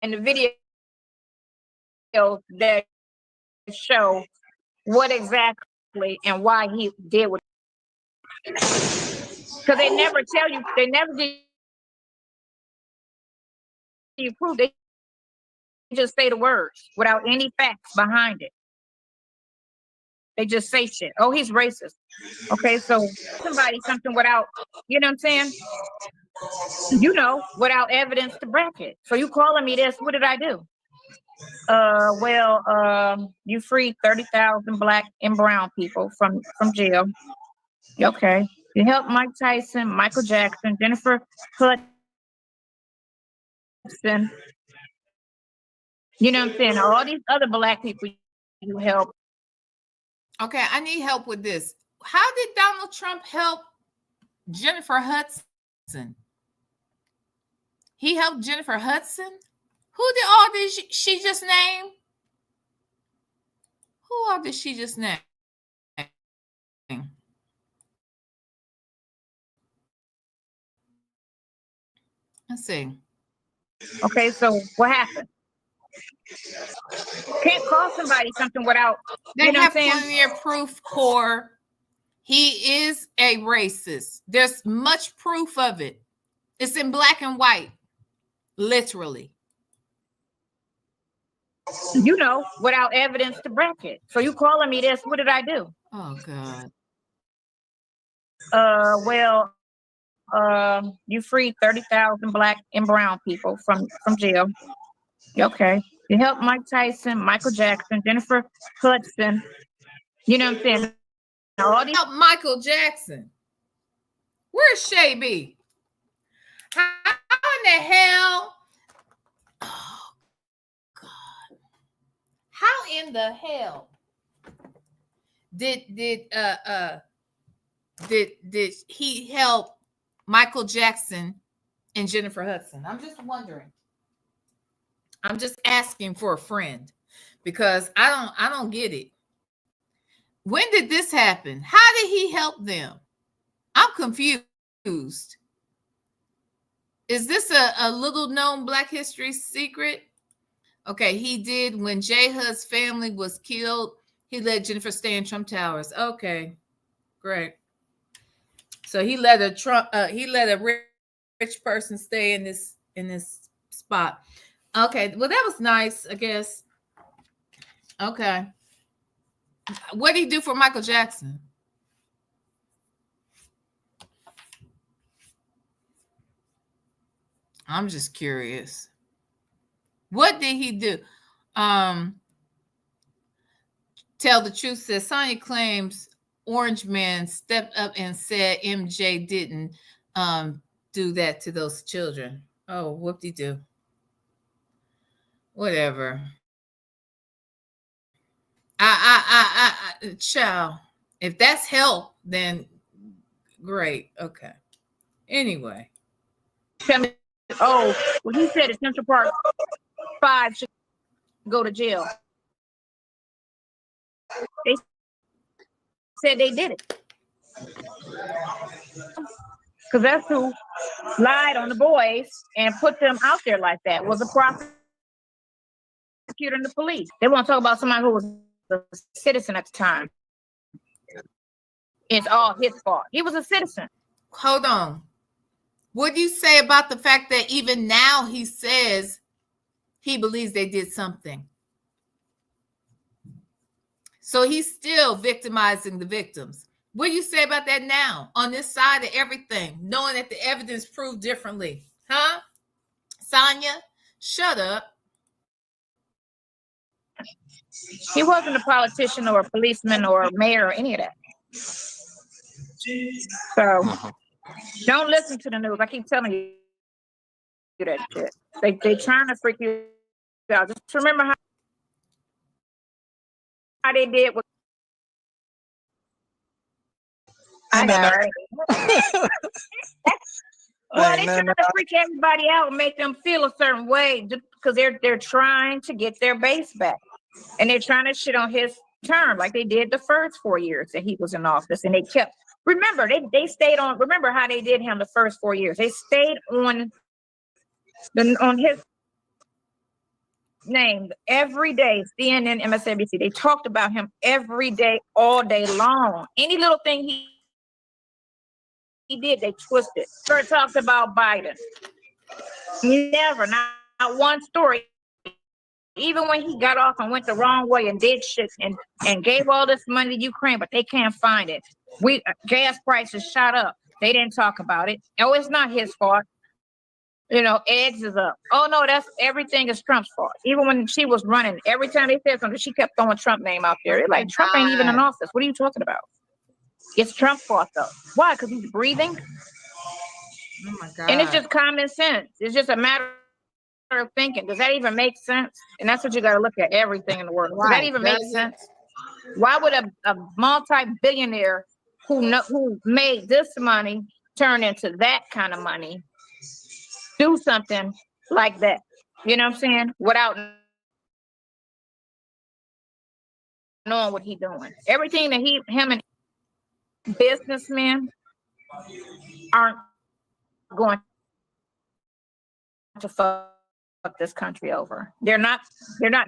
and the video that show what exactly and why he did what. Because they never tell you, they never give you proof. They just say the words without any facts behind it. They just say shit. Oh, he's racist. Okay, so something without, you know what I'm saying? You know, without evidence to back it. So you calling me this, what did I do? You freed 30,000 black and brown people from jail. Okay. You helped Mike Tyson, Michael Jackson, Jennifer Hudson. You know what I'm saying? All these other black people you help. Okay, I need help with this. How did Donald Trump help Jennifer Hudson? He helped Jennifer Hudson. Who did all this she just name? Who all did she just name? Let's see. Okay, so what happened? Can't call somebody something without, They you know have what I'm saying? plenty of proof, Core. He is a racist. There's much proof of it. It's in black and white, literally. You know, without evidence to back it. So you calling me this, what did I do? Oh, God. Well, you freed 30,000 black and brown people from jail. Okay. You helped Mike Tyson, Michael Jackson, Jennifer Hudson. You know what I'm saying? All these Help Michael Jackson. Where's Shay B? How in the hell? Oh, God. How in the hell did he help Michael Jackson and Jennifer Hudson? I'm just wondering. I'm just asking for a friend because I don't get it. When did this happen? How did he help them? I'm confused. Is this a little known Black history secret? Okay, he did when J. Hud's family was killed. He let Jennifer stay in Trump Towers. Okay, great. So he let a rich person stay in this spot. Okay, well that was nice, I guess. Okay, what did he do for Michael Jackson? I'm just curious. What did he do? Tell the Truth says Sonya claims Orange Man stepped up and said MJ didn't do that to those children. Oh, whoop-de-doo. Whatever. Child. If that's help, then great. Okay. Anyway. oh, well, he said at Central Park 5 should go to jail. They said they did it. Because that's who lied on the boys and put them out there like that, was a prosecutor and the police. They want to talk about somebody who was a citizen at the time. It's all his fault. He was a citizen. Hold on. What do you say about the fact that even now he says he believes they did something? So he's still victimizing the victims. What do you say about that now on this side of everything, knowing that the evidence proved differently? Huh? Sonya, shut up. He wasn't a politician or a policeman or a mayor or any of that. So don't listen to the news. I keep telling you that shit. They trying to freak you out. Just remember how they did with I know, right? Well, they trying to freak everybody out and make them feel a certain way just because they're trying to get their base back. And they're trying to shit on his term like they did the first 4 years that he was in office. And they kept, remember, they stayed on, remember how they did him the first 4 years. They stayed on his name every day, CNN, MSNBC. They talked about him every day, all day long. Any little thing he did, they twisted. First talked about Biden. Never, not one story. Even when he got off and went the wrong way and did shit and gave all this money to Ukraine, but they can't find it. Gas prices shot up. They didn't talk about it. Oh, it's not his fault. You know, eggs is up. Oh no, everything is Trump's fault. Even when she was running, every time they said something, she kept throwing Trump name out there. They're like, Trump ain't even in office. What are you talking about? It's Trump's fault though. Why? Because he's breathing. Oh my God. And it's just common sense. It's just a matter of thinking. Does that even make sense? And that's what you got to look at everything in the world. Does that even make sense? Why would a multi-billionaire who made this money turn into that kind of money do something like that. You know what I'm saying? Without knowing what he's doing. Everything that him and businessmen aren't going to fuck this country over. They're not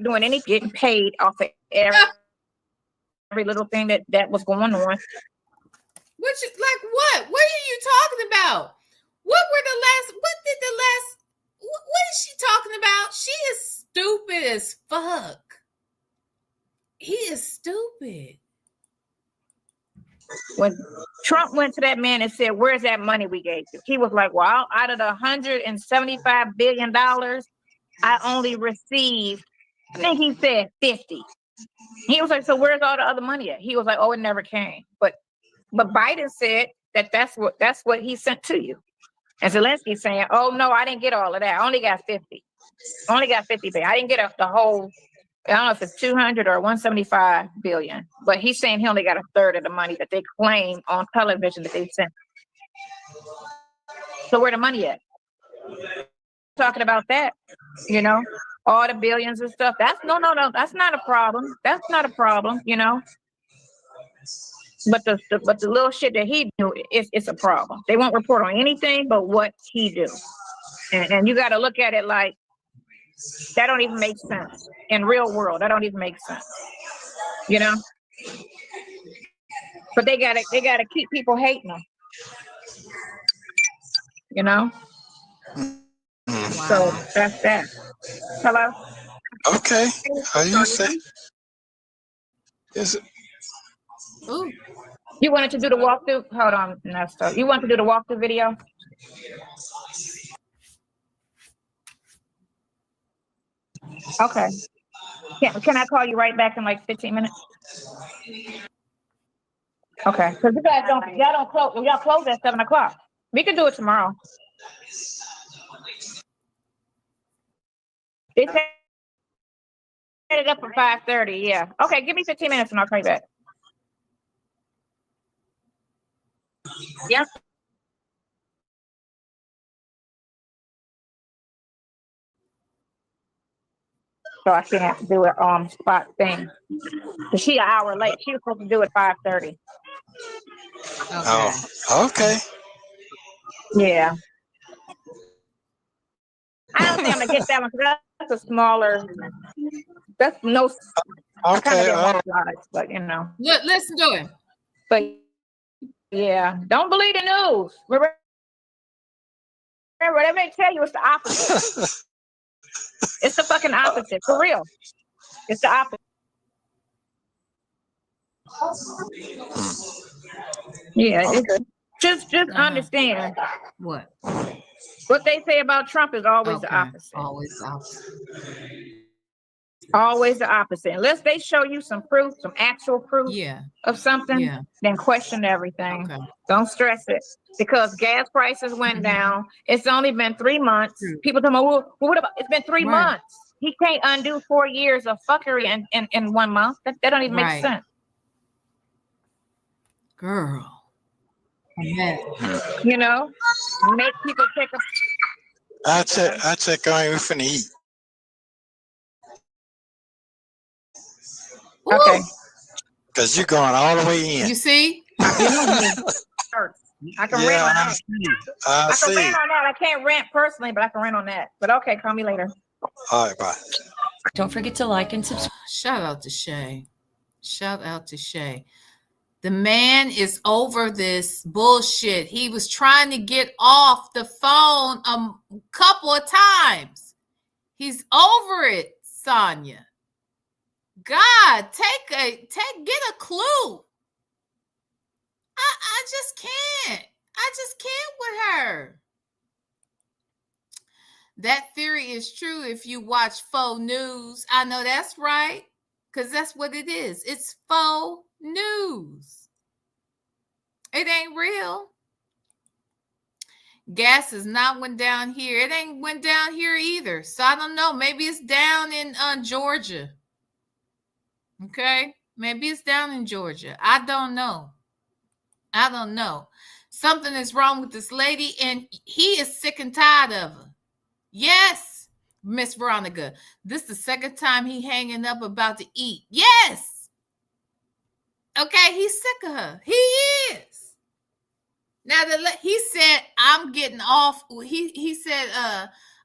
doing any getting paid off of every little thing that was going on. Which is like what? What are you talking about? What is she talking about? She is stupid as fuck. He is stupid. When Trump went to that man and said, "Where's that money we gave you?" He was like, "Well, out of the $175 billion, I only received," I think he said 50. He was like, "So where's all the other money at?" He was like, "Oh, it never came." But Biden said that's what he sent to you. And Zelensky's saying, "Oh no, I didn't get all of that. I only got 50. Only got 50 billion. I didn't get the whole. I don't know if it's 200 or 175 billion." But he's saying he only got a third of the money that they claim on television that they sent. So where the money at? Talking about that, you know, all the billions and stuff. That's no. That's not a problem. That's not a problem, you know. But the little shit that he do, it's a problem. They won't report on anything but what he do, and you got to look at it like that don't even make sense in real world. That don't even make sense, you know. But they gotta keep people hating them, you know. Wow. So that's that. Hello. Okay. How you say? Is it? Ooh. You wanted to do the walkthrough? Hold on, Nesto. You want to do the walkthrough video? Okay. Can I call you right back in like 15 minutes? Okay. Because you guys y'all close at 7 o'clock. We can do it tomorrow. They set it up for 5:30. Yeah. Okay. Give me 15 minutes and I'll call you back. Yeah. So I can't do it on spot thing. Cause she an hour late. She was supposed to do it 5:30. Oh, okay. Yeah. I don't think I'm gonna get that one because that's a smaller. That's no. I kind of Okay. didn't want slides, but you know. Listen to him. But yeah, don't believe the news. Remember, they may tell you it's the opposite. It's the fucking opposite, for real. It's the opposite. Yeah, it's, just understand What they say about Trump is always the opposite. Always the opposite. Always the opposite. Unless they show you some proof, some actual proof of something, then question everything. Okay. Don't stress it. Because gas prices went down. It's only been 3 months. People tell me, well, what about it's been 3 months? He can't undo 4 years of fuckery in 1 month. That don't even make sense. Girl. You know, make people pick up. I check on you. We finna eat. Okay. Because you're going all the way in. You see? You know me. I can rant on that. I can rant on that. I can't rant personally, but I can rant on that. But okay, call me later. All right, bye. Don't forget to like and subscribe. Shout out to Shay. Shout out to Shay. The man is over this bullshit. He was trying to get off the phone a couple of times. He's over it, Sonya. God, get a clue. I just can't. I just can't with her. That theory is true if you watch faux news. I know that's right, because that's what it is. It's faux news. It ain't real. Gas has not went down here. It ain't went down here either. So I don't know. Maybe it's down in Georgia. Okay? Maybe it's down in Georgia. I don't know. Something is wrong with this lady, and he is sick and tired of her. Yes, Miss Veronica. This is the second time he hanging up about to eat. Yes. Okay, he's sick of her. He is. Now he said, I'm getting off. He said,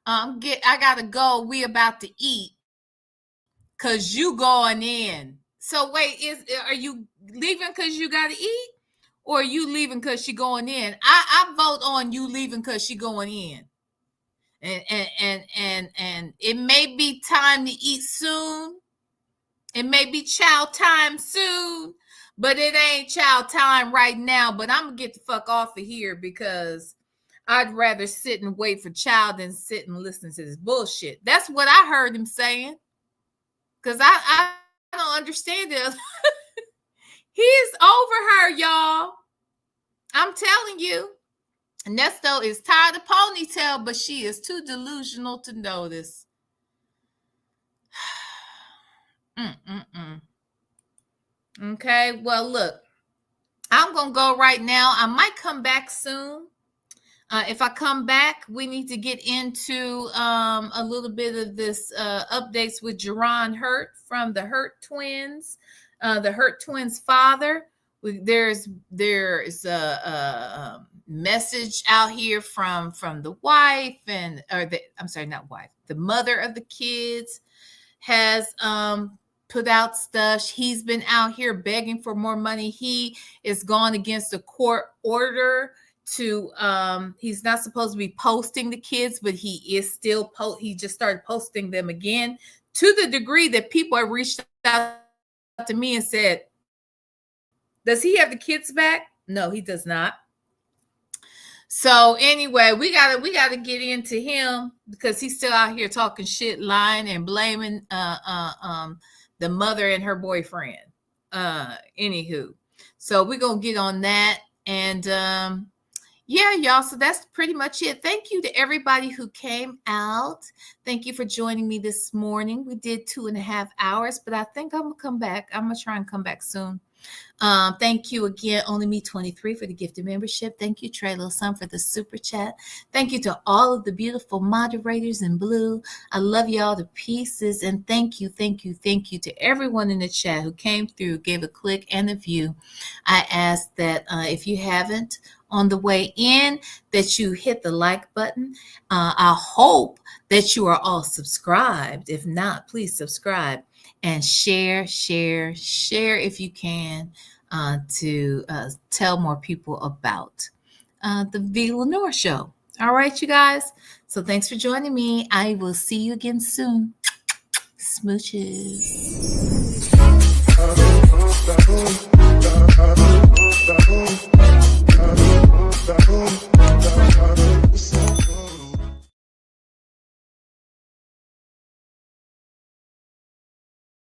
I gotta go. We about to eat. Cause you going in. So wait, are you leaving because you gotta eat? Or are you leaving because she going in? I vote on you leaving because she going in. And it may be time to eat soon. It may be chow time soon, but it ain't chow time right now. But I'm gonna get the fuck off of here because I'd rather sit and wait for chow than sit and listen to this bullshit. That's what I heard him saying. Because I don't understand it. He's over her, y'all. I'm telling you. Nesto is tired of Ponytail, but she is too delusional to notice. Okay, well, look. I'm going to go right now. I might come back soon. If I come back, we need to get into a little bit of this updates with Jerron Hurt from the Hurt twins, the Hurt twins' father. There's a message out here from the wife the mother of the kids has put out stuff. He's been out here begging for more money. He is gone against a court order to he's not supposed to be posting the kids, but he is still he just started posting them again, to the degree that people have reached out to me and said, does he have the kids back? No, he does not. So anyway, we gotta get into him because he's still out here talking shit, lying, and blaming the mother and her boyfriend. Anywho, so we're gonna get on that. And yeah, y'all. So that's pretty much it. Thank you to everybody who came out. Thank you for joining me this morning. We did 2.5 hours, but I think I'm gonna come back. I'm gonna try and come back soon. Thank you again, Only Me 23 for the gifted membership. Thank you, Trey Little Sun, for the super chat. Thank you to all of the beautiful moderators in blue. I love y'all to pieces. And thank you to everyone in the chat who came through, gave a click and a view. I ask that if you haven't on the way in, that you hit the like button. I hope that you are all subscribed. If not, please subscribe. And share if you can to tell more people about the VLenore show. All right, you guys. So thanks for joining me. I will see you again soon. Smooches.